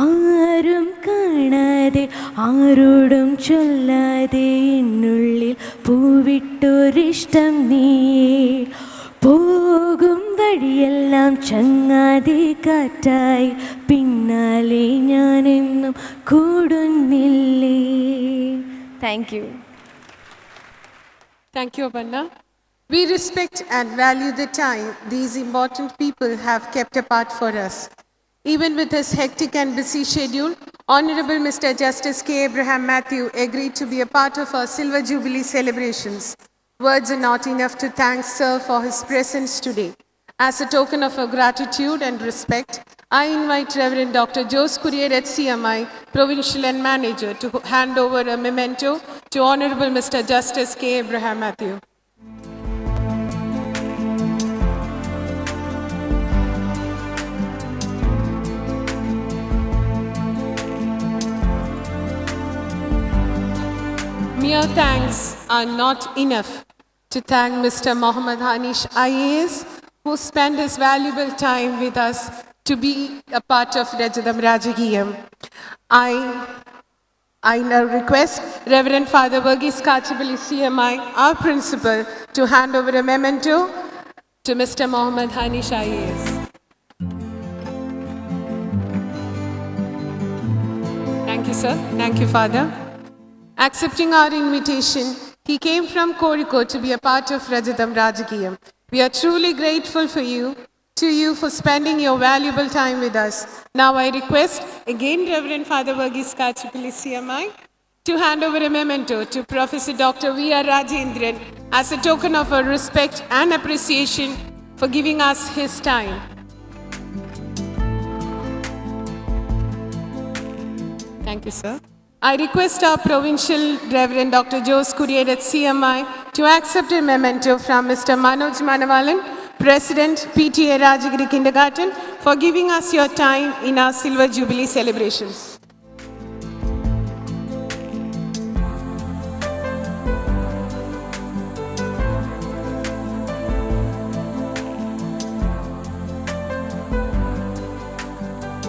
ആരും കാണാതെ ആരോടും ചൊല്ലാതെ എന്നുള്ളിൽ പൂവിട്ടൊരിഷ്ടം നീയേ. പോകും വഴിയെല്ലാം ചങ്ങാതി കാറ്റായി പിന്നാലെ ഞാനെന്നും കൂടുന്നില്ലേ. Thank you. Thank you, Aparna. We respect and value the time these important people have kept apart for us. Even with his hectic and busy schedule, Honorable Mr. Justice K. Abraham Matthew agreed to be a part of our Silver Jubilee celebrations. Words are not enough to thank Sir for his presence today. As a token of our gratitude and respect, I invite Reverend Dr. Jose Courier at CMI, Provincial and Manager, to hand over a memento to Honorable Mr. Justice K. Abraham Matthew. mere thanks are not enough to thank Mr. Mohammad Hanish IAS, who spent his valuable time with us to be a part of Rajatham Rajakeeyam. I now request Reverend Father Verghese Kachipalli CMI, our principal, to hand over a memento to Mr. Mohammad Hanish IAS. Thank you, sir. Thank you, Father. Accepting our invitation, he came from Kozhikode to be a part of Rajatham Rajakeeyam. We are truly grateful to you for spending your valuable time with us. Now I request again Reverend Father Verghese Kachipalli CMI to hand over a memento to Professor Dr. V.R. Rajendran as a token of our respect and appreciation for giving us his time. Thank you, sir. I request our Provincial Reverend Dr. Jose Kurier at CMI to accept a memento from Mr. Manoj Manavalan, President, PTA Rajagiri Kindergarten, for giving us your time in our Silver Jubilee celebrations.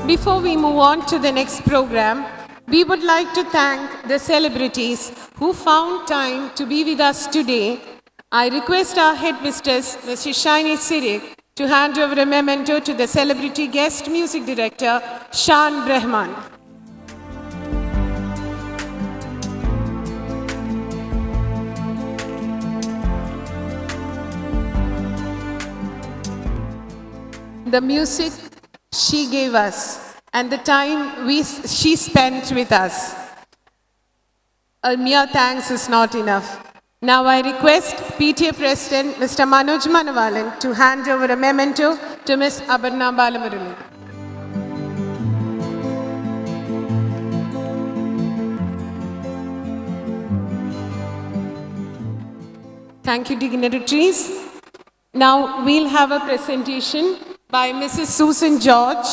Before we move on to the next program, we would like to thank the celebrities who found time to be with us today. I request our headmistress, Ms. Shishani Sirik, to hand over a memento to the celebrity guest music director, Shan Brahman. The music she gave us and the time she spent with us. A mere thanks is not enough. Now I request PTA President Mr. Manoj Manavalan to hand over a memento to Ms. Aparna Balamurali. Thank you, dignitaries. Now we'll have a presentation by Mrs. Susan George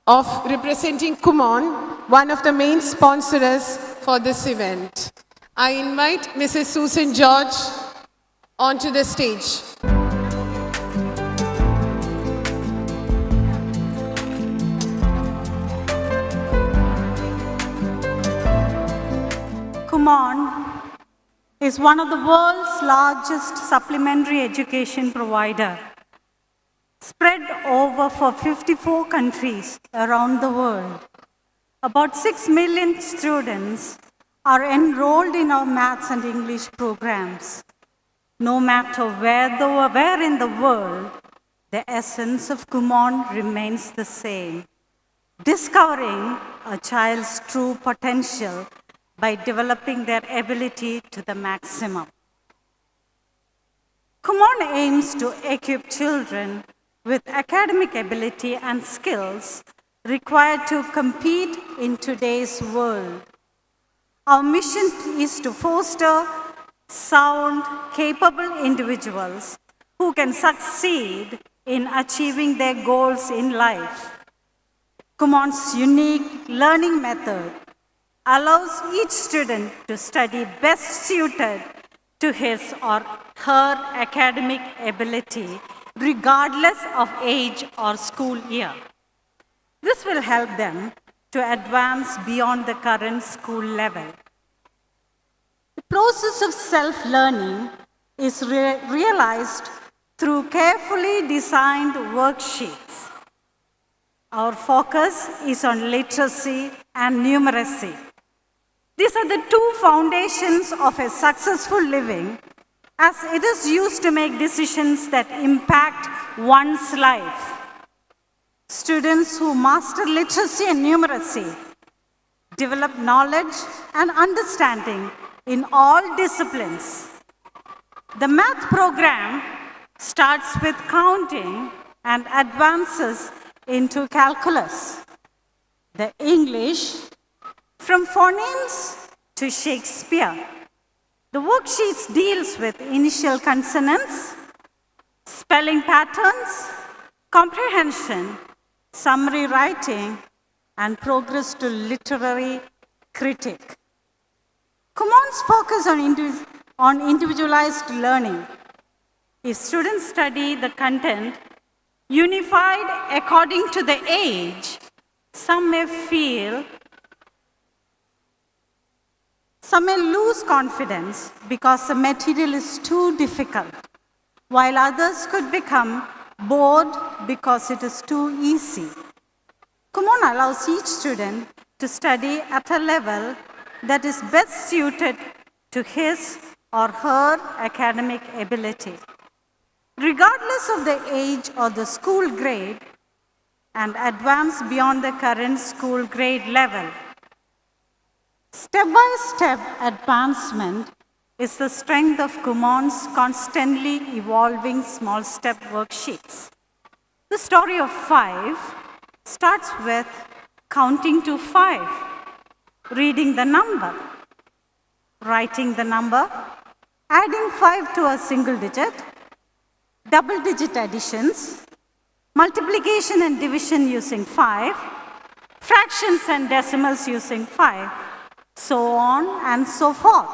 of representing Kumon, one of the main sponsors for this event. I invite Mrs. Susan George onto the stage. Kumon is one of the world's largest supplementary education provider, spread over for 54 countries around the world. About 6 million students are enrolled in our maths and English programs. No matter where in the world, the essence of Kumon remains the same. Discovering a child's true potential by developing their ability to the maximum. Kumon aims to equip children with academic ability and skills required to compete in today's world. Our mission is to foster sound, capable individuals who can succeed in achieving their goals in life. Kumon's unique learning method allows each student to study best suited to his or her academic ability, regardless of age or school year. This will help them to advance beyond the current school level. The process of self-learning is realized through carefully designed worksheets. Our focus is on literacy and numeracy. These are the two foundations of a successful living, as it is used to make decisions that impact one's life. Students who master literacy and numeracy develop knowledge and understanding in all disciplines. The math program starts with counting and advances into calculus. The English from phonemes to Shakespeare. The worksheets deals with initial consonants, spelling patterns, comprehension, summary writing, and progress to literary critic. Kumon's focus on individualized learning. If students study the content unified according to the age, some may lose confidence because the material is too difficult, while others could become bored because it is too easy. Kumon allows each student to study at a level that is best suited to his or her academic ability, regardless of the age or the school grade, and advance beyond the current school grade level. Step-by-step advancement is the strength of Kumon's constantly evolving small step worksheets. The story of 5 starts with counting to 5, reading the number, writing the number, adding 5 to a single digit, double-digit additions, multiplication and division using 5, fractions and decimals using 5, so on and so forth.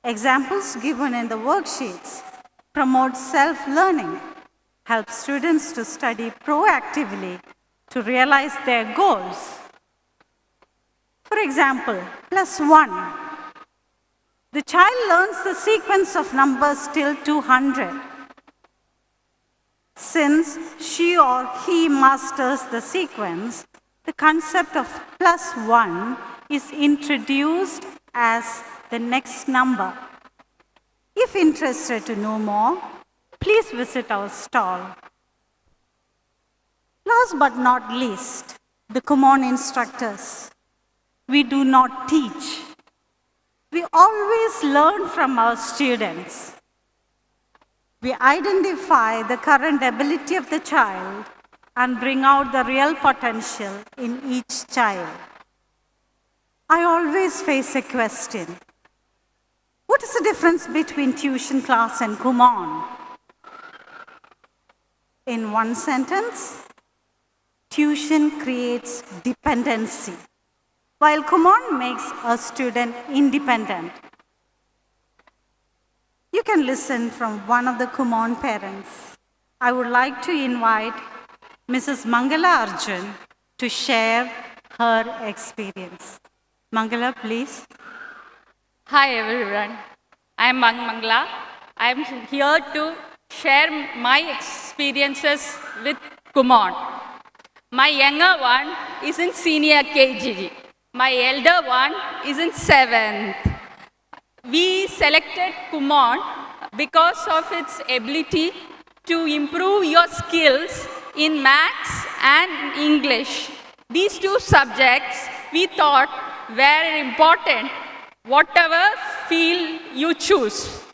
Examples given in the worksheets promote self-learning, help students to study proactively to realize their goals. For example, +1. The child learns the sequence of numbers till 200. Since she or he masters the sequence, the concept of +1 is introduced as the next number. If interested to know more, please visit our stall. Last but not least, the Kumon instructors. We do not teach. We always learn from our students. We identify the current ability of the child and bring out the real potential in each child. I always face a question. What is the difference between tuition class and Kumon? In one sentence, tuition creates dependency, while Kumon makes a student independent. You can listen from one of the Kumon parents. I would like to invite Mrs. Mangala Arjun to share her experience. Mangala, please. Hi everyone, I am Mangala. I am here to share my experiences with Kumon. My younger one is in senior KG. My elder one is in 7th. We selected Kumon because of its ability to improve your skills in maths and English. These two subjects we thought were important, whatever field you choose.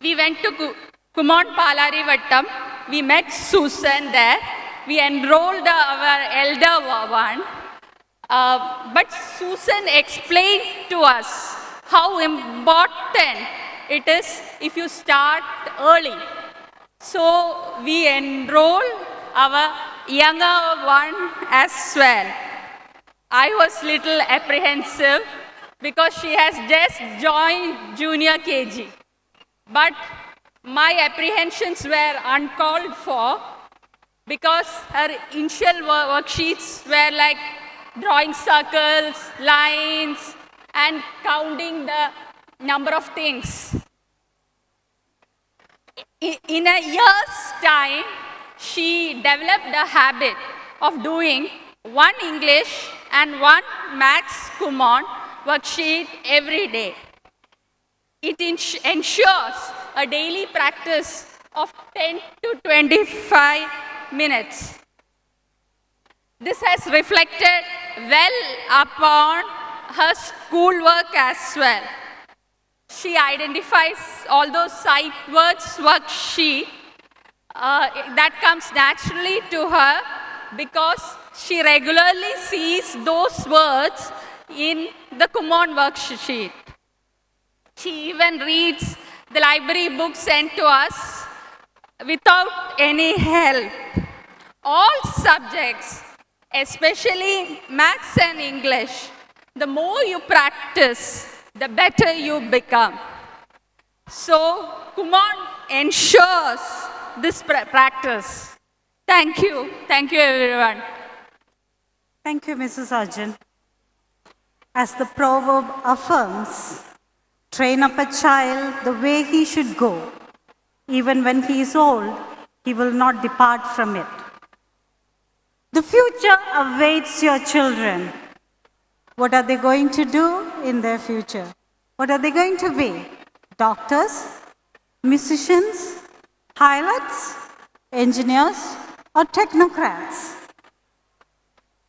We went to Kumon Palarivattam. We met Susan there. We enrolled our elder one. But Susan explained to us how important it is if you start early. So we enroll our younger one as well. I was little apprehensive because she has just joined junior KG. But my apprehensions were uncalled for because her initial worksheets were like drawing circles, lines, and counting the number of things. In a year's time, she developed a habit of doing one English and one Maths Kumon worksheet every day. It ensures a daily practice of 10 to 25 minutes. This has reflected well upon her schoolwork as well. She identifies all those sight words worksheet that comes naturally to her because she regularly sees those words in the Kumon worksheet. She even reads the library books sent to us without any help. All subjects, especially maths and English, the more you practice, the better you become. So, Kumon ensures this practice. Thank you. Thank you, everyone. Thank you, Mrs. Arjun. As the proverb affirms, train up a child the way he should go. Even when he is old, he will not depart from it. The future awaits your children. What are they going to do in their future? What are they going to be? Doctors, musicians, pilots, engineers, or technocrats?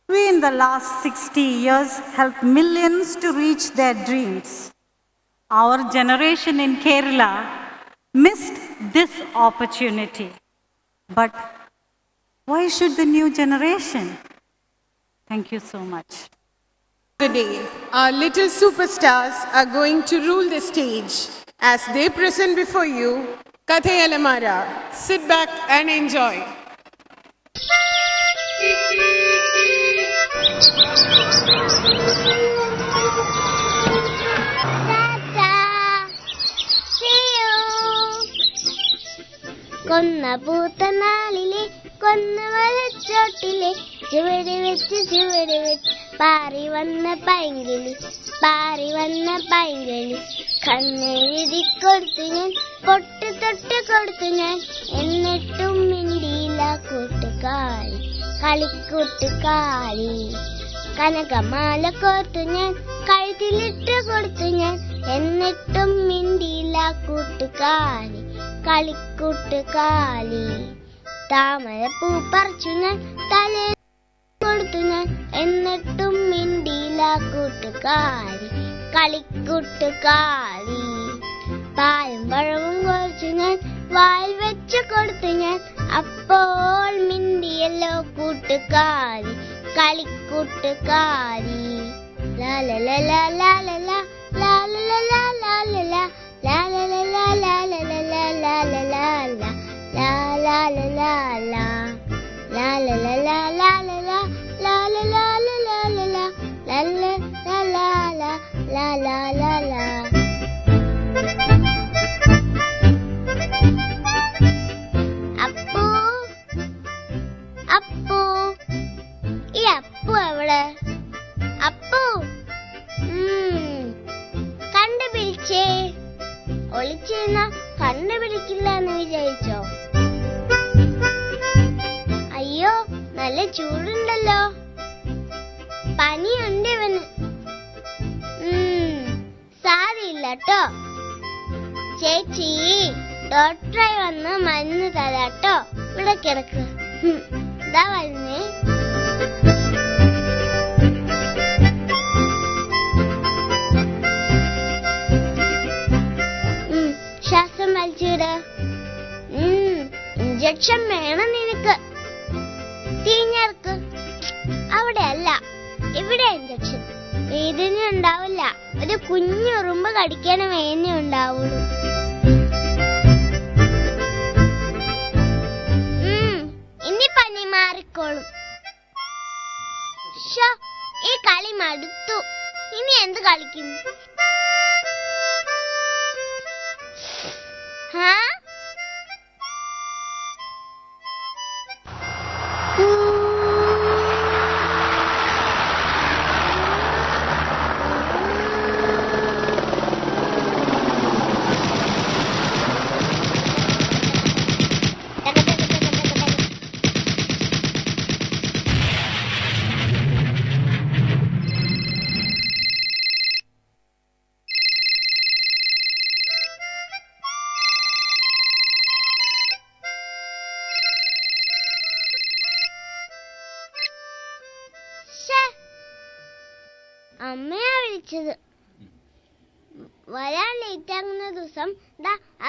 We in the last 60 years helped millions to reach their dreams. Our generation in Kerala missed this opportunity. But why should the new generation? Thank you so much. Today, our little superstars are going to rule the stage as they present before you Kathayalamara. Sit back and enjoy. കൊന്ന പൂത്തനാളിലെ കൊന്ന വലച്ചോട്ടിലെ ചുവട് വെച്ച് പാറി വന്ന പൈങ്കിളി കണ്ണെഴുതി കൊടുത്തു ഞാൻ പൊട്ട് തൊട്ട് കൊടുത്തു ഞാൻ എന്നിട്ടും മിണ്ടിയില്ല കൂട്ടുകാരി കളിക്കൂട്ടുകാരി കനകമാല കോർത്തു ഞാൻ കഴുത്തിലിട്ട് കൊടുത്തു ഞാൻ എന്നിട്ടും മിണ്ടിയില്ല കൂട്ടുകാരി കളിക്കൂട്ടുകാരി താമരപ്പൂ പറിച്ചു ഞാൻ തലയിൽ കൊടുത്തു ഞാൻ എന്നിട്ടും മിണ്ടിയില്ല കൂട്ടുകാരി കളിക്കൂട്ടുകാരി പാലും പഴവും കുറച്ചു ഞാൻ വായിൽ വെച്ച് കൊടുത്തു ഞാൻ അപ്പോൾ മിണ്ടിയല്ലോ കൂട്ടുകാരി കളിക്കൂട്ടുകാരി ലാലല ലാലല ലാലല ലാലല അപ്പു ഈ അപ്പു എവിടെ അപ്പു കണ്ടുപിടിച്ചേ ഒളിച്ചിരുന്ന കണ്ടുപിടിക്കില്ല എന്ന് വിചാരിച്ചോ അയ്യോ നല്ല ചൂടുണ്ടല്ലോ പനിയുണ്ട് ഇവന് സാരില്ല ട്ടോ ചേച്ചി ഡോക്ടറായി വന്ന് മരുന്ന് തരാട്ടോ ഇവിടെ കിടക്ക് ഇതാ വരുന്നേ ശ്വാസം വലിച്ചിട് ഇഞ്ചക്ഷൻ വേണം നിനക്ക് തീഞ്ഞർക്ക് അവിടെ അല്ല ഇവിടെ ഇഞ്ചക്ഷൻ വേദന ഉണ്ടാവില്ല ഒരു കുഞ്ഞുറുമ്പ് കടിക്കാന വേദന ഉണ്ടാവുള്ളൂ ഇനി പനി മാറിക്കോളും ഈ കളി മടുത്തു ഇനി എന്ത് കളിക്കും അമ്മയാ വിളിച്ചത് വരാൻ ലേറ്റാകുന്ന ദിവസം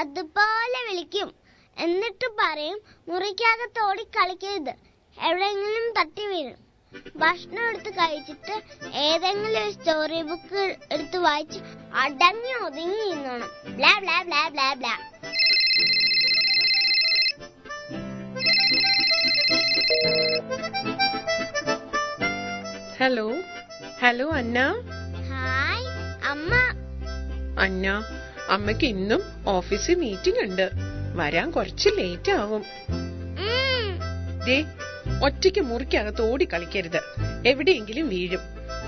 അതുപോലെ വിളിക്കും എന്നിട്ട് പറയും മുറിക്കകത്തോടി കളിക്കരുത് എവിടെയെങ്കിലും തട്ടി വീഴും ഭക്ഷണം എടുത്ത് കഴിച്ചിട്ട് ഏതെങ്കിലും ഒരു സ്റ്റോറി ബുക്ക് എടുത്ത് വായിച്ച് അടങ്ങി ഒതുങ്ങി നിന്നോണം blah blah blah blah blah Hello, Anna. Anna, അമ്മയ്ക്ക് ഇന്നും ഓഫീസിൽ മീറ്റിംഗ് ഉണ്ട്. വരാൻ കുറച്ച് ലേറ്റ് ആവും. ദേ, ഒറ്റയ്ക്ക് മുറിക്കകത്ത് ഓടി കളിക്കരുത്. എവിടെയെങ്കിലും വീഴും.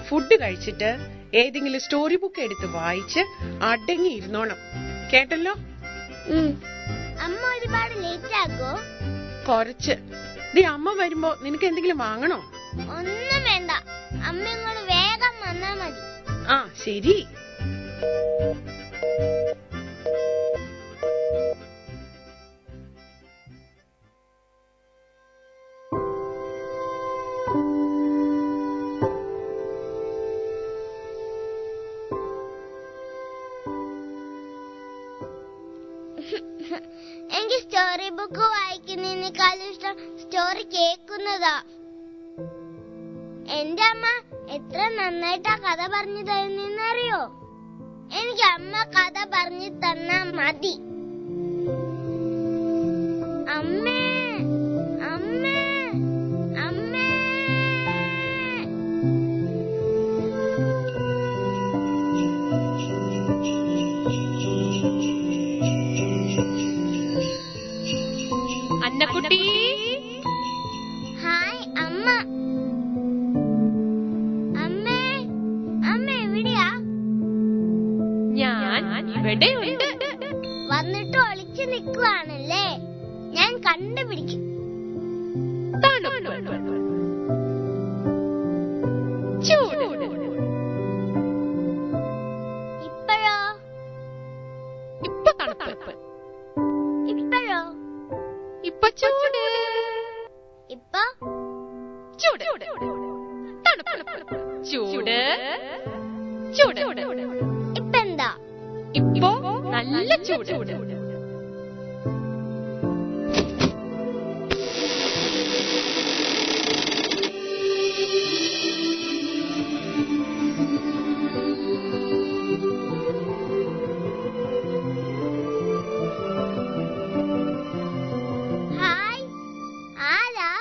ഫുഡ് കഴിച്ചിട്ട് ഏതെങ്കിലും സ്റ്റോറി ബുക്ക് എടുത്ത് വായിച്ച് അടങ്ങി ഇരുന്നോണം. കേട്ടല്ലോ? അമ്മ ഒരുപാട് ലേറ്റ് ആകോ? കുറച്ച്. ദേ, അമ്മ വരുമ്പോ നിനക്ക് എന്തെങ്കിലും വാങ്ങണോ? ഒന്നും വേണ്ട, അമ്മ ഇങ്ങോട്ട് വേഗം വന്നാ മതി. ആ, ശരി. എനിക്ക് സ്റ്റോറി ബുക്ക് വായിക്കുന്നതിനേക്കാളും ഇഷ്ടം സ്റ്റോറി കേൾക്കുന്നതാ. എന്റെ അമ്മ എത്ര നന്നായിട്ടാ കഥ പറഞ്ഞു തരുന്നറിയോ? എനിക്ക് അമ്മ കഥ പറഞ്ഞു തന്നാ മതി. അമ്മേ, അമ്മേ, അമ്മേ. അന്നക്കുട്ടി. ഹായ് അമ്മ. അമ്മേ, അമ്മ എവിടെയാ? ഞാൻ ഇവിടെ ഉണ്ട്. വന്നിട്ട് ഒളിച്ചു നിൽക്കുവാണല്ലേ? ഞാൻ കണ്ടുപിടിക്കും. ഇപ്പോഴോ? ഇപ്പൊ തണുപ്പ്. ഇപ്പോഴോ? ഇപ്പൊ ചൂട്. ഇപ്പൊ ചൂട്. തണുപ്പ്. ചൂട്. ചൂട്. ഇപ്പൊ എന്താ? ഇപ്പൊ നല്ല ചൂട്. ഹായ്, ആരാ?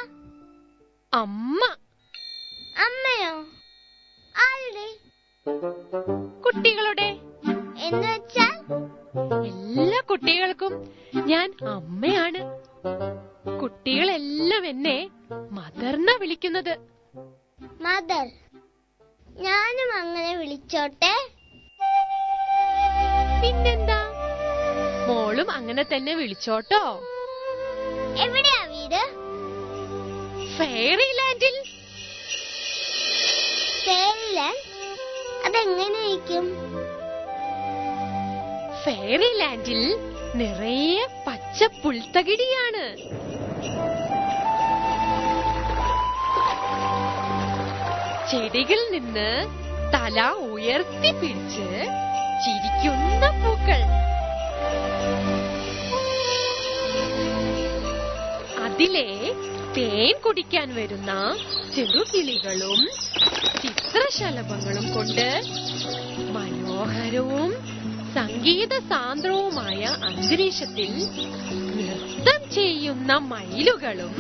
അമ്മ. അമ്മയോ? ആരുടെ? കുട്ടികളുടെ. എന്നുവെച്ചാൽ എല്ലാ കുട്ടികൾക്കും ഞാൻ അമ്മയാണ്. കുട്ടികളെല്ലാം എന്നെ മദർന്നാ വിളിക്കുന്നത്. മദർ. ഞാനും അങ്ങനെ വിളിച്ചോട്ടെ? പിന്നെന്താ, മോളും അങ്ങനെ തന്നെ വിളിച്ചോട്ടോ. എവിടെയാ വീട്? ഫെയറിലാൻഡിൽ. ഫെയറിലാൻഡ്? അതെങ്ങനെയായിരിക്കും? ഫെയറിലാൻഡിൽ നിറയെ പച്ച പുൽത്തകിടിയാണ്. ചെടികളിൽ നിന്ന് തല ഉയർത്തി പിടിച്ച് ചിരിക്കുന്ന പൂക്കൾ. അതിലെ തേൻ കുടിക്കാൻ വരുന്ന ചെറുകിളികളും ചിത്രശലഭങ്ങളും കൊണ്ട് മനോഹരവും സംഗീത സാന്ദ്രവുമായ അന്തരീക്ഷത്തിൽ നൃത്തം ചെയ്യുന്ന മയിലുകളും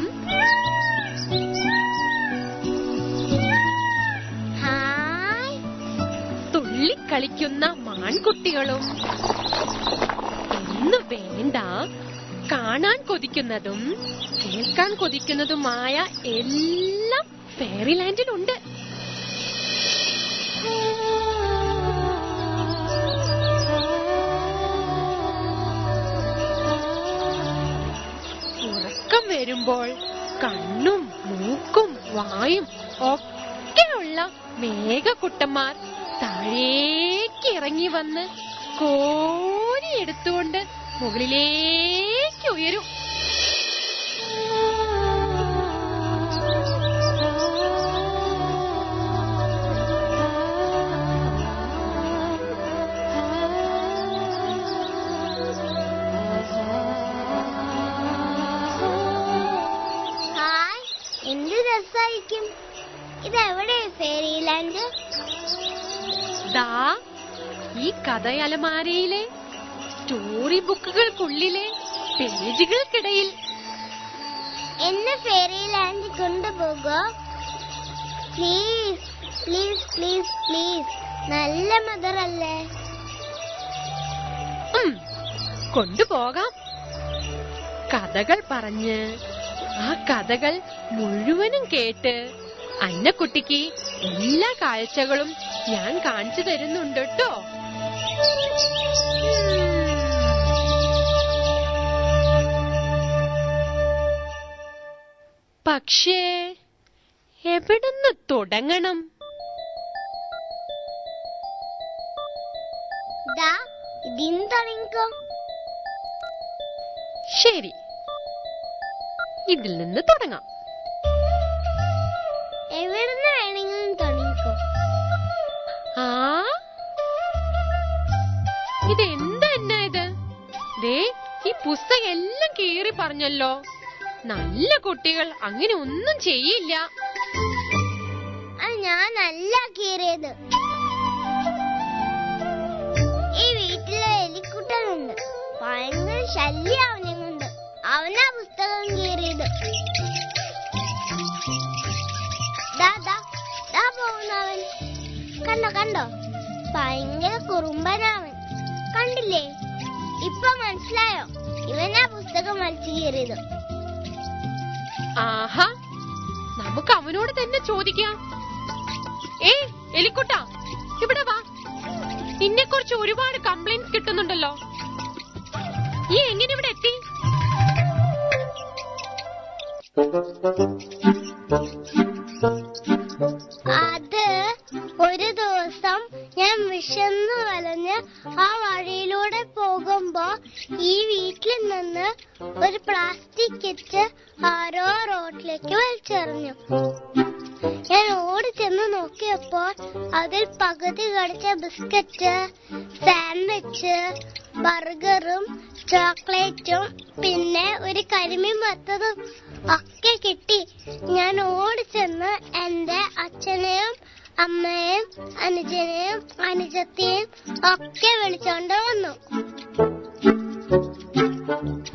തുള്ളിക്കളിക്കുന്ന മാൻകുട്ടികളും എന്ന് വേണ്ട, കാണാൻ കൊതിക്കുന്നതും കേൾക്കാൻ കൊതിക്കുന്നതുമായ എല്ലാം ഫെയറിലാൻഡിലുണ്ട്. ഉറക്കം വരുമ്പോൾ കണ്ണും മൂക്കും വായും ഒക്കെയുള്ള മേഘക്കുട്ടന്മാർ താഴേക്ക് ഇറങ്ങി വന്ന് കോരിയെടുത്തുകൊണ്ട് മുകളിലേക്ക് ഉയരും. ഹായ്, എന്ത് രസായിരിക്കും. ഇതെവിടെ ഫെയറിലാൻഡ്? ദാ ഈ കഥയലമാരയിലെ സ്റ്റോറി ബുക്കുകൾക്കുള്ളിലെ പേജുകൾക്കിടയിൽ. എന്നെ ഫെയറിലാൻഡ് കൊണ്ടുപോകോ? Please please please please. നല്ല മദർ അല്ലേ? കൊണ്ടുപോകാം. കഥകൾ പറഞ്ഞ് ആ കഥകൾ മുഴുവനും കേട്ട് അന്നക്കുട്ടിക്ക് എല്ലാ കാഴ്ചകളും ഞാൻ കാണിച്ചു തരുന്നുണ്ട് കേട്ടോ. പക്ഷേ എവിടുന്ന് തുടങ്ങണം? ഇതിന്ന് തുടങ്ങിക്കോ. ശരി, ഇതിൽ നിന്ന് തുടങ്ങാം. എവിടുന്ന് വേണമെങ്കിലും തുടങ്ങിക്കോ. ഇതെന്താ ഇത്? ദേ, ഈ പുസ്തകം എല്ലാം കീറി പറഞ്ഞല്ലോ. നല്ല കുട്ടികൾ അങ്ങനെ ഒന്നും ചെയ്യില്ല. ഞാനല്ല കീറിയത്. ഈ വീട്ടിലെ എലിക്കുട്ടനുണ്ട്, ഭയങ്കര ശല്യം അവനുണ്ട്. അവനാ പുസ്തകം കീറിയത്. പോകുന്നവൻ കണ്ടോ കണ്ടോ, ഭയങ്കര കുറുമ്പനാവൻ. കണ്ടില്ലേ? ഇപ്പൊ മനസ്സിലായോ? ഇവനാ പുസ്തകം വലിച്ചു കീറിയത്. ആഹാ, നമുക്ക് അവനോട് തന്നെ ചോദിക്കാം. എലിക്കുട്ട, ഇവിടെ വാ. നിന്നെ കുറിച്ച് ഒരുപാട് കംപ്ലൈന്റ്സ് കിട്ടുന്നുണ്ടല്ലോ. നീ എങ്ങനെ ഇവിടെ എത്തി? അത് ഒരു ദിവസം ഞാൻ വിശന്നു വലഞ്ഞ് ആ വഴിയിലൂടെ പോകുമ്പോ ഈ വീട്ടിൽ നിന്ന് ഒരു പ്ലാസ്റ്റിക് കിറ്റ് ആരോ റോഡിലേക്ക് വലിച്ചെറിഞ്ഞു. ഞാൻ ഓടി ചെന്ന് നോക്കിയപ്പോൾ അതിൽ പകുതി കടിച്ച ബിസ്ക്കറ്റ്, സാൻഡ്വിച്ച്, ബർഗറും ചോക്ലേറ്റും പിന്നെ ഒരു കരിമീൻ വറുത്തതും ഒക്കെ കിട്ടി. ഞാൻ ഓടി ചെന്ന് എന്റെ അച്ഛനെയും അമ്മയെയും അനുജനെയും അനുജത്തെയും ഒക്കെ വിളിച്ചോണ്ട് വന്നു.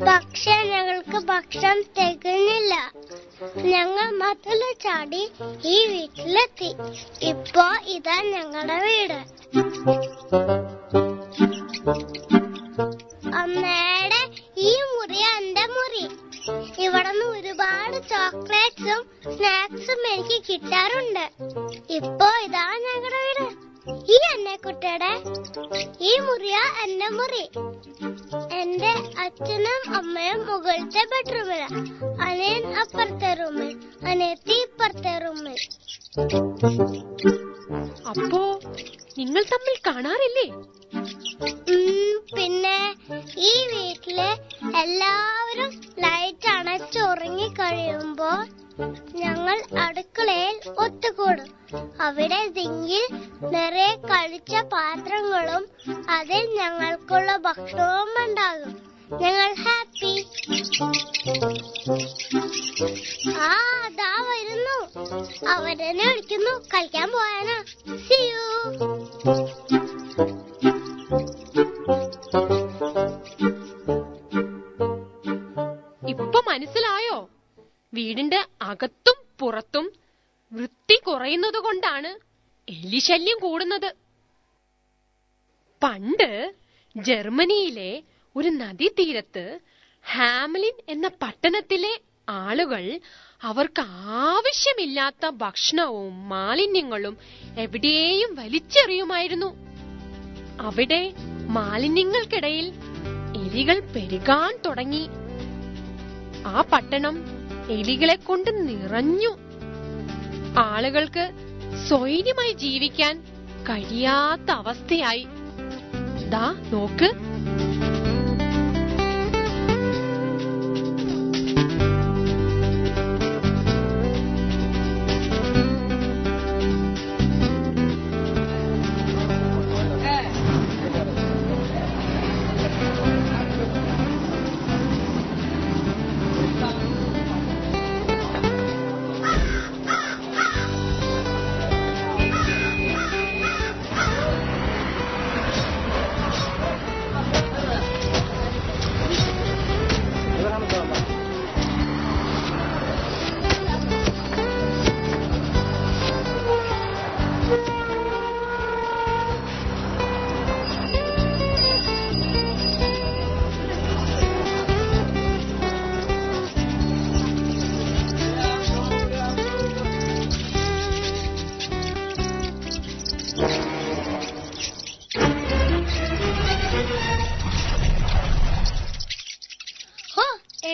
പക്ഷെ ഞങ്ങൾക്ക് ഭക്ഷണം തികഞ്ഞില്ല. ഞങ്ങൾ മതില് ചാടി ഈ വീട്ടിലെത്തി. ഇപ്പോ ഇതാ ഞങ്ങളുടെ വീട്. അമ്മയുടെ ഈ മുറി എന്റെ മുറി. ഇവിടുന്ന് ഒരുപാട് ചോക്ലേറ്റ്സും സ്നാക്സും എനിക്ക് കിട്ടാറുണ്ട്. ഇപ്പോ ഇതാ ഞങ്ങളുടെ വീട്. ഈ അന്നക്കുട്ടിയുടെ ഈ മുറിയാ എന്റെ മുറി. എന്റെ അച്ഛനും അമ്മയും മുകളിലത്തെ ബെഡ്റൂമില്, അനിയൻ അപ്പുറത്തെ റൂമിൽ, അനിയത്തി ഇപ്പുറത്തെ റൂമിൽ. അപ്പോ നിങ്ങൾ തമ്മിൽ കാണാറില്ലേ? പിന്നെ ഈ വീട്ടിലെ എല്ലാവരും ലൈറ്റ് അണച്ചുറങ്ങി കഴിയുമ്പോ ഞങ്ങൾ അടുക്കളയിൽ ഒത്തുകൂടും. അവിടെ സിങ്കിൽ നിറയെ കഴിച്ച പാത്രങ്ങളും അതിൽ ഞങ്ങൾക്കുള്ള ഭക്ഷണവും ഉണ്ടാകും. ഞങ്ങൾ ഹാപ്പി. അതാ വരുന്നു. അവരെന്നെ വിളിക്കുന്നു, കളിക്കാൻ പോയാനാ. See you. ഇപ്പൊ മനസ്സിലായോ? വീടിന്റെ അകത്തും പുറത്തും വൃത്തി കുറയുന്നത് കൊണ്ടാണ് എലിശല്യം കൂടുന്നത്. പണ്ട് ജർമ്മനിയിലെ ഒരു നദീതീരത്ത് ഹാമലിൻ എന്ന പട്ടണത്തിലെ ആളുകൾ അവർക്ക് ആവശ്യമില്ലാത്ത ഭക്ഷണവും മാലിന്യങ്ങളും എവിടെയും വലിച്ചെറിയുമായിരുന്നു. അവിടെ മാലിന്യങ്ങൾക്കിടയിൽ എലികൾ പെരുകാൻ തുടങ്ങി. ആ പട്ടണം എലികളെ കൊണ്ട് നിറഞ്ഞു. ആളുകൾക്ക് സ്വൈര്യമായി ജീവിക്കാൻ കഴിയാത്ത അവസ്ഥയായി. ദാ നോക്ക്.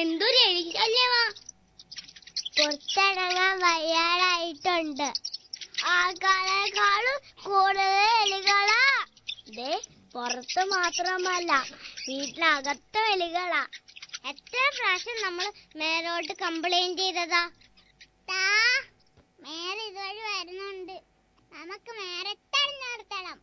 എന്തൊരു എലിശല്യമാ. പുറത്തിറങ്ങാൻ വയ്യാറായിട്ടുണ്ട്. ആൾക്കാരെക്കാളും കൂടുതൽ എലികളാ. പുറത്ത് മാത്രമല്ല, വീട്ടിനകത്തും എലികളാ. എത്ര പ്രാവശ്യം നമ്മൾ മേലോട്ട് കംപ്ലൈന്റ് ചെയ്തതാ. മേരെ ഇതുവഴി വരുന്നുണ്ട്. നമുക്ക് മേരെ തെരഞ്ഞെടുത്തണം.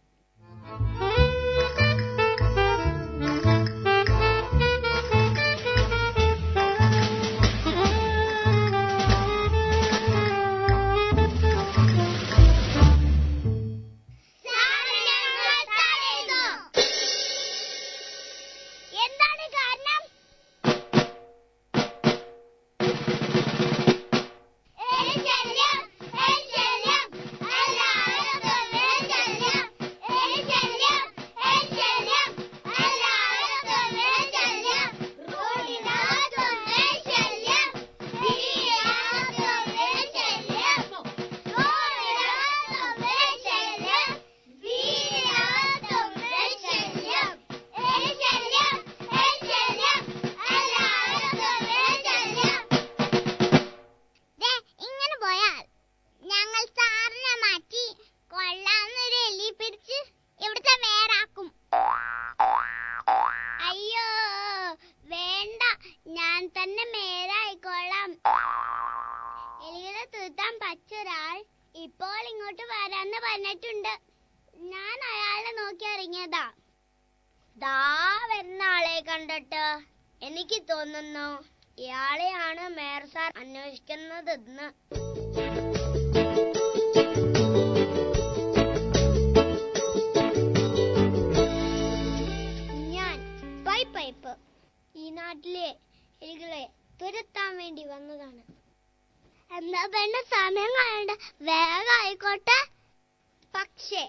ഇപ്പോൾ ഇങ്ങോട്ട് വരാന്ന് പറഞ്ഞിട്ടുണ്ട്. ഞാൻ അയാളെ നോക്കി ഇറങ്ങിയതാ. ദാ വരുന്ന ആളെ കണ്ടിട്ട് എനിക്ക് തോന്നുന്നു ഇയാളെയാണ് മേയർ സാർ അന്വേഷിക്കുന്നതെന്ന്. ഞാൻ പൈപ്പ് ഈ നാട്ടിലെ എലികളെ തുരത്താൻ വേണ്ടി വന്നതാണ്. എന്താ വേണ്ട, സമയം കളയണ്ട, വേഗം ആയിക്കോട്ടെ. പക്ഷേ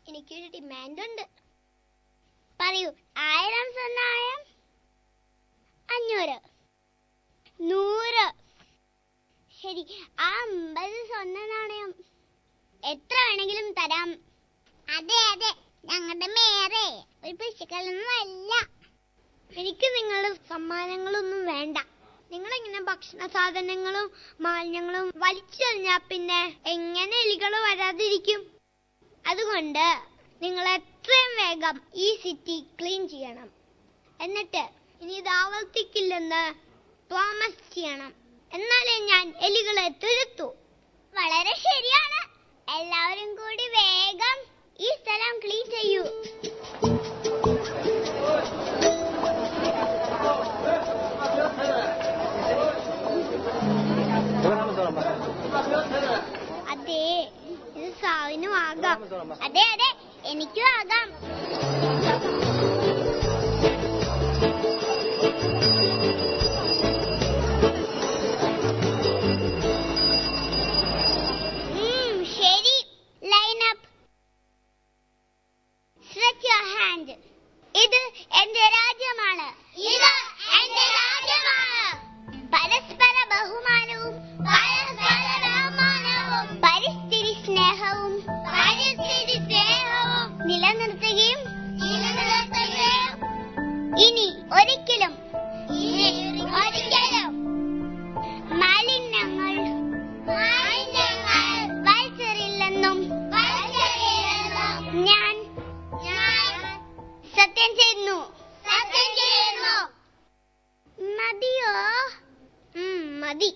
എനിക്കൊരു ഡിമാൻഡ് ഉണ്ട്. പറയൂ. 1000 സ്വർണ്ണാണയം, 500, 100. ശരി, ആ 50 സ്വർണ്ണ നാണയം എത്ര വേണമെങ്കിലും തരാം. അതെ അതെ, ഞങ്ങളുടെ മേയറേ ഒരു പിശുക്കളൊന്നും അല്ല. എനിക്ക് നിങ്ങളുടെ സമ്മാനങ്ങളൊന്നും വേണ്ട. നിങ്ങളിങ്ങനെ ഭക്ഷണ സാധനങ്ങളും മാലിന്യങ്ങളും വലിച്ചെറിഞ്ഞാ പിന്നെ എങ്ങനെ എലികൾ വരാതിരിക്കും? അതുകൊണ്ട് നിങ്ങൾ എത്രയും വേഗം ഈ സിറ്റി ക്ലീൻ ചെയ്യണം. എന്നിട്ട് ഇനി ഇത് ആവർത്തിക്കില്ലെന്ന് പ്രോമിസ് ചെയ്യണം. എന്നാലേ ഞാൻ എലികളെ തുരത്തൂ. വളരെ ശരിയാണ്. എല്ലാവരും കൂടി വേഗം ഈ സ്ഥലം ക്ലീൻ ചെയ്യൂ. അതെ, ഇത് സാവിനും ആകാം. അതെ അതെ, എനിക്കും ആകാം. ശരി, line up. Stretch your hand. ഇത് എന്റെ രാജ്യമാണ്. ഇത് എന്റെ രാജ്യമാണ്. പരസ്പര ബഹുമാനവും പരിസ്ഥിതി സ്നേഹവും നിലനിർത്തുകയും ഇനി ഒരിക്കലും മാലിന്യങ്ങൾ വലിച്ചെറിയില്ലെന്നും ഞാൻ സത്യം ചെയ്യുന്നു. മതിയോ? മതി.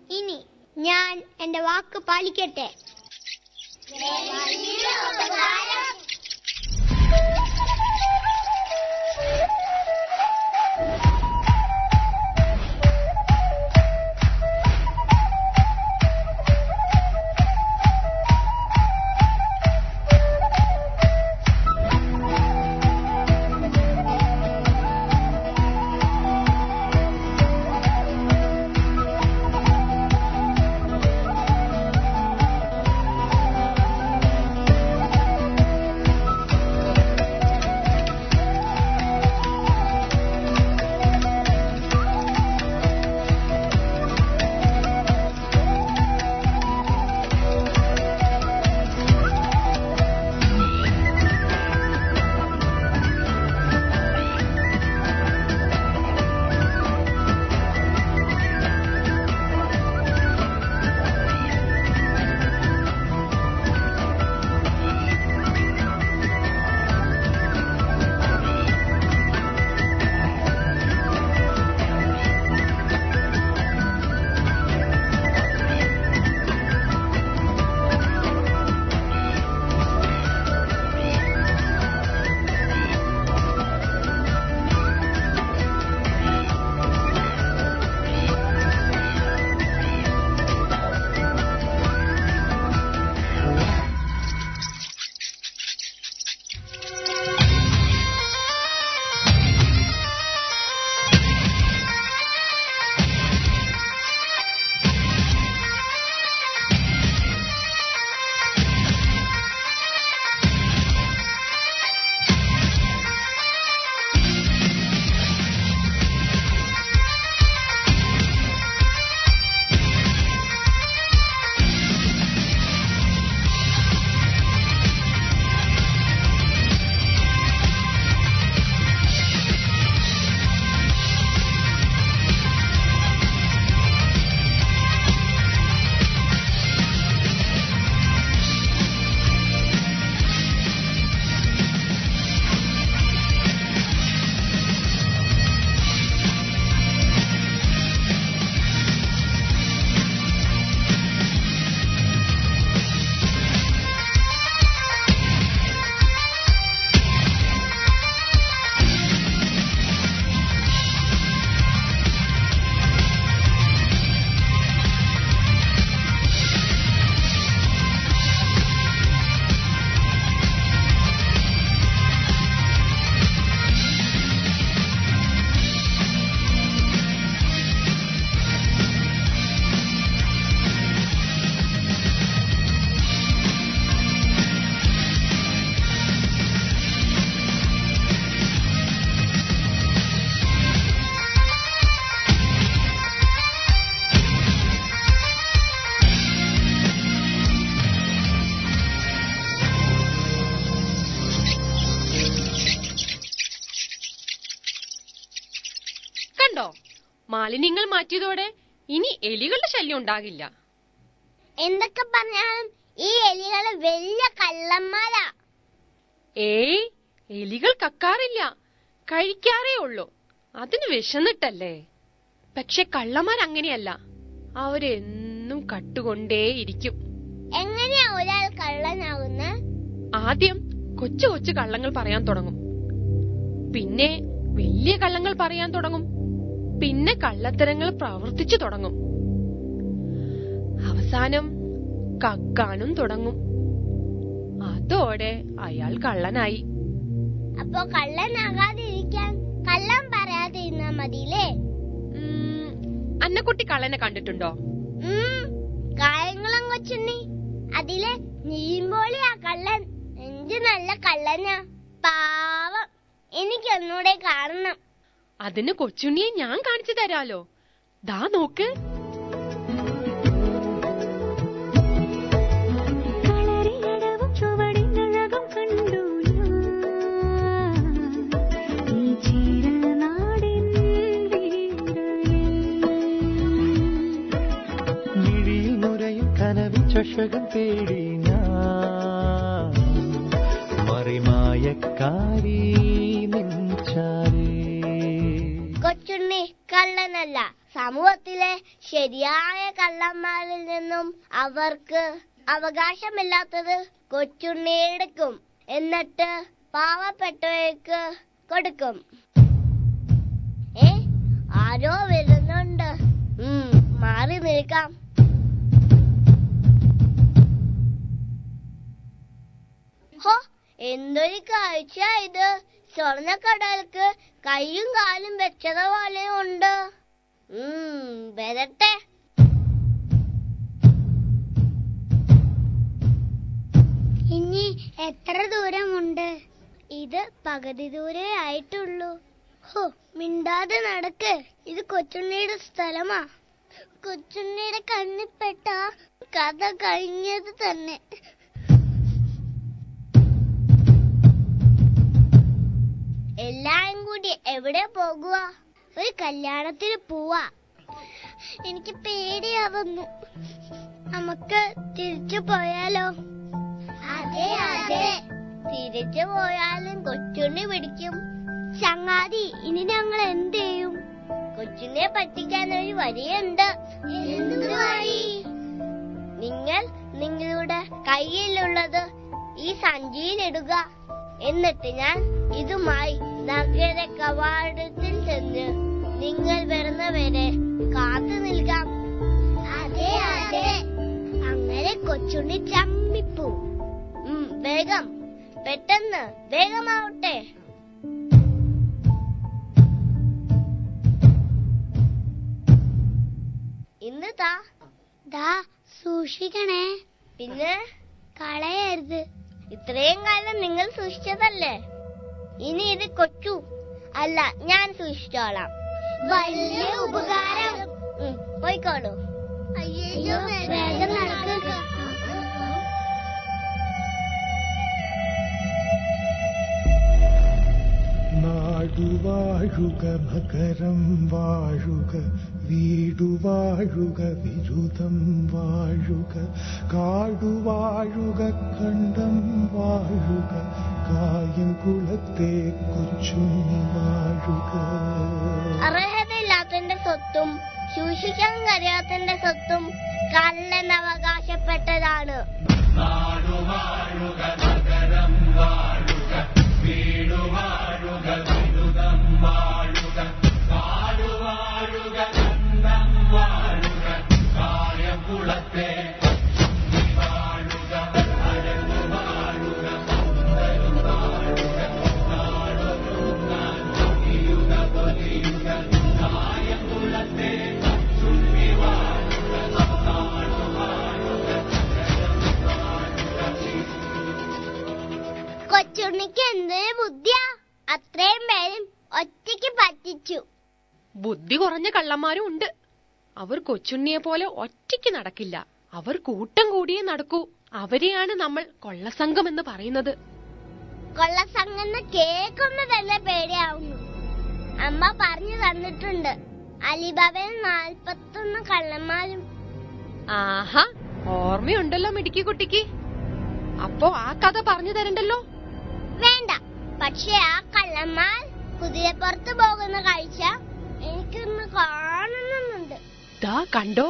ഇനി ഞാൻ എന്റെ വാക്ക് പാലിക്കട്ടെ. മാലിന്യങ്ങൾ മാറ്റിയതോടെ ഇനി എലികളുടെ ശല്യം ഉണ്ടാകില്ല. എന്തൊക്കെ പറഞ്ഞാലും ഈ എലികള് വലിയ കള്ളന്മാരാ. ഏയ്, എലികൾ കക്കാറില്ല, കഴിക്കാറേ ഉള്ളൂ. അതിന് വിശന്നിട്ടല്ലേ. പക്ഷെ കള്ളന്മാരങ്ങനെയല്ല, അവരെന്നും കട്ടുകൊണ്ടേയിരിക്കും. എങ്ങനെയാ ഒരാൾ കള്ളനാകുന്ന? ആദ്യം കൊച്ചു കൊച്ചു കള്ളങ്ങൾ പറയാൻ തുടങ്ങും, പിന്നെ വലിയ കള്ളങ്ങൾ പറയാൻ തുടങ്ങും, പിന്നെ കള്ളത്തരങ്ങൾ പ്രവർത്തിച്ചു തുടങ്ങും, അവസാനം കക്കാനും തുടങ്ങും. അതോടെ അയാൾ കള്ളനായി. അപ്പൊ കള്ളനാകാതിരിക്കാൻ കള്ളം പറയാതിരുന്നാ മതിയില്ലേ? അന്നക്കുട്ടി കള്ളനെ കണ്ടിട്ടുണ്ടോ? കായംകുളം കൊച്ചുണ്ണി, അതിലെ നീമ്പോളിയാ കള്ളൻ. എന്ത് നല്ല കള്ളനാ, പാവം. എനിക്കൊന്നൂടെ കാണണം. അതിന് കൊച്ചുണ്ണിയെ ഞാൻ കാണിച്ചു തരാലോ. ദാ നോക്ക്. ചഷകം തേടി ഞാൻ മറിമായക്കാരി നിൻചാരേ. കൊച്ചുണ്ണി കള്ളനല്ല. സമൂഹത്തിലെ ശരിയായ കള്ളന്മാരിൽ നിന്നും അവർക്ക് അവകാശമില്ലാത്തത് കൊച്ചുണ്ണി എടുക്കും, എന്നിട്ട് പാവപ്പെട്ടവർക്ക് കൊടുക്കും. ആരോ വരുന്നുണ്ട്, മാറി നിൽക്കാം. ഹോ, എന്തൊരു കാഴ്ച ഇത്! സ്വർണ്ണക്കടൽക്ക് കൈയും കാലും വെച്ചതുപോലെ ഉണ്ട്. വരട്ടെ. ഇനി എത്ര ദൂരമുണ്ട്? ഇത് പകുതി ദൂരേ ആയിട്ടുള്ളൂ. ഹോ, മിണ്ടാതെ നടക്ക്. ഇത് കൊച്ചുണ്ണിയുടെ സ്ഥലമാ. കൊച്ചുണ്ണിയുടെ കണ്ണിൽപ്പെട്ട കഥ കഴിഞ്ഞത് തന്നെ. എല്ലാരും കൂടി എവിടെ പോകുക? ഒരു കല്യാണത്തിന് പോവാ. എനിക്ക് പേടിയാവുന്നു. നമുക്ക് തിരിച്ചു പോയാലോ? അതെ അതെ, തിരിച്ചു പോയാലും കൊച്ചുണ്ണി പിടിക്കും. ചങ്ങാതി, ഇനി ഞങ്ങൾ എന്ത് ചെയ്യും? കൊച്ചുണ്ണിയെ പറ്റിക്കാൻ ഒരു വഴിയുണ്ട്. എന്ത് വഴി? നിങ്ങൾ നിങ്ങളുടെ കയ്യിലുള്ളത് ഈ സഞ്ചിയിലിടുക. എന്നിട്ട് ഞാൻ ഇതുമായി നഗര കവാടത്തിൽ ചെന്ന് നിങ്ങൾ വരുന്നവരെ കാത്തു നിൽക്കാം. അതെ അതെ, അങ്ങനെ കൊച്ചുണ്ണി ചമ്മിപ്പൂ. വേഗം, പെട്ടെന്ന്, വേഗമാവട്ടെ. ഇന്ന് ദാ സൂക്ഷിക്കണേ. പിന്നെ കളയരുത്. ഇത്രയും കാലം നിങ്ങൾ സൂക്ഷിച്ചതല്ലേ, ഇനി ഇത് കൊച്ചു അല്ല, ഞാൻ സൂക്ഷിച്ചോളാം. വലിയ ഉപകാരം. പോയിക്കോളൂ. അയ്യോ, വേഗം നടക്കുക. നാടുവാഴുക മകരം വാഴുക, വീടുവാഴുക വിരുദം വാഴുക, കാടുവാഴുക കണ്ടം വാഴുക, കായംകുളത്തെ കൊച്ചുണ്ണി വാഴുക. അർഹതയില്ലാത്തന്റെ സ്വത്തും സൂക്ഷിക്കാൻ കഴിയാത്തന്റെ സ്വത്തും കള്ളൻ അവകാശപ്പെട്ടതാണ്. നാടുവാഴുക നഗരം വാഴുക, വീടുവാഴുക വിരുദം വാഴുക, കാടുവാഴുക കണ്ടം വാഴുക, കായംകുളത്തെ വാഴുക, അഴകു വാഴുക, സുന്ദരം വാഴുക, നാടൊരുങ്ങാൻ പൊലിയുക പൊലിയുക, കായംകുളത്തെ ചുണ്ടി വാഴുക, നാടു വാഴുക, കൊച്ചുണ്ണിക്ക് എന്തൊരു ബുദ്ധിയാ! അത്രയും പേരും ഒറ്റയ്ക്ക് പറ്റിച്ചു. ബുദ്ധി കുറഞ്ഞ കള്ളന്മാരും ഉണ്ട്. അവർ കൊച്ചുണ്ണിയെ പോലെ ഒറ്റയ്ക്ക് നടക്കില്ല, അവർ കൂട്ടം കൂടിയേ നടക്കൂ. അവരെയാണ് നമ്മൾ കൊള്ളസംഘം എന്ന് പറയുന്നത്. കൊള്ളസംഘം കേൾക്കുന്ന തന്നെ പേടിയാവുന്നു. അമ്മ പറഞ്ഞു തന്നിട്ടുണ്ട്, അലിബാബയിൽ 41 കള്ളന്മാരും. ആഹാ, ഓർമ്മയുണ്ടല്ലോ മിടുക്കി കുട്ടിക്ക്. അപ്പോ ആ കഥ പറഞ്ഞു തരണ്ടല്ലോ. വേണ്ട, പക്ഷെ ആ കള്ളന്മാർ കുതിരപ്പുറത്ത് പോകുന്ന കാഴ്ച എനിക്കൊന്ന് കാണണമെന്നുണ്ട്. ദാ കണ്ടോ?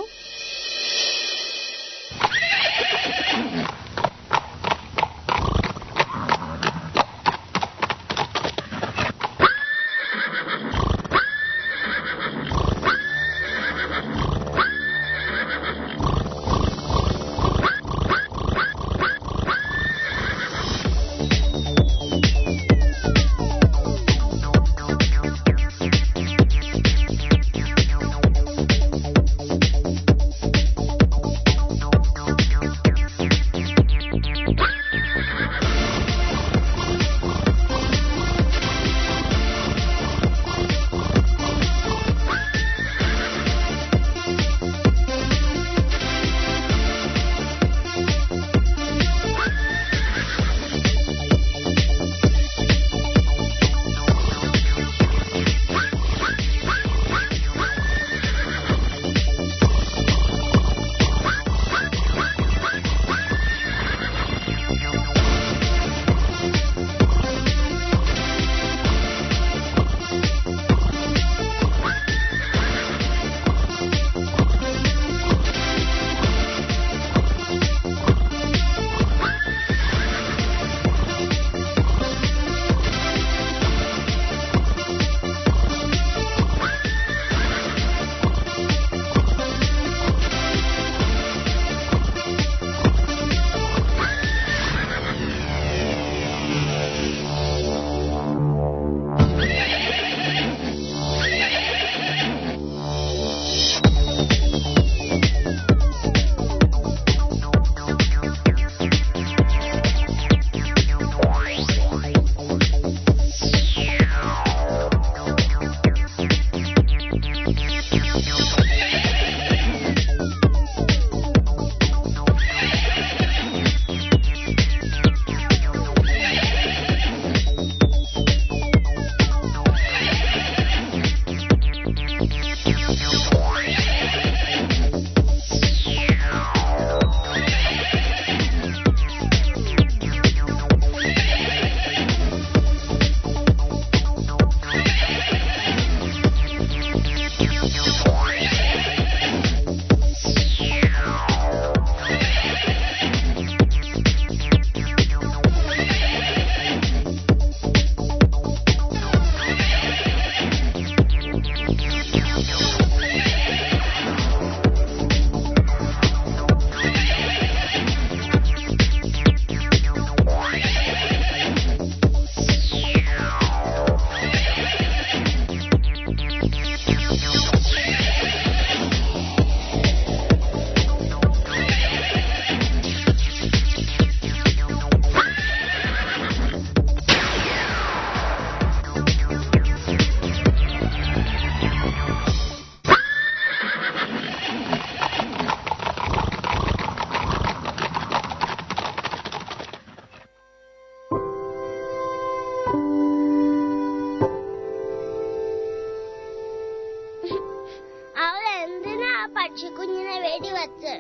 പക്ഷിക്കുഞ്ഞിനെ വെടിവെച്ച്.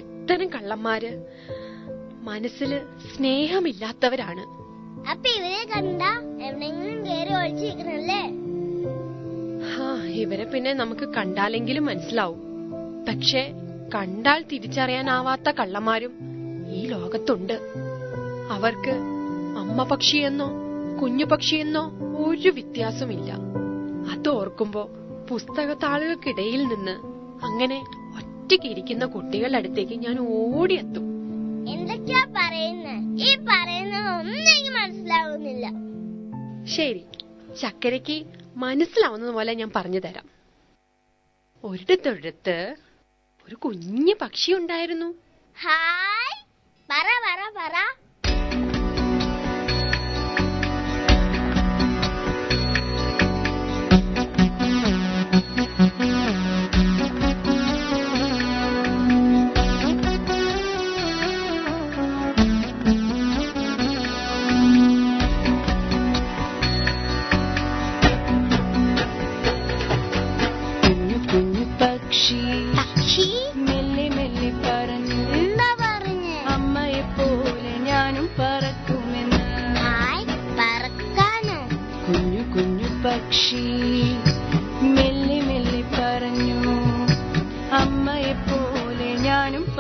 ഇത്തരം കള്ളന്മാര് മനസ്സില് സ്നേഹമില്ലാത്തവരാണ്. അപ്പൊ ഇവരെ കണ്ട എവിടെയെങ്കിലും കേറി ഒളിച്ചിരിക്കണല്ലേ? ഇവരെ പിന്നെ നമുക്ക് കണ്ടാലെങ്കിലും മനസ്സിലാവും. പക്ഷെ കണ്ടാൽ തിരിച്ചറിയാനാവാത്ത കള്ളന്മാരും ഈ ലോകത്തുണ്ട്. അവർക്ക് അമ്മ പക്ഷിയെന്നോ കുഞ്ഞു പക്ഷിയെന്നോ ഒരു വ്യത്യാസമില്ല. അത് ഓർക്കുമ്പോ പുസ്തകത്താളുകൾക്കിടയിൽ നിന്ന് അങ്ങനെ ഒറ്റയ്ക്കിരിക്കുന്ന കുട്ടികളുടെ അടുത്തേക്ക് ഞാൻ ഓടിയെത്തും. എന്തൊക്കെയാ പറയുന്നത്? ഈ പറയുന്നത് ഒന്നും എനിക്ക് മനസ്സിലാവുന്നില്ല. ശരി, ചക്കരയ്ക്ക് മനസ്സിലാവുന്നത് പോലെ ഞാൻ പറഞ്ഞു തരാം. ഒരിടത്തൊരിടത്ത് ഒരു കുഞ്ഞു പക്ഷി ഉണ്ടായിരുന്നു. ഹായ്, പറ പറ പറ.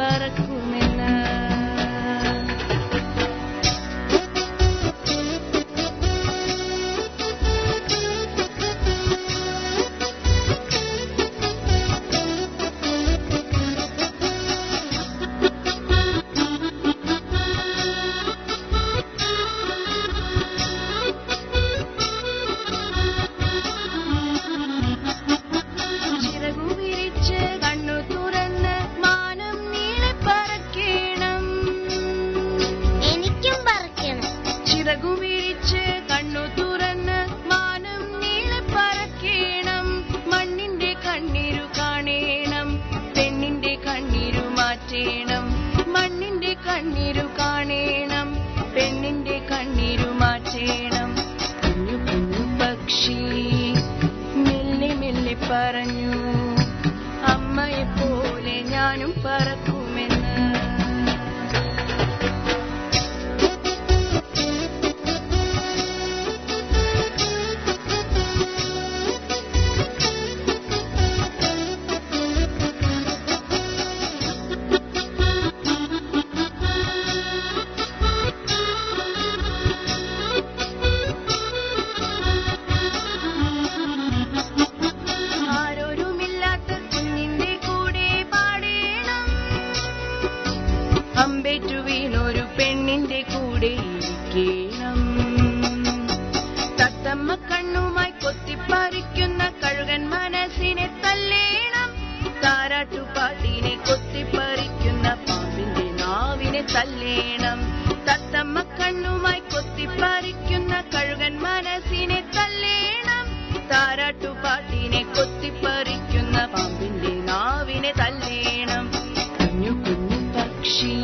പറക്കുമെന്ന്. മണ്ണിന്റെ കണ്ണീരു കാണേണം, പെണ്ണിന്റെ കണ്ണീരു മാറ്റേണം. കുഞ്ഞു കുഞ്ഞു പക്ഷി മെല്ലെ മെല്ലെ പറഞ്ഞു, അമ്മയെപ്പോലെ ഞാനും പറക്കുമെന്ന്. അമ്പേറ്റു വീണൊരു പെണ്ണിന്റെ കൂടെ ഇരിക്കണം. തത്തമ്മ കണ്ണുമായി കൊത്തിപ്പറിക്കുന്ന കഴുകൻ മനസ്സിനെ തല്ലേണം. താരാട്ടുപാട്ടിനെ കൊത്തിപ്പറിക്കുന്ന പാമ്പിന്റെ നാവിനെ തല്ലേണം. തത്തമ്മ കണ്ണുമായി കൊത്തിപ്പറിക്കുന്ന കഴുകൻ മനസ്സിനെ തല്ലേണം. താരാട്ടുപാട്ടിനെ കൊത്തിപ്പറിക്കുന്ന പാമ്പിന്റെ നാവിനെ തല്ലേണം. കുഞ്ഞു കുഞ്ഞു പക്ഷി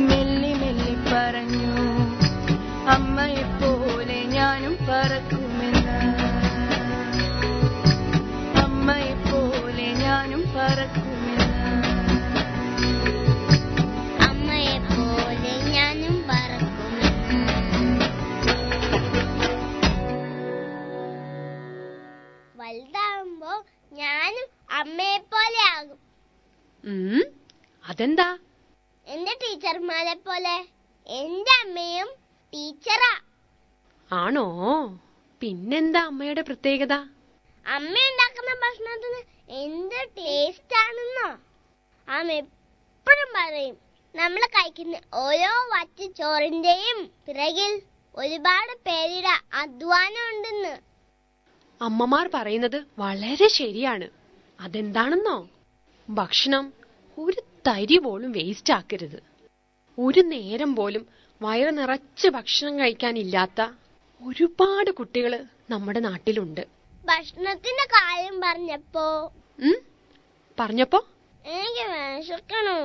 മെല്ലെ മെല്ലെ പറഞ്ഞു, അമ്മയെപ്പോലെ ഞാനും പറക്കുമെന്ന്. അമ്മയെപ്പോലെ ഞാനും പറക്കുമെന്ന്. അമ്മയെപ്പോലെ ഞാനും പറക്കുമെന്ന്. വലുതാവുമ്പോ ഞാനും അമ്മയെപ്പോലെ ആകും. അതെന്താ? എന്റെ ടീച്ചർമാരെ പോലെ. എന്റെ അമ്മയും ടീച്ചറാ. ആണോ? പിന്നെന്താ അമ്മയുടെ പ്രത്യേകത? അമ്മ ഉണ്ടാക്കുന്ന ഭക്ഷണത്തിന് എന്ത് ടേസ്റ്റ് ആണെന്നോ. അമ്മ എപ്പോഴും പറയും, നമ്മൾ കഴിക്കുന്ന ഓരോ വറ്റ ചോറിന്റെയും പിറകിൽ ഒരുപാട് പേരുടെ അധ്വാനം ഉണ്ടെന്ന്. അമ്മമാർ പറയുന്നത് വളരെ ശരിയാണ്. അതെന്താണെന്നോ? ഭക്ഷണം ഒരു തരി പോലും വേസ്റ്റ് ആക്കരുത്. ഒരു നേരം പോലും വയറ് നിറച്ച് ഭക്ഷണം കഴിക്കാനില്ലാത്ത ഒരുപാട് കുട്ടികൾ നമ്മുടെ നാട്ടിലുണ്ട്. ഭക്ഷണത്തിന്റെ കാര്യം പറഞ്ഞപ്പോ എനിക്ക് വിശക്കണു.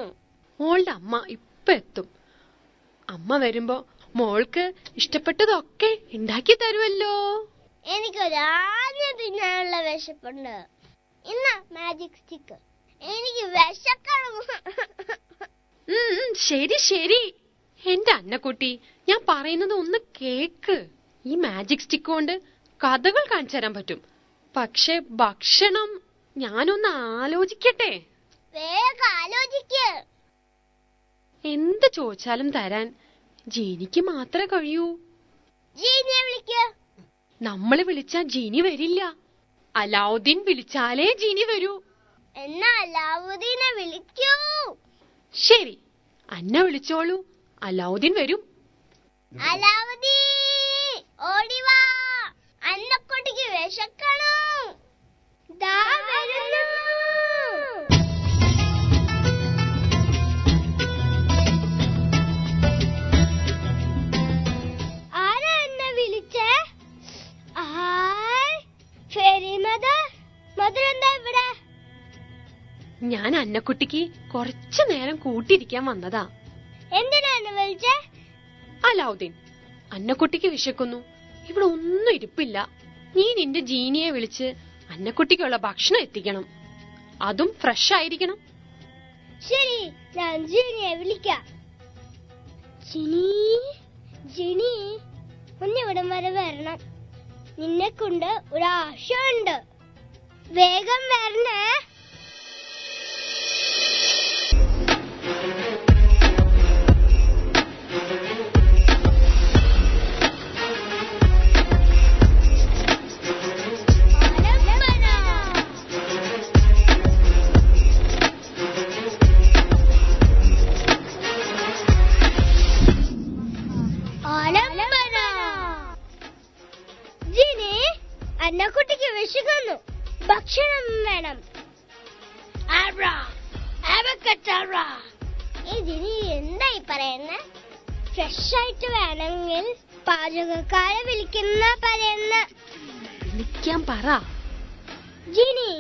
മോളുടെ അമ്മ ഇപ്പൊ എത്തും. അമ്മ വരുമ്പോ മോൾക്ക് ഇഷ്ടപ്പെട്ടതൊക്കെ ഉണ്ടാക്കി തരുമല്ലോ. എനിക്കൊരാദ്യം തിന്നാനുള്ള വിശപ്പുണ്ട്. ഇന്ന് മാജിക് സ്റ്റിക്ക്. എനിക്ക് വിശക്കണം. ശരി ശരി എന്റെ അന്നക്കുട്ടി, ഞാൻ പറയുന്നത് ഒന്ന് കേക്ക്. ഈ മാജിക് സ്റ്റിക്ക് കൊണ്ട് കഥകൾ കാണിച്ചു തരാൻ പറ്റും. പക്ഷെ ഭക്ഷണം ഞാനൊന്ന് ആലോചിക്കട്ടെ. വേഗം ആലോചിക്ക്. എന്ത് ചോദിച്ചാലും തരാൻ ജീനിക്ക് മാത്രമേ കഴിയൂ. ജീനിയെ വിളിക്ക്. നമ്മള് വിളിച്ചാ ജീനി വരില്ല. അലാവുദ്ദീൻ വിളിച്ചാലേ ജീനി വരൂ. എന്നാ അലാവുദ്ദീനെ വിളിക്കൂ. ശരി, അന്ന വിളിച്ചോളൂ, അലാവുദ്ദീൻ വരും. അലാവുദ്ദീൻ ഓടിവാ, അന്നക്കുട്ടിക്ക് വിശക്കണു. ദാ വരുന്നു. ആരാ എന്നെ വിളിച്ചേ? മധുരെന്താ ഇവിടെ? ഞാൻ അന്നക്കുട്ടിക്ക് കുറച്ചു നേരം കൂട്ടിരിക്കാൻ വന്നതാ. എന്തിനാ എന്നെ വിളിച്ചേ? അലാവുദ്ദീൻ, അന്നക്കുട്ടിക്ക് വിശക്കുന്നു. ഇവിടെ ഒന്നും ഇരിപ്പില്ല. നീ നിന്റെ ജീനിയെ വിളിച്ച് അന്നക്കുട്ടിക്കുള്ള ഭക്ഷണം എത്തിക്കണം. അതും ഫ്രഷ് ആയിരിക്കണം. ശരി, ഞാൻ ജീനിയെ വിളിക്കാം. ജിനി, ഒന്നിവിടം വരെ വരണം. നിന്നെ കൊണ്ട് ഒരാശയുണ്ട്. വേഗം വരണേ. പറയുന്ന ഫ്രഷ് ആയിട്ട് വേണമെങ്കിൽ പാചകക്കാരെ വിളിക്കാൻ പറ. ജിനി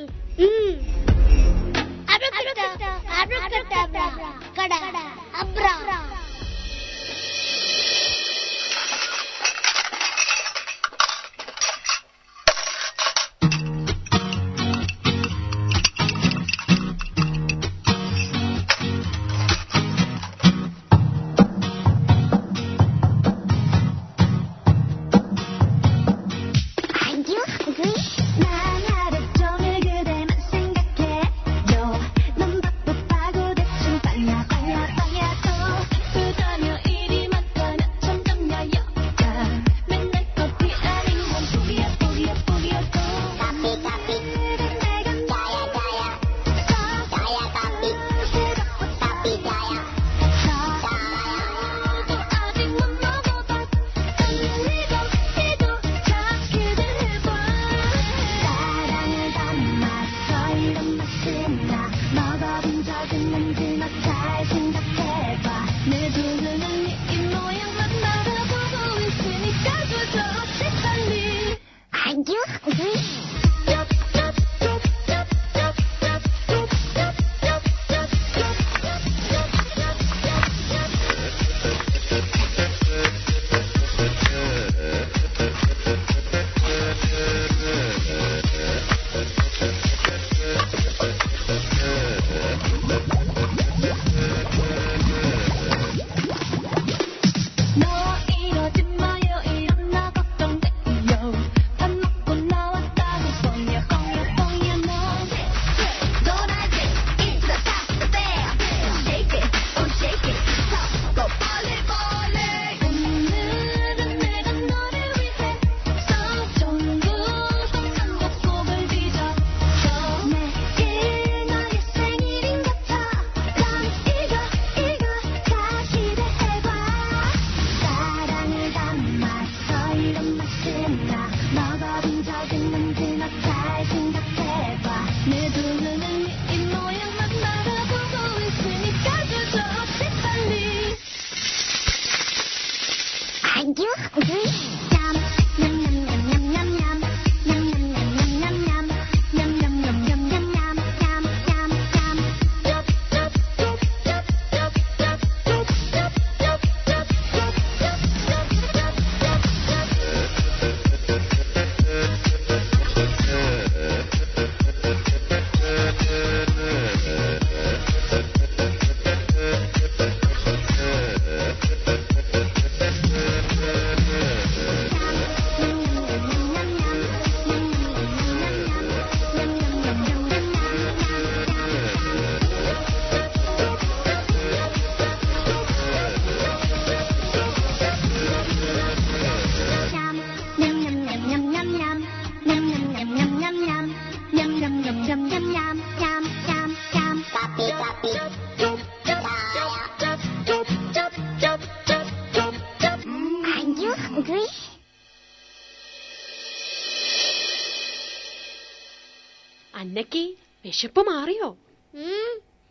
അന്നയ്ക്ക് വിശപ്പ് മാറിയോ?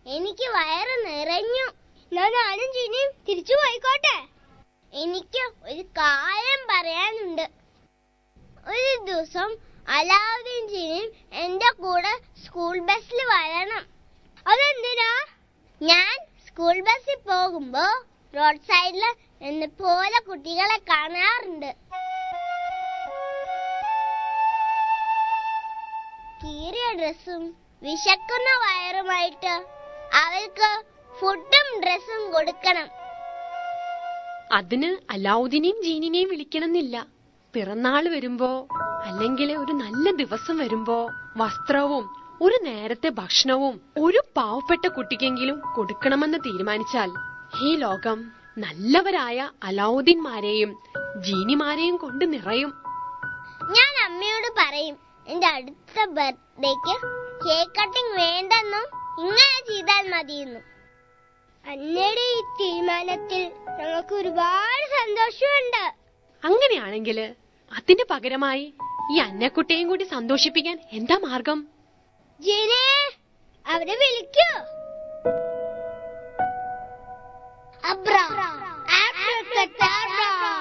എനിക്ക് വയറ് നിറഞ്ഞു. ഞാനും ജിനിയും തിരിച്ചു പോയിക്കോട്ടെ. എനിക്ക് ഒരു കാര്യം പറയാനുണ്ട്. ഒരു ദിവസം അലാവുദ്ദീൻ ജിനിയും എന്റെ കൂടെ സ്കൂൾ ബസ്സിൽ വരണം. അതെന്തിനാ? ഞാൻ സ്കൂൾ ബസ്സിൽ പോകുമ്പോ റോഡ് സൈഡില് എന്നെ പോലെ കുട്ടികളെ കാണാറുണ്ട്. കീറിയ ഡ്രസ്സും വിശക്കുന്ന വയറുമായിട്ട് അവർക്ക് ഫുഡും ഡ്രസ്സും കൊടുക്കണം. അതിന് അലാവുദ്ദീനെയും ജീനിനെയും വിളിക്കണമെന്നില്ല. പിറന്നാള് വരുമ്പോ അല്ലെങ്കിൽ ഒരു നല്ല ദിവസം വരുമ്പോ വസ്ത്രവും ഒരു നേരത്തെ ഭക്ഷണവും ഒരു പാവപ്പെട്ട കുട്ടിക്കെങ്കിലും കൊടുക്കണമെന്ന് തീരുമാനിച്ചാൽ ഈ ലോകം നല്ലവരായ അലാവുദ്ദീൻമാരെയും ജീനിമാരെയും കൊണ്ട് നിറയും. ഞാൻ അമ്മയോട് പറയും എന്റെ അടുത്ത ബർത്ത്ഡേക്ക് കേക്ക് കട്ടിംഗ് വേണ്ടെന്നും ഇങ്ങനെ ചെയ്താൽ മതിയെന്നും. അന്നയുടെ ഈ തീരുമാനത്തിൽ നമുക്ക് ഒരുപാട് സന്തോഷമുണ്ട്. അങ്ങനെയാണെങ്കിൽ അതിന് പകരമായി ഈ അന്നക്കുട്ടിയെയും കൂടി സന്തോഷിപ്പിക്കാൻ എന്താ മാർഗം? ജീനെ, അവരെ വിളിക്കൂ. Abra, abracadabra.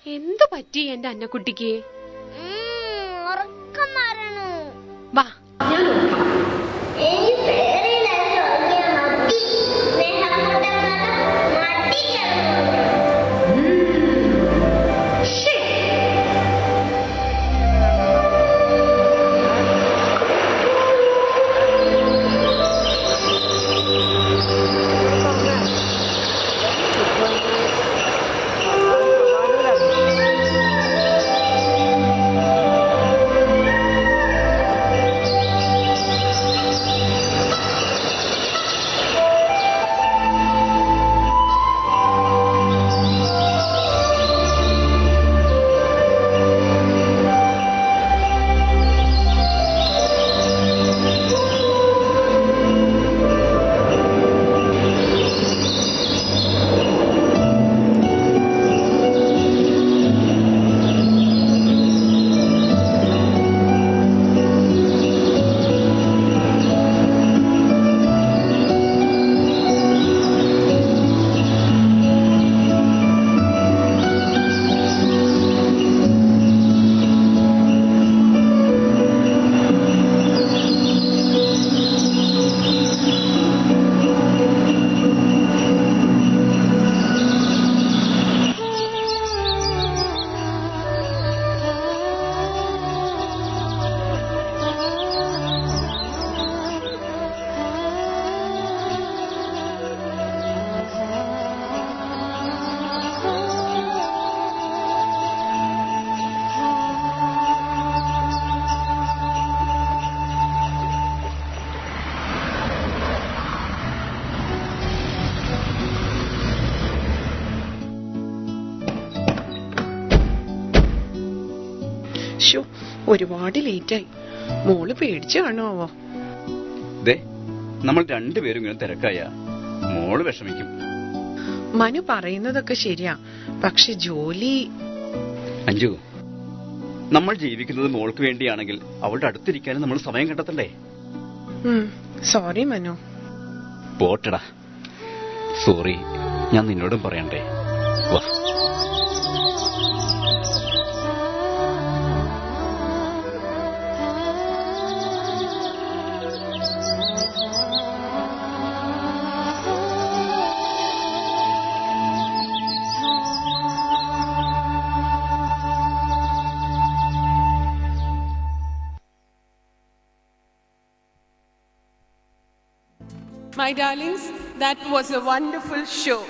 എന്തു പറ്റി എന്റെ അന്നക്കുട്ടിക്ക്? ഉറക്കം മാറണു. വാ ഞാൻ നോക്കാം. ഷോ, ഒരുപാട് ലേറ്റായി. മോള് പേടിച്ചു കാണുമോ? നമ്മൾ രണ്ടുപേരും ഇങ്ങനെ തിരക്കായ മോള് വിഷമിക്കും. മനു പറയുന്നതൊക്കെ ശരിയാ, പക്ഷെ ജോലി... അഞ്ജു, നമ്മൾ ജീവിക്കുന്നത് മോൾക്ക് വേണ്ടിയാണെങ്കിൽ അവളുടെ അടുത്തിരിക്കാനും നമ്മൾ സമയം കണ്ടെത്തണ്ടേ? സോറി മനു. പോട്ടടാ, സോറി ഞാൻ നിന്നോടും പറയണ്ടേ? വാ. My darlings, that was a wonderful show.